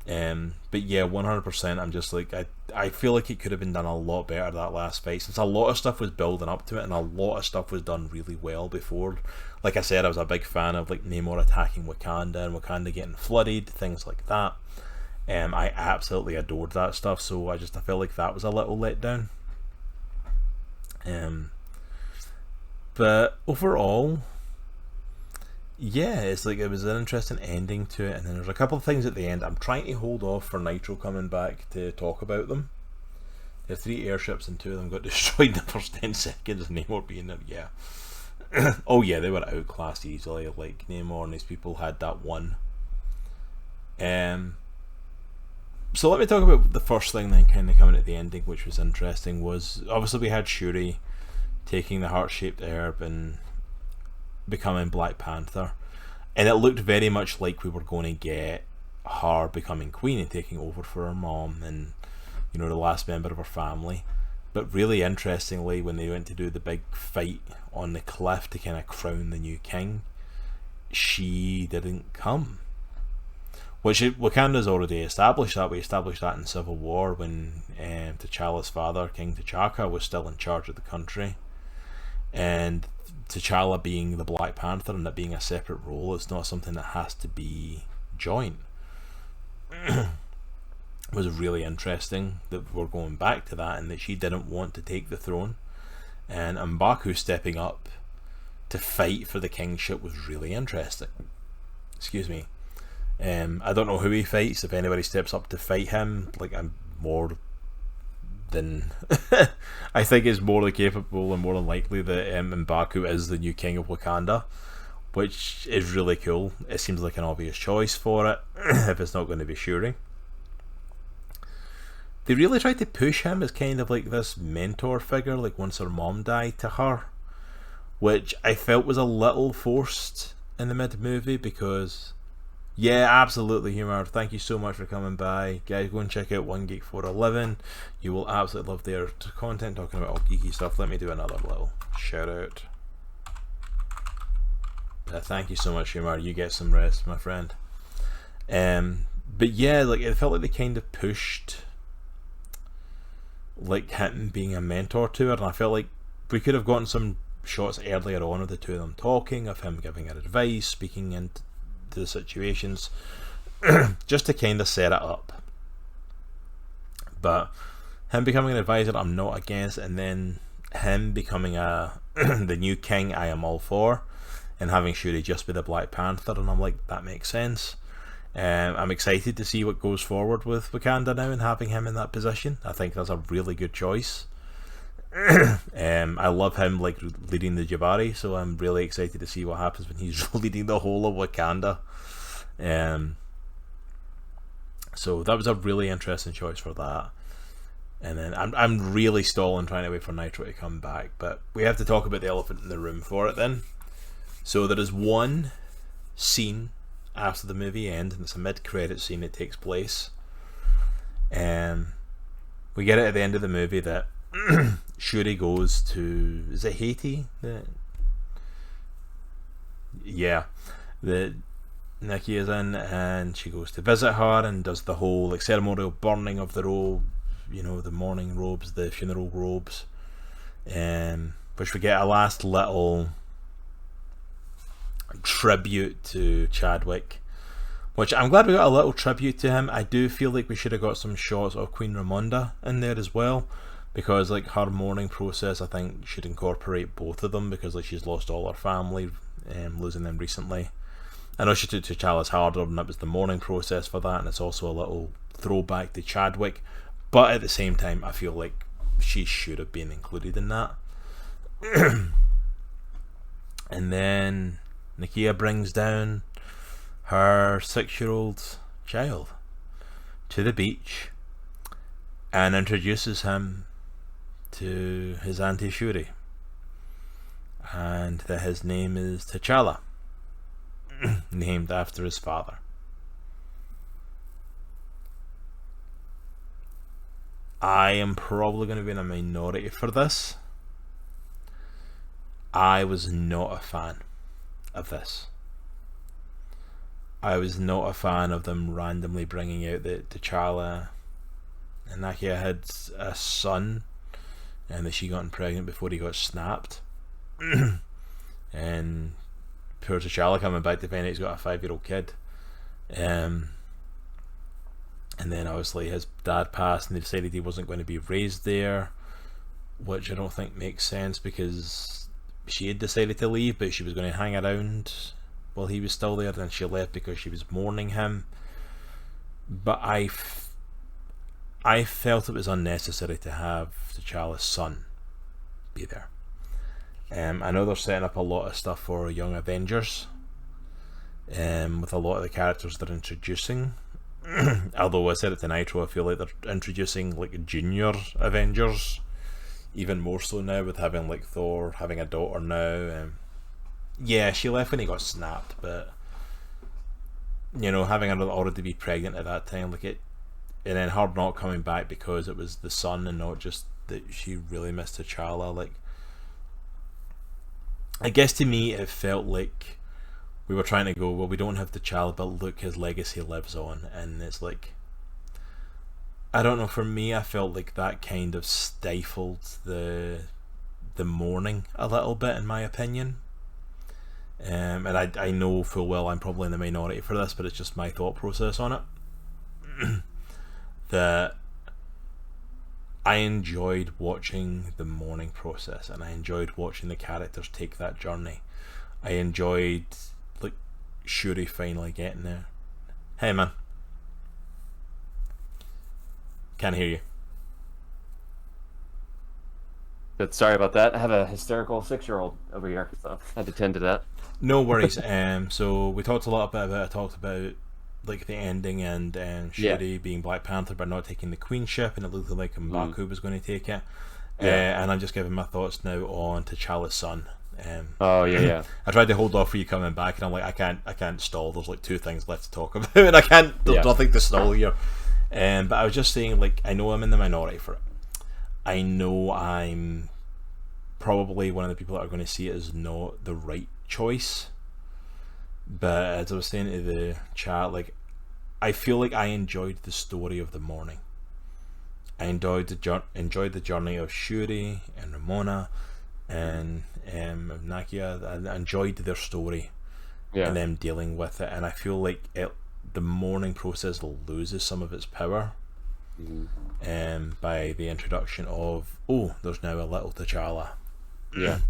But yeah, 100%. I'm just like, I feel like it could have been done a lot better, that last fight, since a lot of stuff was building up to it, and a lot of stuff was done really well before. Like I said, I was a big fan of like Namor attacking Wakanda and Wakanda getting flooded, things like that. I absolutely adored that stuff, so I felt like that was a little let down. But overall, yeah, it's like it was an interesting ending to it, and then there's a couple of things at the end. I'm trying to hold off for Nitro coming back to talk about them. There are 3 airships and 2 of them got destroyed in the first 10 seconds, Namor being there, yeah. Oh yeah, they were outclassed easily, like Namor and these people had that one. So let me talk about the first thing then kind of coming at the ending, which was interesting, was obviously we had Shuri taking the heart-shaped herb and becoming Black Panther, and it looked very much like we were going to get her becoming queen and taking over for her mom and, you know, the last member of her family. But really interestingly, when they went to do the big fight on the cliff to kind of crown the new king, she didn't come. Which Wakanda's already established that. We established that in Civil War when T'Challa's father, King T'Chaka, was still in charge of the country. And T'Challa being the Black Panther and it being a separate role, it's not something that has to be joint. Was really interesting that we're going back to that, and that she didn't want to take the throne, and M'Baku stepping up to fight for the kingship was really interesting. Excuse me. I don't know who he fights. If anybody steps up to fight him, like, I'm more than I think it's more than capable and more than likely that M'Baku is the new king of Wakanda, which is really cool. It seems like an obvious choice for it if it's not going to be Shuri. They really tried to push him as kind of like this mentor figure, like once her mom died to her, which I felt was a little forced in the mid-movie because, yeah, absolutely, Humor. Thank you so much for coming by. Guys, go and check out One Geek 411. You will absolutely love their content talking about all geeky stuff. Let me do another little shout out. Thank you so much, Humor. You get some rest, my friend. But yeah, like, it felt like they kind of pushed like him being a mentor to her, and I felt like we could have gotten some shots earlier on of the two of them talking, of him giving her advice, speaking into the situations, just to kind of set it up. But him becoming an advisor, I'm not against, and then him becoming the new king, I am all for, and having Shuri just be the Black Panther, and I'm like, that makes sense. I'm excited to see what goes forward with Wakanda now and having him in that position. I think that's a really good choice. I love him like leading the Jabari, so I'm really excited to see what happens when he's leading the whole of Wakanda. So that was a really interesting choice for that. And then I'm really stalling trying to wait for Nitro to come back, but we have to talk about the elephant in the room for it then. So there is one scene after the movie ends, and it's a mid-credit scene that takes place. We get it at the end of the movie that Shuri goes to, is it Haiti? The Nikki is in, and she goes to visit her and does the whole like ceremonial burning of the robe, you know, the mourning robes, the funeral robes, which we get a last little tribute to Chadwick, which I'm glad we got a little tribute to him. I do feel like we should have got some shots of Queen Ramonda in there as well, because like her mourning process I think should incorporate both of them, because like she's lost all her family, losing them recently. I know she took T'Challa's harder, and that was the mourning process for that, and it's also a little throwback to Chadwick, but at the same time I feel like she should have been included in that. And then Nakia brings down her 6-year-old child to the beach and introduces him to his Auntie Shuri, and that his name is T'Challa, named after his father. I am probably going to be in a minority for this. I was not a fan of this. I was not a fan of them randomly bringing out that T'Challa and Nakia had a son, and that she got pregnant before he got snapped. And poor T'Challa coming back to find out he's got a 5-year-old kid. And then obviously his dad passed, and they decided he wasn't going to be raised there, which I don't think makes sense, because she had decided to leave, but she was going to hang around while he was still there. Then she left because she was mourning him. But I felt it was unnecessary to have T'Challa's son be there. I know they're setting up a lot of stuff for Young Avengers, with a lot of the characters they're introducing. Although I said it to Nitro, I feel like they're introducing like junior Avengers even more so now, with having like Thor having a daughter now. Yeah, she left when he got snapped, but you know, having her already be pregnant at that time, like it, and then her not coming back because it was the son and not just that she really missed T'Challa. Like, I guess to me it felt like we were trying to go, well, we don't have T'Challa, but look, his legacy lives on. And it's like, I don't know, for me I felt like that kind of stifled the the mourning a little bit, in my opinion. And I know full well I'm probably in the minority for this, but it's just my thought process on it. That I enjoyed watching the mourning process, and I enjoyed watching the characters take that journey. I enjoyed like Shuri finally getting there. Hey man, can't hear you. But sorry about that. I have a hysterical 6-year-old over here, so I had to tend to that. No worries. So we talked a lot about it. I talked about like the ending and Shuri being Black Panther but not taking the Queen ship, and it looked like M'Baku was going to take it. And I'm just giving my thoughts now on T'Challa's son. Yeah. I tried to hold off for you coming back, and I'm like, I can't stall. There's like 2 things left to talk about, and there's nothing to stall here. But I was just saying, like, I know I'm in the minority for it. I know I'm probably one of the people that are going to see it as not the right choice. But as I was saying to the chat, like, I feel like I enjoyed the story of the morning. I enjoyed the journey of Shuri and Ramona and Nakia. I enjoyed their story and them dealing with it. And I feel like the mourning process loses some of its power by the introduction of, there's now a little T'Challa. Yeah.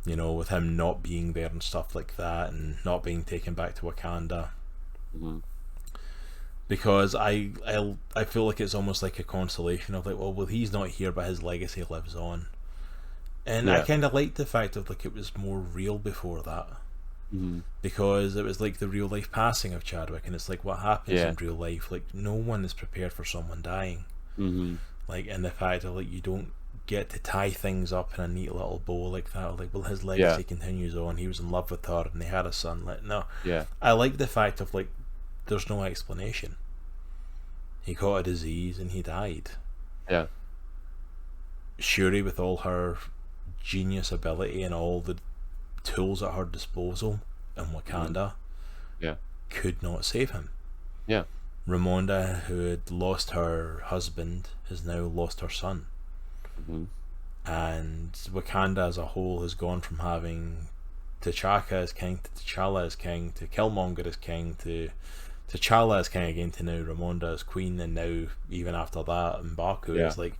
You know, with him not being there and stuff like that, and not being taken back to Wakanda. Because I feel like it's almost like a consolation of like, well, he's not here, but his legacy lives on. And I kind of liked the fact of like it was more real before that. Because it was like the real life passing of Chadwick, and it's like what happens in real life. Like, no one is prepared for someone dying. Like, and the fact that like you don't get to tie things up in a neat little bow like that. Like, well, his legacy continues on. He was in love with her, and they had a son. Like, no, I like the fact of like there's no explanation. He caught a disease and he died. Shuri, with all her genius ability and all the tools at her disposal in Wakanda, could not save him. Ramonda, who had lost her husband, has now lost her son. And Wakanda as a whole has gone from having T'Chaka as king to T'Challa as king to Killmonger as king to T'Challa as king again to now Ramonda as queen, and now even after that M'Baku is like,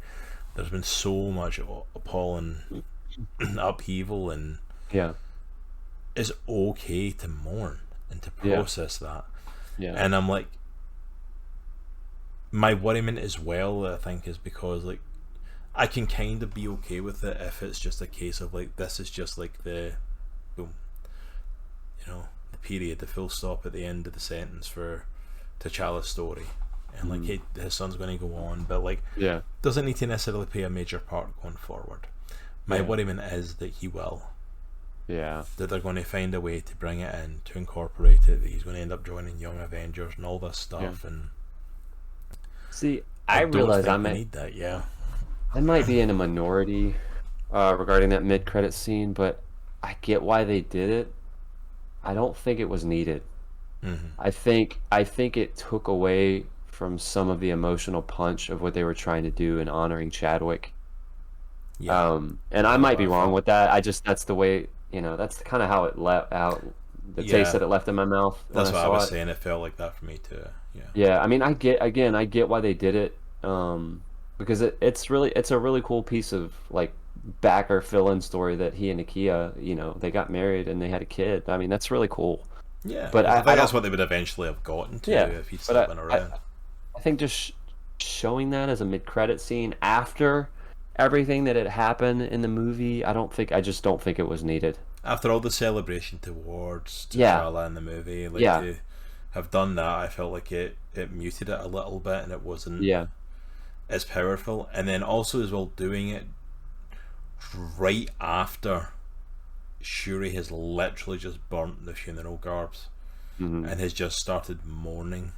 there's been so much appalling upheaval, and it's okay to mourn and to process that. And I'm like, my worriment as well, I think, is because like I can kind of be okay with it if it's just a case of like, this is just like the boom, you know, the period, the full stop at the end of the sentence for T'Challa's story, and like his son's going to go on, but like doesn't need to necessarily play a major part going forward. My worriment is that he will, that they're going to find a way to bring it in, to incorporate it, that he's going to end up joining Young Avengers and all this stuff. And see, I realize I might need that. I might be in a minority regarding that mid-credit scene, but I get why they did it. I don't think it was needed. I think it took away from some of the emotional punch of what they were trying to do in honoring Chadwick. And I might be wrong with that. That's the way, that's kind of how it left out, the taste that it left in my mouth. That's what I was saying. It felt like that for me too. I mean, I get why they did it. Because it's a really cool piece of like backer fill-in story that he and Nakia, they got married and they had a kid. I mean, that's really cool. But I think that's what they would eventually have gotten to if he'd still been around. I think just showing that as a mid-credit scene after everything that had happened in the movie, I just don't think it was needed. After all the celebration towards T'Challa in the movie, to have done that, I felt like it muted it a little bit, and it wasn't as powerful. And then also as well, doing it right after Shuri has literally just burnt the funeral garbs and has just started mourning.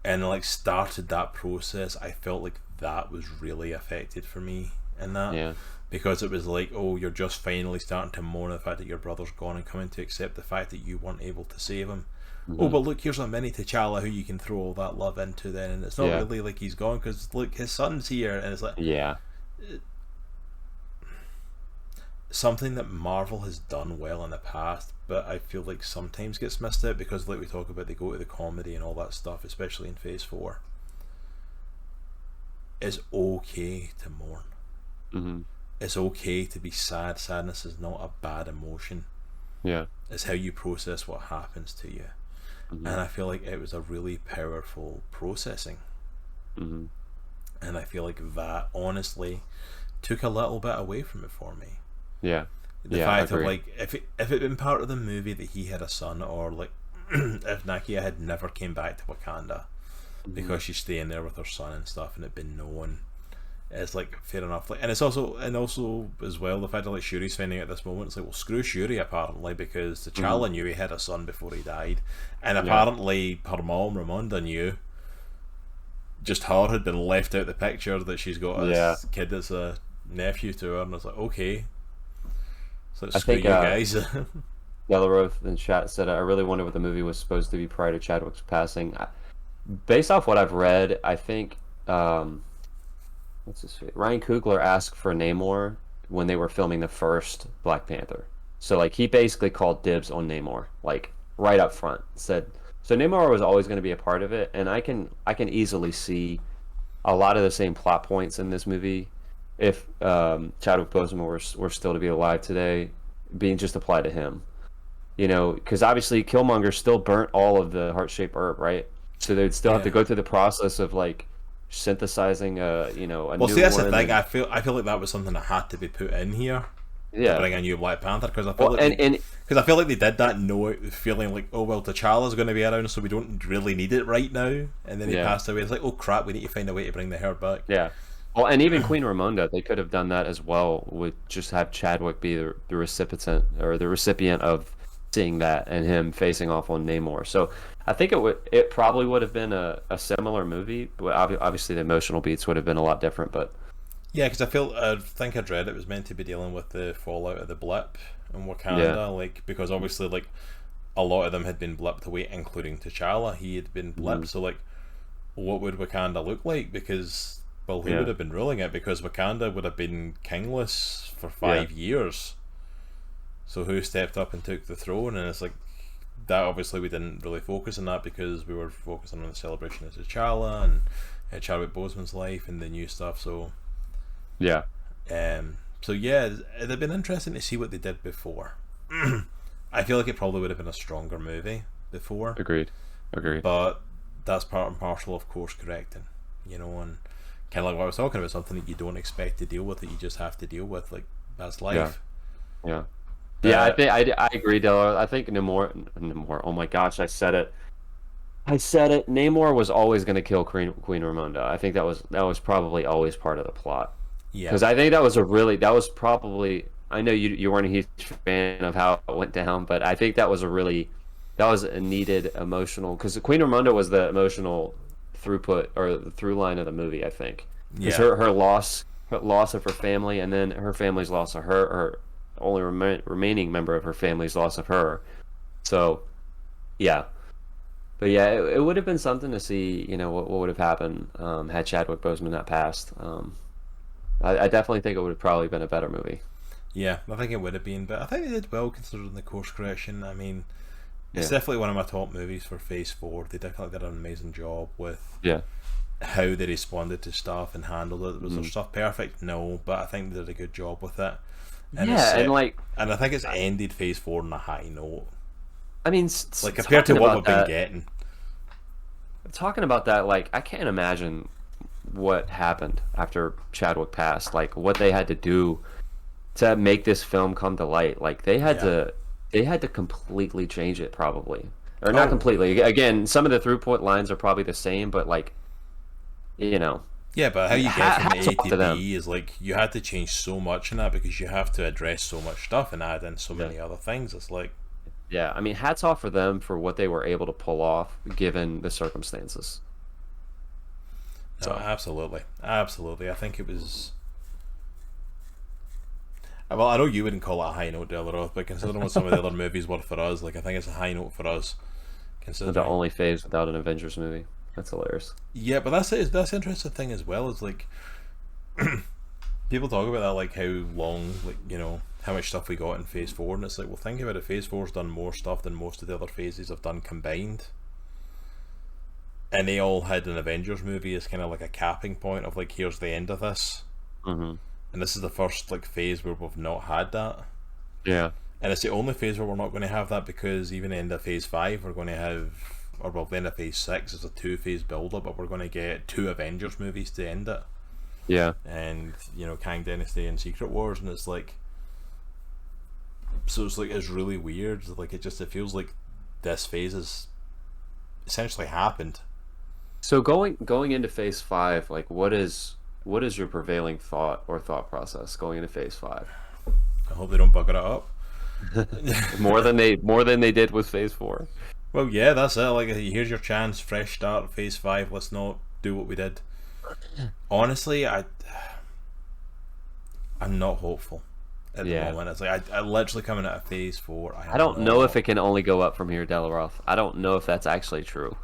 And like started that process. I felt like that was really affected for me in that. Because it was like, you're just finally starting to mourn the fact that your brother's gone and coming to accept the fact that you weren't able to save him. But look, here's a mini T'Challa who you can throw all that love into then, and it's not really like he's gone, because look, his son's here, and it's like, something that Marvel has done well in the past, but I feel like sometimes gets missed out because, like we talk about, they go to the comedy and all that stuff, especially in Phase 4. It's okay to mourn. Mm-hmm. It's okay to be sad. Sadness is not a bad emotion. Yeah. It's how you process what happens to you. Mm-hmm. And I feel like it was a really powerful processing. Mm-hmm. And I feel like that honestly took a little bit away from it for me. Yeah. The fact of, like, if it had been part of the movie that he had a son, or like if Nakia had never came back to Wakanda because she's staying there with her son and stuff, and it'd been known, it's like fair enough. Like, and also as well, the fact that like Shuri's finding out at this moment, it's like, well, screw Shuri apparently, because T'Challa knew he had a son before he died, and apparently her mom Ramonda knew. Just her had been left out the picture, that she's got a kid that's a nephew to her, and it's like, okay, so screw you guys. Yellowroth in chat said, I really wonder what the movie was supposed to be prior to Chadwick's passing. Based off what I've read, I think what's his face? Ryan Coogler asked for Namor when they were filming the first Black Panther. So like he basically called dibs on Namor, like right up front. Said so Namor was always going to be a part of it, and I can easily see a lot of the same plot points in this movie if Chadwick Boseman were still to be alive today, being just applied to him. You know, because obviously Killmonger still burnt all of the heart-shaped herb, right? So they'd still have to go through the process of like synthesizing a new see, that's the thing. I feel like that was something that had to be put in here. Yeah, to bring a new Black Panther, because I feel I feel like they did that feeling like, oh well, T'Challa's going to be around, so we don't really need it right now. And then he passed away. It's like, oh crap, we need to find a way to bring the hair back. Yeah. Well, and even Queen Ramonda, they could have done that as well. With just have Chadwick be the recipient of seeing that, and him facing off on Namor. So I think it probably would have been a similar movie, but obviously the emotional beats would have been a lot different. But yeah, because I think I'd read it was meant to be dealing with the fallout of the blip in Wakanda, like, because obviously like a lot of them had been blipped away, including T'Challa. He had been blipped, so like, what would Wakanda look like? Because who would have been ruling it? Because Wakanda would have been kingless for 5 years. So who stepped up and took the throne? And it's like, that obviously we didn't really focus on that, because we were focusing on the celebration of T'Challa and Chadwick Boseman's life and the new stuff. So it'd have been interesting to see what they did before. I feel like it probably would have been a stronger movie before. Agreed. But that's part and parcel of course correcting, you know, and kind of like what I was talking about, something that you don't expect to deal with, that you just have to deal with. Like, that's life. Yeah. I think I agree, Della. I think Namor. Oh my gosh, I said it. Namor was always going to kill Queen Ramonda. I think that was probably always part of the plot. Yeah. Because I think that was probably. I know you weren't a huge fan of how it went down, but I think that was a needed emotional, because Queen Ramonda was the emotional throughput or the through line of the movie. I think because her loss of her family, and then her family's loss of her only remaining member of her family's loss of her. So, yeah. But yeah, it would have been something to see, you know, what would have happened had Chadwick Boseman not passed. I definitely think it would have probably been a better movie. Yeah, I think it would have been, but I think they did well considering the course correction. I mean, it's definitely one of my top movies for Phase 4. They definitely did an amazing job with how they responded to stuff and handled it. Was their stuff perfect? No, but I think they did a good job with it. And and I think it's ended Phase 4 on a high note. I mean, like, compared to what we've been getting. Talking about that, like, I can't imagine what happened after Chadwick passed. Like, what they had to do to make this film come to light. Like, they had to completely change it, probably, or not completely. Again, some of the throughput lines are probably the same, but like, you know. Yeah, but how you get from A to B is like, you had to change so much in that, because you have to address so much stuff and add in so many other things. It's like, yeah, I mean, hats off for them for what they were able to pull off given the circumstances. No, absolutely. I think it was. Well, I know you wouldn't call it a high note, Delaroth, but considering what some of the other movies were for us, like, I think it's a high note for us. Considering the only phase without an Avengers movie. That's hilarious. Yeah, but that's the interesting thing as well, is like, people talk about that, like how long, like, you know, how much stuff we got in Phase 4, and it's like, well, think about it, Phase 4's done more stuff than most of the other phases have done combined. And they all had an Avengers movie as kind of like a capping point of like, here's the end of this. Mm-hmm. And this is the first like phase where we've not had that. Yeah. And it's the only phase where we're not going to have that, because even in the Phase 5 we're going to have, or well, the end of Phase 6 is a 2-phase build-up, but we're going to get 2 Avengers movies to end it. Yeah. And, you know, Kang Dynasty and Secret Wars, and it's like, so it's like, it's really weird, like it feels like this phase has essentially happened. So going into Phase 5, like what is your prevailing thought process going into Phase 5? I hope they don't bugger it up. more than they did with Phase 4. Well, yeah, that's it. Like, here's your chance, fresh start, Phase 5. Let's not do what we did. Honestly, I'm not hopeful at the moment. It's like I literally coming out of Phase 4. I don't know if it can only go up from here, Delaroth. I don't know if that's actually true.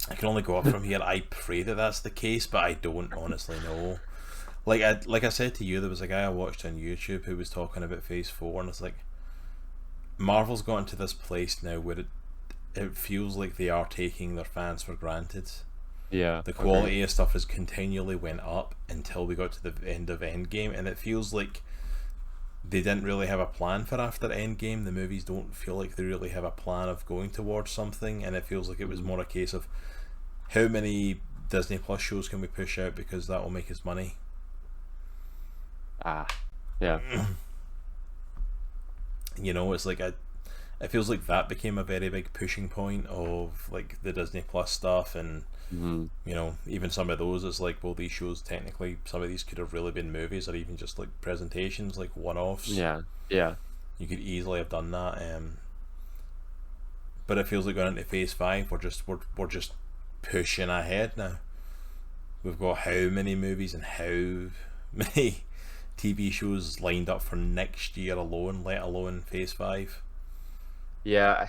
I can only go up from here. I pray that that's the case, but I don't honestly know. Like I said to you, there was a guy I watched on YouTube who was talking about Phase 4, and it's like, Marvel's gotten to this place now where it feels like they are taking their fans for granted. Yeah. The quality of stuff has continually went up until we got to the end of Endgame, and it feels like they didn't really have a plan for after Endgame. The movies don't feel like they really have a plan of going towards something, and it feels like it was more a case of how many Disney Plus shows can we push out because that will make us money. Yeah. You know, it's like it feels like that became a very big pushing point of like the Disney Plus stuff, and you know, even some of those, it's like, well, these shows technically, some of these could have really been movies or even just like presentations, like one-offs. Yeah. You could easily have done that. But it feels like going into Phase 5, we're just pushing ahead now. We've got how many movies and how many TV shows lined up for next year alone, let alone Phase 5. Yeah.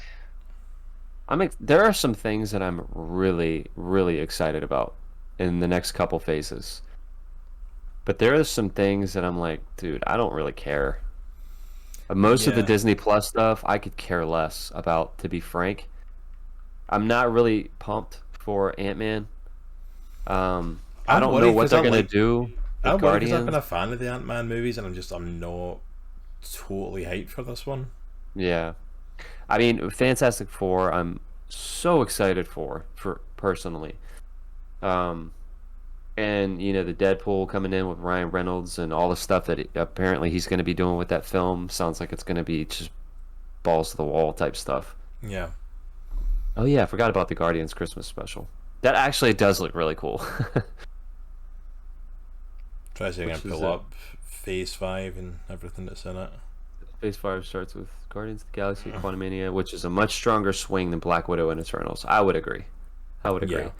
There are some things that I'm really, really excited about in the next couple phases. But there are some things that I'm like, dude, I don't really care. Most of the Disney Plus stuff, I could care less about, to be frank. I'm not really pumped for Ant-Man. I don't know what they're going to do. I'm worried because I've been a fan of the Ant-Man movies, and I'm not totally hyped for this one. Yeah. I mean, Fantastic Four, I'm so excited for personally. And, you know, the Deadpool coming in with Ryan Reynolds and all the stuff that apparently he's going to be doing with that film sounds like it's going to be just balls to the wall type stuff. Yeah. Oh, yeah, I forgot about the Guardians Christmas special. That actually does look really cool. Try to again pull up Phase 5 and everything that's in it. Phase 5 starts with Guardians of the Galaxy, Quantumania, which is a much stronger swing than Black Widow and Eternals. I would agree. Yeah.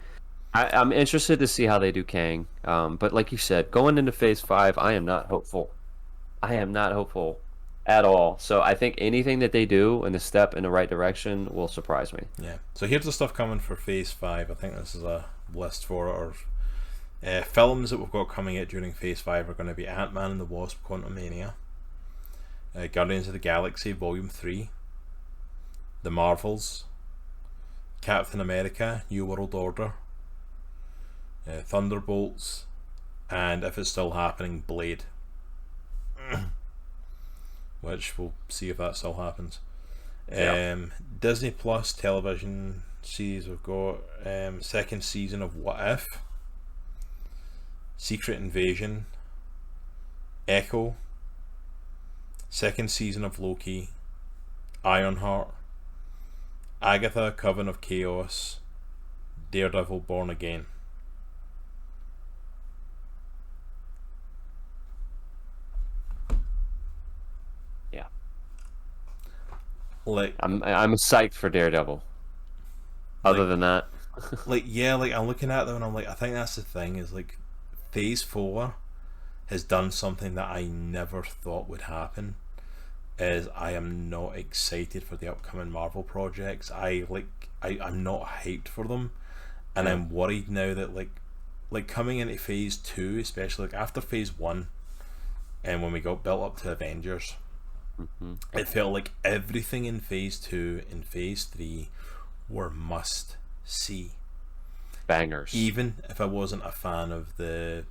I'm interested to see how they do Kang. But like you said, going into Phase 5, I am not hopeful. I am not hopeful at all. So I think anything that they do and a step in the right direction will surprise me. Yeah. So here's the stuff coming for Phase 5. I think this is a list for our films that we've got coming out during Phase 5 are going to be Ant-Man and the Wasp: Quantumania, Guardians of the Galaxy Volume 3, The Marvels, Captain America New World Order, Thunderbolts, and if it's still happening, Blade. Which we'll see if that still happens. Disney Plus television series, we've got second season of What If, Secret Invasion, Echo, second season of Loki, Ironheart, Agatha Coven of Chaos, Daredevil Born Again. Yeah. Like I'm psyched for Daredevil. Other than that. I'm looking at them and I'm like, I think that's the thing, is like Phase 4 has done something that I never thought would happen. Is I am not excited for the upcoming Marvel projects. I'm not hyped for them, and I'm worried now that like coming into Phase 2, especially like after Phase 1, and when we got built up to Avengers, it felt like everything in Phase 2 and Phase 3 were must see. Bangers. Even if I wasn't a fan of the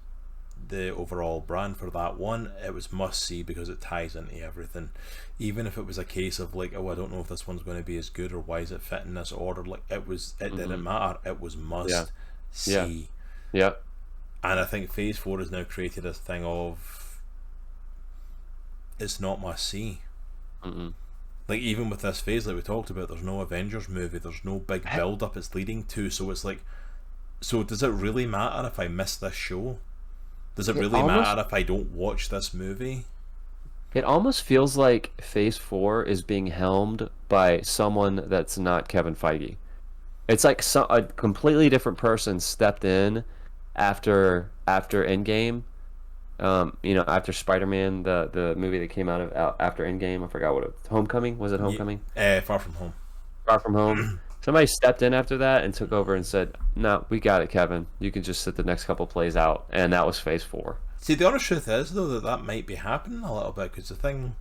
overall brand for that one, it was must see because it ties into everything. Even if it was a case of like, oh, I don't know if this one's going to be as good, or why is it fit in this order, like it didn't matter, it was must see. Yeah. And I think Phase 4 has now created this thing of it's not must see. Like even with this phase, like we talked about, there's no Avengers movie, there's no big build up it's leading to, so it's like, so does it really matter if I miss this show? Does it really matter if I don't watch this movie? It almost feels like Phase 4 is being helmed by someone that's not Kevin Feige. It's like a completely different person stepped in after Endgame. After Spider-Man, the movie that came out after Endgame, I forgot what it was. Homecoming? Was it Homecoming? Far From Home. Far From Home. Somebody stepped in after that and took over and said, "No, we got it, Kevin. You can just sit the next couple plays out," and that was Phase 4. See, the honest truth is though that might be happening a little bit, because the thing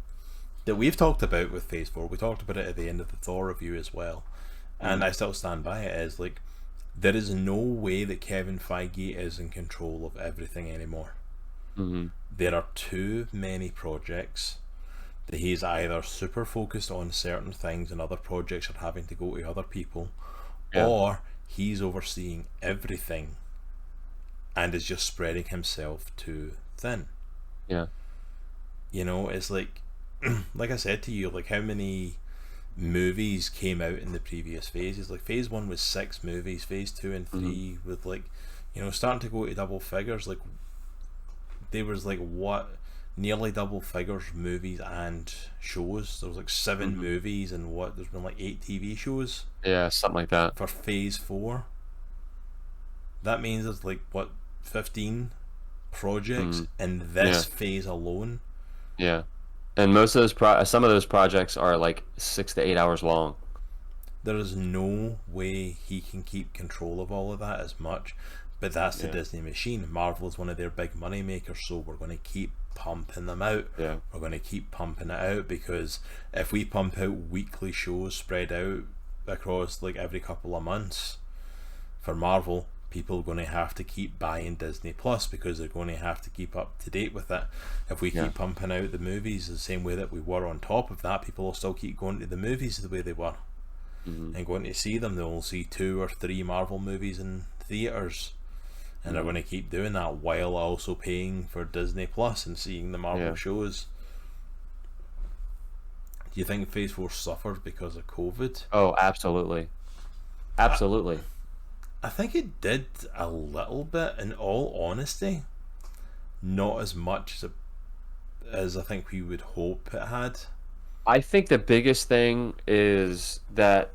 that we've talked about with Phase 4, we talked about it at the end of the Thor review as well, and I still stand by it, is like, there is no way that Kevin Feige is in control of everything anymore. There are too many projects that he's either super focused on certain things and other projects are having to go to other people, or he's overseeing everything and is just spreading himself too thin. It's like like I said to you, like how many movies came out in the previous phases. Like Phase 1 was 6 movies, Phase 2 and 3 with like, starting to go to double figures. Like there was like nearly double figures movies and shows. There was like 7 movies and there's been like 8 TV shows. Yeah, something like that. For Phase 4. That means there's like 15 projects in this phase alone. Yeah. And most of those some of those projects are like 6 to 8 hours long. There is no way he can keep control of all of that as much. But that's the Disney machine. Marvel is one of their big money makers, so we're going to keep pumping them out. We're going to keep pumping it out, because if we pump out weekly shows spread out across like every couple of months for Marvel, people are going to have to keep buying Disney Plus, because they're going to have to keep up to date with it. If we keep pumping out the movies the same way that we were on top of that, people will still keep going to the movies the way they were and going to see them. They'll see 2 or 3 Marvel movies in theaters. And they're going to keep doing that while also paying for Disney Plus and seeing the Marvel shows. Do you think Phase 4 suffered because of COVID? Oh, absolutely. Absolutely. I think it did a little bit, in all honesty. Not as much as I think we would hope it had. I think the biggest thing is that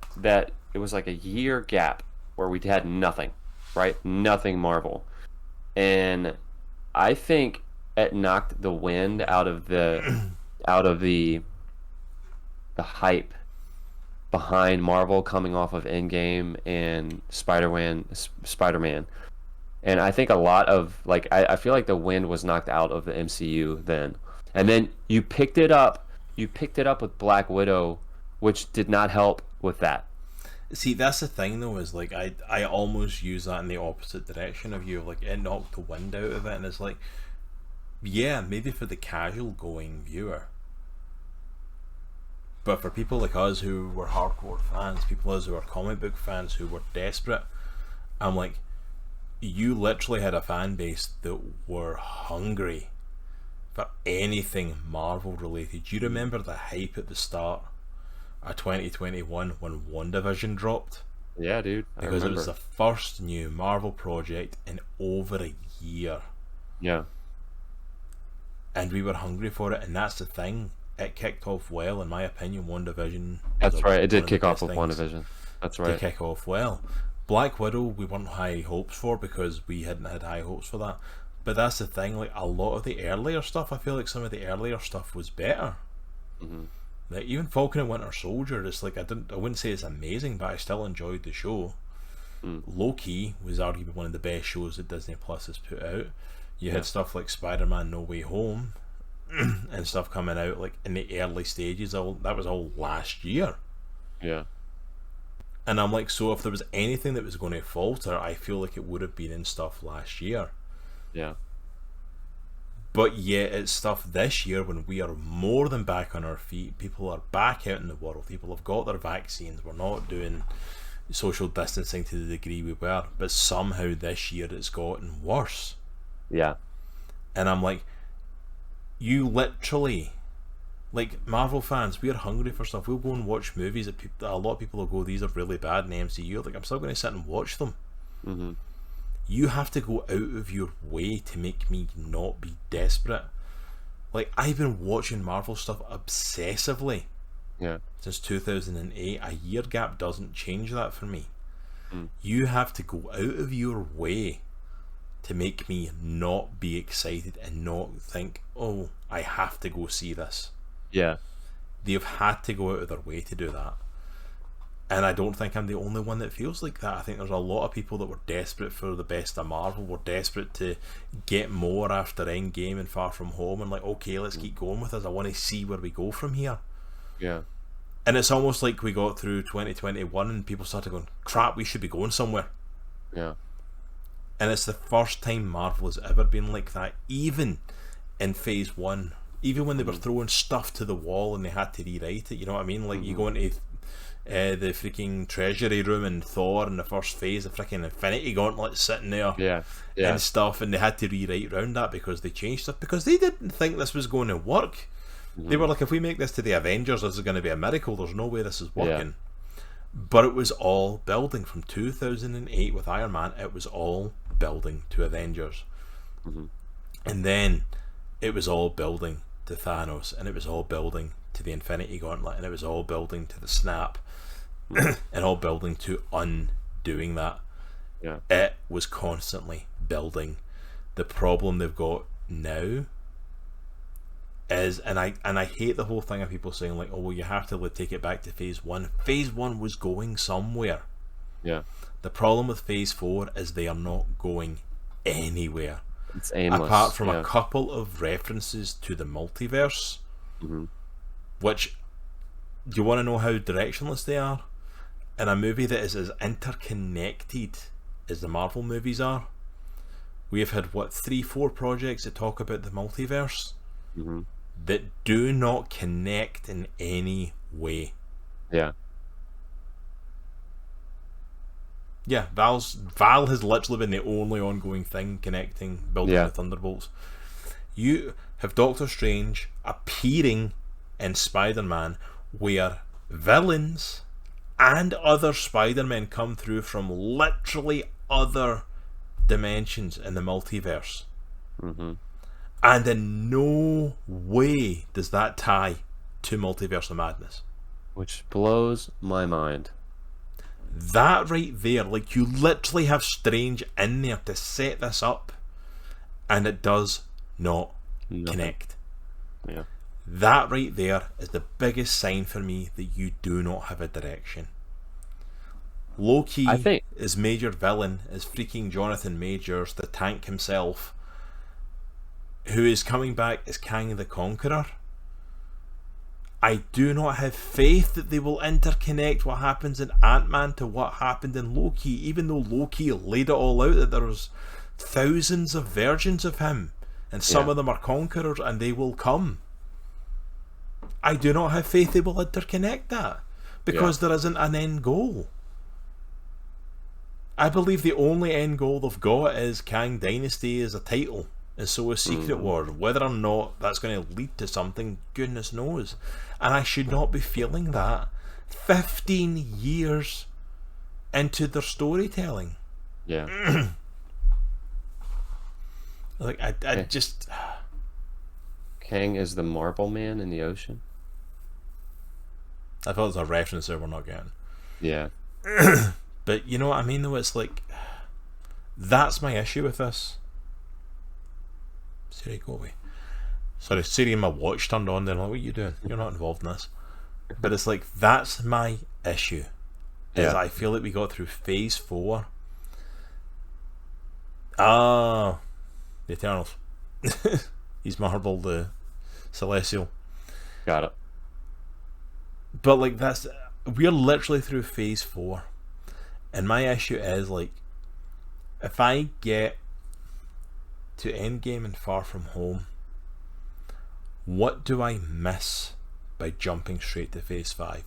it was like a year gap where we had nothing. Right? Nothing Marvel. And I think it knocked the wind out of the hype behind Marvel coming off of Endgame and Spider-Man. And I think a lot of I feel like the wind was knocked out of the MCU then. And then you picked it up with Black Widow, which did not help with that. See, that's the thing though, is like I almost use that in the opposite direction of you. Like, it knocked the wind out of it, and it's like, yeah, maybe for the casual going viewer, but for people like us who were hardcore fans, people us who are comic book fans who were desperate, I'm like, you literally had a fan base that were hungry for anything Marvel related. Do you remember the hype at the start of 2021 when WandaVision dropped? Yeah, dude. Because it was the first new Marvel project in over a year. Yeah. And we were hungry for it, and that's the thing. It kicked off well, in my opinion. WandaVision. That's right. It did kick off with WandaVision. That's right. To kick off well. Black Widow, we weren't high hopes for, because we hadn't had high hopes for that. But that's the thing. Like, a lot of the earlier stuff, I feel like some of the earlier stuff was better. Like, even Falcon and Winter Soldier, it's like I wouldn't say it's amazing, but I still enjoyed the show. Loki was arguably one of the best shows that Disney Plus has put out. You had stuff like Spider-Man No Way Home, and stuff coming out like in the early stages. That was all last year. Yeah. And I'm like, so if there was anything that was going to falter, I feel like it would have been in stuff last year. Yeah. But yet it's stuff this year when we are more than back on our feet. People are back out in the world. People have got their vaccines. We're not doing social distancing to the degree we were. But somehow this year it's gotten worse. Yeah. And I'm like, you literally, like Marvel fans, we are hungry for stuff. We'll go and watch movies that a lot of people will go, these are really bad in the MCU. Like, I'm still going to sit and watch them. Mm-hmm. You have to go out of your way to make me not be desperate. Like, I've been watching Marvel stuff obsessively since 2008. A year gap doesn't change that for me. You have to go out of your way to make me not be excited and not think, oh, I have to go see this. Yeah. They've had to go out of their way to do that. And I don't think I'm the only one that feels like that. I think there's a lot of people that were desperate for the best of Marvel, were desperate to get more after Endgame and Far From Home, and like, okay, let's keep going with this. I want to see where we go from here. Yeah. And it's almost like we got through 2021 and people started going, crap, we should be going somewhere. Yeah. And it's the first time Marvel has ever been like that, even in Phase 1. Even when they were throwing stuff to the wall and they had to rewrite it, you know what I mean? Like, you go into the freaking treasury room in Thor in the first phase, the freaking Infinity Gauntlet sitting there and stuff, and they had to rewrite around that because they changed stuff, because they didn't think this was going to work. They were like, if we make this to the Avengers, this is going to be a miracle. There's no way this is working. But it was all building from 2008 with Iron Man. It was all building to Avengers. And then it was all building to Thanos, and it was all building to the Infinity Gauntlet, and it was all building to the snap, and all building to undoing that. It was constantly building. The problem they've got now is, and I hate the whole thing of people saying like, oh well, you have to take it back to Phase 1. Phase 1 was going somewhere. The problem with Phase 4 is they are not going anywhere. It's aimless. Apart from a couple of references to the multiverse, which, do you want to know how directionless they are? In a movie that is as interconnected as the Marvel movies are, we have had, what, 3-4 projects that talk about the multiverse that do not connect in any way. Val has literally been the only ongoing thing connecting, building the Thunderbolts. You have Doctor Strange appearing in Spider-Man, where villains and other Spider-Men come through from literally other dimensions in the multiverse. And in no way does that tie to Multiverse of Madness. Which blows my mind. That right there, like, you literally have Strange in there to set this up, and it does not connect. That right there is the biggest sign for me that you do not have a direction. Loki is major villain, is freaking Jonathan Majors, the tank himself, who is coming back as Kang the Conqueror. I do not have faith that they will interconnect what happens in Ant-Man to what happened in Loki, even though Loki laid it all out that there was thousands of versions of him, and some of them are conquerors, and they will come. I do not have faith they will interconnect that, because there isn't an end goal. I believe the only end goal they've got is Kang Dynasty as a title, and so is Secret Wars. Whether or not that's going to lead to something, goodness knows. And I should not be feeling that 15 years into their storytelling. Like, I just... Kang is the marble man in the ocean? I thought it was a reference there we're not getting. But you know what I mean, though? It's like, that's my issue with this. Siri, go away. Sorry, Siri and my watch turned on. They're like, what are you doing? You're not involved in this. But it's like, that's my issue. Is I feel like we got through Phase 4. The Eternals. He's marbled the Celestial. Got it. But like we're literally through phase 4, and my issue is like, if I get to Endgame and Far From Home, what do I miss by jumping straight to phase 5?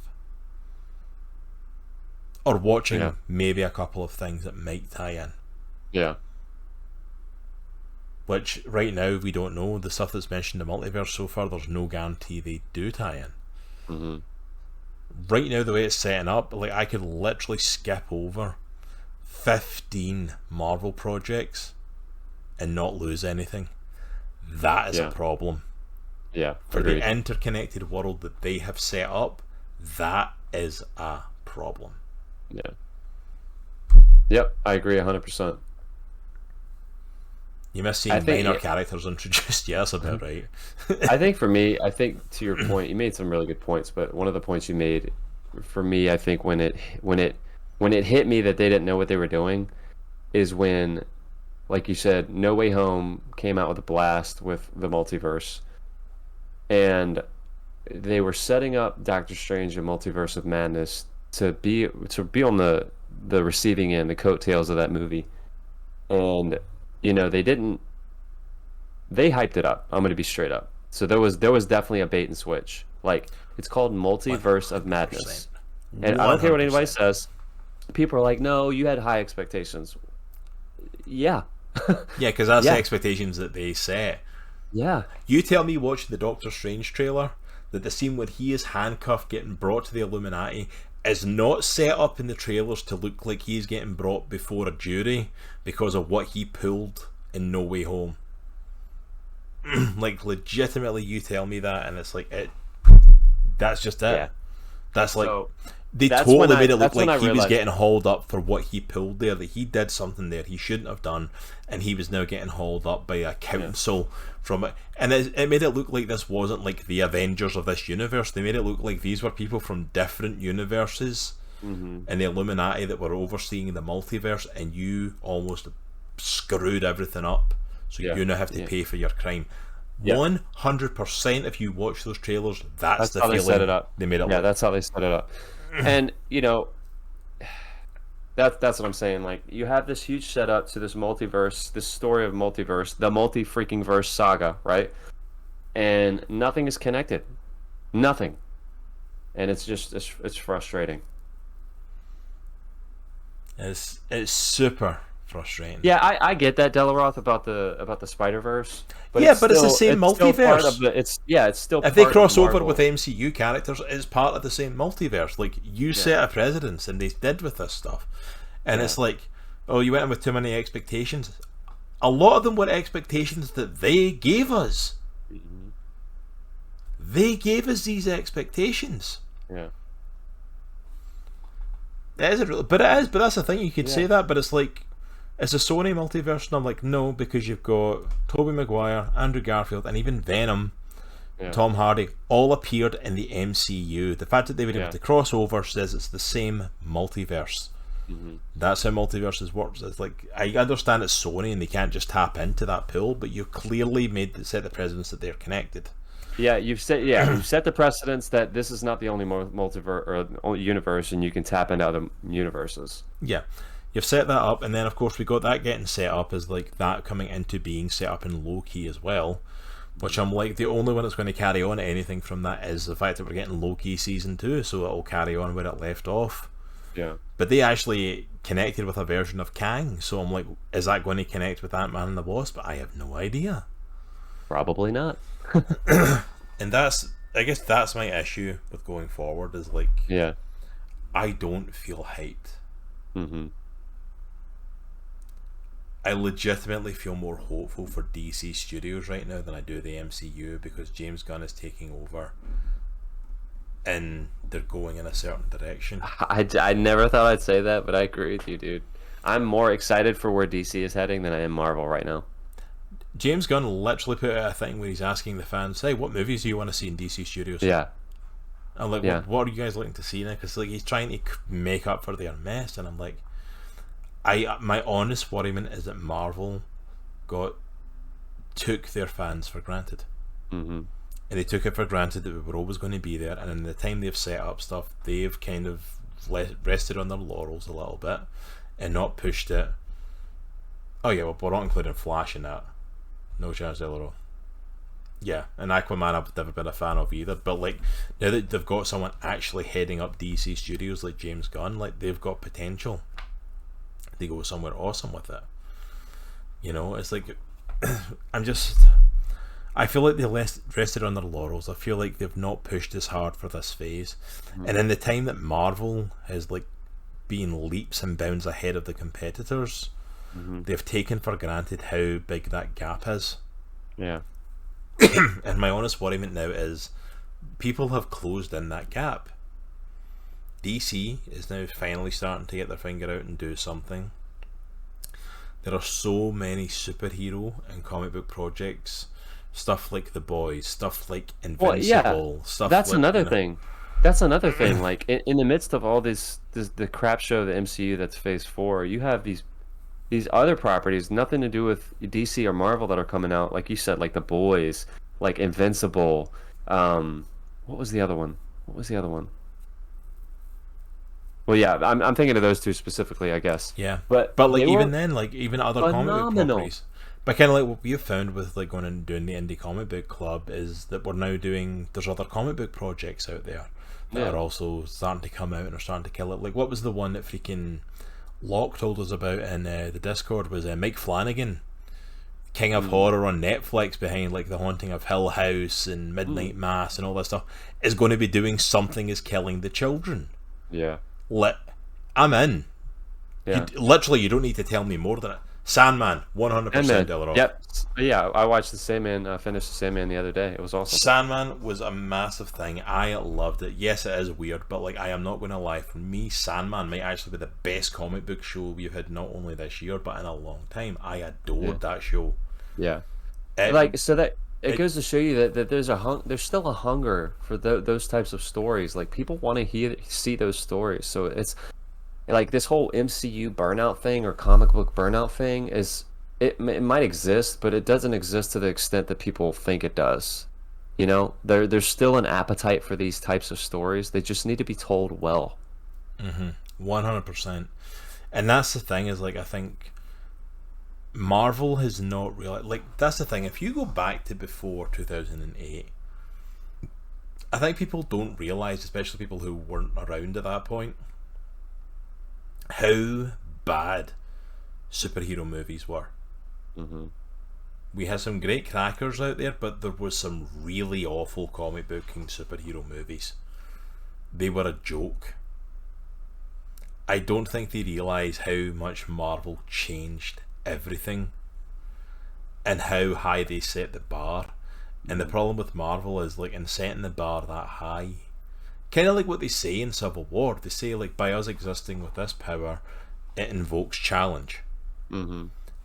Or watching maybe a couple of things that might tie in. Yeah. Which right now we don't know. The stuff that's mentioned in the multiverse so far, there's no guarantee they do tie in. Mm-hmm. Right now, the way it's setting up, like, I could literally skip over 15 Marvel projects and not lose anything. That is a problem. Yeah. For agreed. the interconnected world that they have set up, that is a problem. Yeah. Yep, I agree 100%. You miss seeing minor characters introduced. Yeah, that's about right. I think for me, to your point, you made some really good points, but one of the points you made, for me, I think when it hit me that they didn't know what they were doing, is when, like you said, No Way Home came out with a blast with the multiverse, and they were setting up Doctor Strange and Multiverse of Madness to be on the receiving end, the coattails of that movie, and they hyped it up. I'm going to be straight up. So there was definitely a bait and switch. Like, it's called Multiverse of Madness. And 100%. I don't care what anybody says. People are like, no, you had high expectations. Yeah. Yeah, because that's the expectations that they set. Yeah. You tell me watching the Doctor Strange trailer that the scene where he is handcuffed getting brought to the Illuminati is not set up in the trailers to look like he's getting brought before a jury because of what he pulled in No Way Home. Like, legitimately, you tell me that, and it's like, that's just it. Yeah. That's like, they totally made it look like he was getting hauled up for what he pulled there, that he did something there he shouldn't have done, and he was now getting hauled up by a council from it. And it made it look like this wasn't like the Avengers of this universe. They made it look like these were people from different universes and the Illuminati that were overseeing the multiverse, and you almost screwed everything up. So you now have to pay for your crime. 100% if you watch those trailers, that's the feeling they set it up. They made it look. That's how they set it up. And that's what I'm saying. Like, you have this huge setup to this multiverse, this story of multiverse, the multi-freaking verse saga, right? And nothing is connected. Nothing. And it's just it's frustrating. It's super frustrating. Yeah, I get that, Delaroth, about the Spider-Verse. But it's the same multiverse. It's still. If they cross over with MCU characters, it's part of the same multiverse. Like, you set a precedence, and they did with this stuff. And it's like, oh, you went in with too many expectations. A lot of them were expectations that they gave us. Mm-hmm. They gave us these expectations. Yeah. It is but that's the thing, you could say that, but it's like, it's a Sony multiverse, and I'm like, no, because you've got Tobey Maguire, Andrew Garfield, and even Venom, Tom Hardy, all appeared in the MCU. The fact that they were able to cross over says it's the same multiverse. Mm-hmm. That's how multiverses works. It's like, I understand it's Sony and they can't just tap into that pool, but you clearly set the precedence that they're connected. Yeah, you've set the precedence that this is not the only multiverse or only universe, and you can tap into other universes. Yeah. You've set that up, and then of course we got that getting set up as like that coming into being set up in Loki as well, which I'm like, the only one that's going to carry on anything from that is the fact that we're getting Loki season 2, so it'll carry on where it left off. Yeah. But they actually connected with a version of Kang, so I'm like, is that going to connect with Ant-Man and the Wasp? I have no idea. Probably not. And I guess that's my issue with going forward, is like, I don't feel hyped. Mm-hmm. I legitimately feel more hopeful for DC Studios right now than I do the MCU, because James Gunn is taking over and they're going in a certain direction. I never thought I'd say that, but I agree with you, dude. I'm more excited for where DC is heading than I am Marvel right now. James Gunn literally put out a thing where he's asking the fans, hey, what movies do you want to see in DC Studios? Yeah. I'm like, what are you guys looking to see now? Because like, he's trying to make up for their mess, and I'm like, my honest worriment is that Marvel took their fans for granted. Mm-hmm. and they took it for granted that we were always going to be there, and in the time they've set up stuff, they've kind of rested on their laurels a little bit and not pushed it. Oh yeah, well, we're not including Flash in that. No chance they'll roll. Yeah, and Aquaman I've never been a fan of either, but like now that they've got someone actually heading up DC Studios like James Gunn, like they've got potential. They go somewhere awesome with it. You know, it's like I feel like they rested on their laurels. I feel like they've not pushed as hard for this phase, and in the time that Marvel has like been leaps and bounds ahead of the competitors, they've taken for granted how big that gap is. Yeah. And my honest worriment now is people have closed in that gap. DC is now finally starting to get their finger out and do something. There are so many superhero and comic book projects, stuff like The Boys, stuff like Invincible, stuff. That's like, another thing. That's another thing. Like in the midst of all this the crap show, the MCU that's Phase 4, you have these other properties, nothing to do with DC or Marvel, that are coming out. Like you said, like The Boys, like Invincible. What was the other one? Well, yeah, I'm thinking of those two specifically, I guess. Yeah, but like even then, like even other comic book phenomenal. properties. But kind of like what we have found with like going and doing the indie comic book club is that we're now doing. There's other comic book projects out there that are also starting to come out and are starting to kill it. Like what was the one that freaking Locke told us about in the Discord was Mike Flanagan, King of Horror on Netflix, behind like The Haunting of Hill House and Midnight Mass and all that stuff, is going to be doing Something Is Killing the Children. Yeah. I'm in. Yeah. You don't need to tell me more than it. Sandman, 100% Delaroy. Yep. Yeah, I watched the Sandman, finished the Sandman the other day. It was awesome. Sandman was a massive thing. I loved it. Yes, it is weird, but like I am not going to lie. For me, Sandman might actually be the best comic book show we've had not only this year but in a long time. I adored that show. Yeah. It goes to show you that there's still a hunger for those types of stories. Like people want to see those stories. So it's like this whole MCU burnout thing or comic book burnout thing it might exist, but it doesn't exist to the extent that people think it does. You know, there's still an appetite for these types of stories. They just need to be told well. 100%. And that's the thing is like I think Marvel has not really like that's the thing. If you go back to before 2008, I think people don't realize, especially people who weren't around at that point, how bad superhero movies were. We had some great crackers out there, but there was some really awful comic booking superhero movies. They were a joke. I don't think they realise how much Marvel changed everything and how high they set the bar. And the problem with Marvel is like in setting the bar that high, kind of like what they say in Civil War, they say like by us existing with this power it invokes challenge.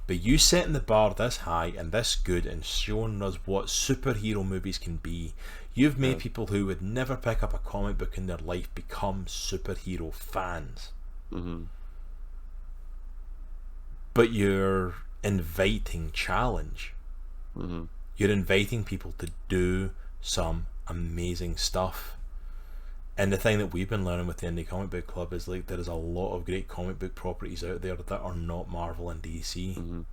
But you setting the bar this high and this good and showing us what superhero movies can be, you've made people who would never pick up a comic book in their life become superhero fans. But you're inviting challenge. You're inviting people to do some amazing stuff. And the thing that we've been learning with the Indie Comic Book Club is like there is a lot of great comic book properties out there that are not Marvel and DC,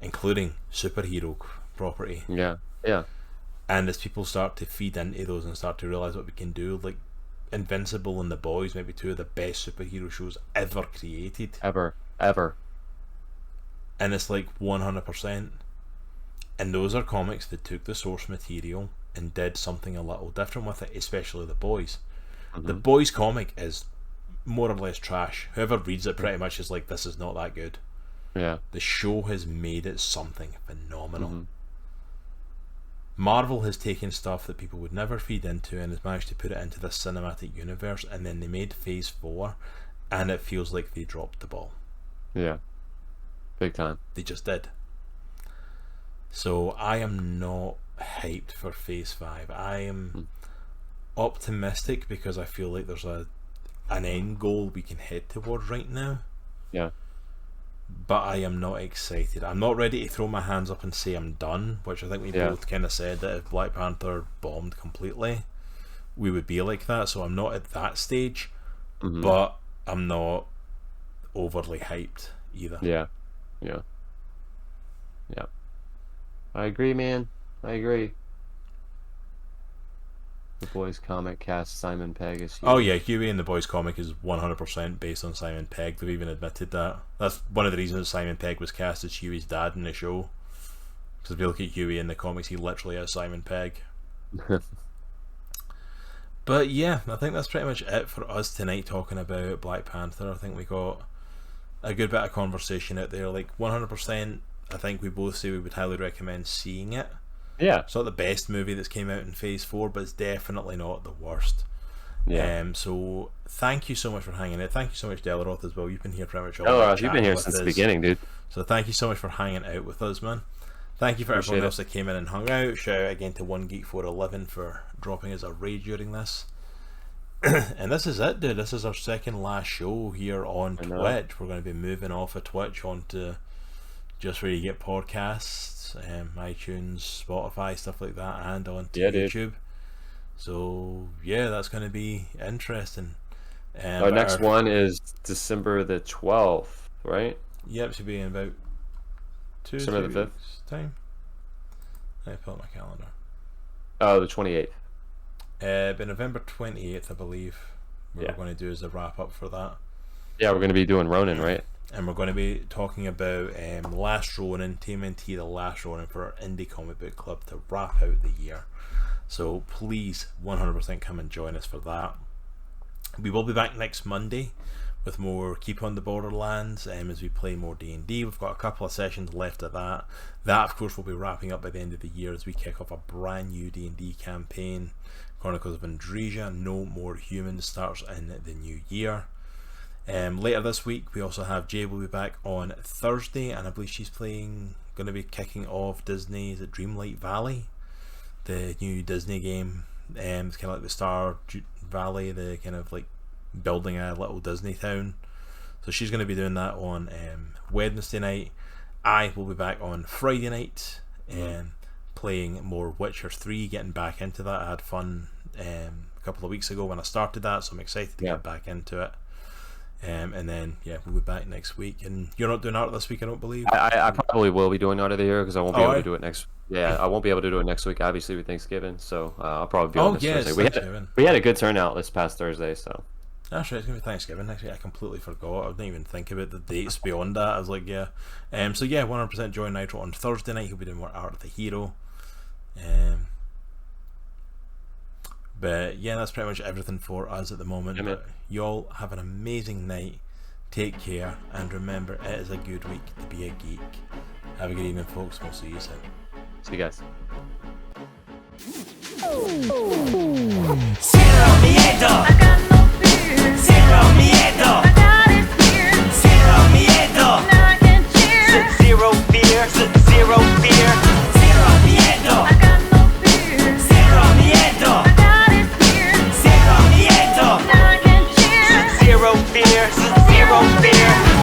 including superhero property. Yeah. And as people start to feed into those and start to realise what we can do, like Invincible and The Boys might be two of the best superhero shows ever created. Ever. And it's like 100%. And those are comics that took the source material and did something a little different with it, especially The Boys. The Boys comic is more or less trash. Whoever reads it pretty much is like, this is not that good. Yeah. The show has made it something phenomenal. Marvel has taken stuff that people would never feed into and has managed to put it into this cinematic universe, and then they made Phase 4 and it feels like they dropped the ball. Yeah. Big time. They just did. So I am not hyped for Phase 5. I am optimistic because I feel like there's an end goal we can head towards right now. Yeah. but I am not excited. I'm not ready to throw my hands up and say I'm done, which I think we both kind of said that if Black Panther bombed completely, we would be like that. So I'm not at that stage, but I'm not overly hyped either. Yeah. I agree, man. I agree. The Boys comic cast Simon Pegg as Huey. Oh yeah, Huey in the Boys comic is 100% based on Simon Pegg. They've even admitted that. That's one of the reasons Simon Pegg was cast as Huey's dad in the show. Because if you look at Huey in the comics, he literally is Simon Pegg. But yeah, I think that's pretty much it for us tonight talking about Black Panther. I think we got a good bit of conversation out there. Like 100%, I think we both say we would highly recommend seeing it. Yeah. It's not the best movie that's came out in Phase 4, but it's definitely not the worst. Yeah. So thank you so much for hanging out. Thank you so much, Delaroth, as well. You've been here pretty much all night. You've been here since the beginning, dude. So thank you so much for hanging out with us, man. Thank you for everyone else that came in and hung out. Shout out again to OneGeek411 for dropping us a raid during this. And this is it, dude. This is our second last show here on Twitch. We're going to be moving off of Twitch onto just where you get podcasts, iTunes, Spotify, stuff like that, and onto YouTube. Dude. So yeah, that's going to be interesting. Our next one is December the 12th, right? Yep, it should be in about December the 5th time. I pull up my calendar. Oh, the 28th. But November 28th, I believe. What we're going to do is a wrap up for that. Yeah, we're going to be doing Ronin, right? And we're going to be talking about The Last Ronin, TMNT The Last Ronin for our Indie Comic Book Club to wrap out the year. So please 100% come and join us for that. We will be back next Monday with more Keep on the Borderlands as we play more D&D. We've got a couple of sessions left of that. That, of course, will be wrapping up by the end of the year as we kick off a brand new D&D campaign. Chronicles of Andresia, No More Humans starts in the new year. Later this week, we also have Jay will be back on Thursday, and I believe she's going to be kicking off Disney's Dreamlight Valley, the new Disney game. It's kind of like the Star Valley, the kind of like building a little Disney town. So she's going to be doing that on Wednesday night. I will be back on Friday night, playing more Witcher 3, getting back into that. I had fun a couple of weeks ago when I started that, so I'm excited to get back into it. And then we'll be back next week. And you're not doing art this week, I don't believe. I probably will be doing art of the year because I won't be able to do it next. Yeah, I won't be able to do it next week, obviously with Thanksgiving. So I'll probably be on this Thursday. We had a good turnout this past Thursday, so. That's right, it's going to be Thanksgiving next week. I completely forgot. I didn't even think about the dates beyond that. I was like, 100% join Nitro on Thursday night. He'll be doing more Art of the Hero. But yeah, that's pretty much everything for us at the moment. But y'all have an amazing night. Take care, and remember, it is a good week to be a geek. Have a good evening, folks. We'll see you soon. See you guys. Zero miedo. I got no fear. Zero miedo. I got it here. Zero miedo. Now I can cheer. Zero fear. Zero fear.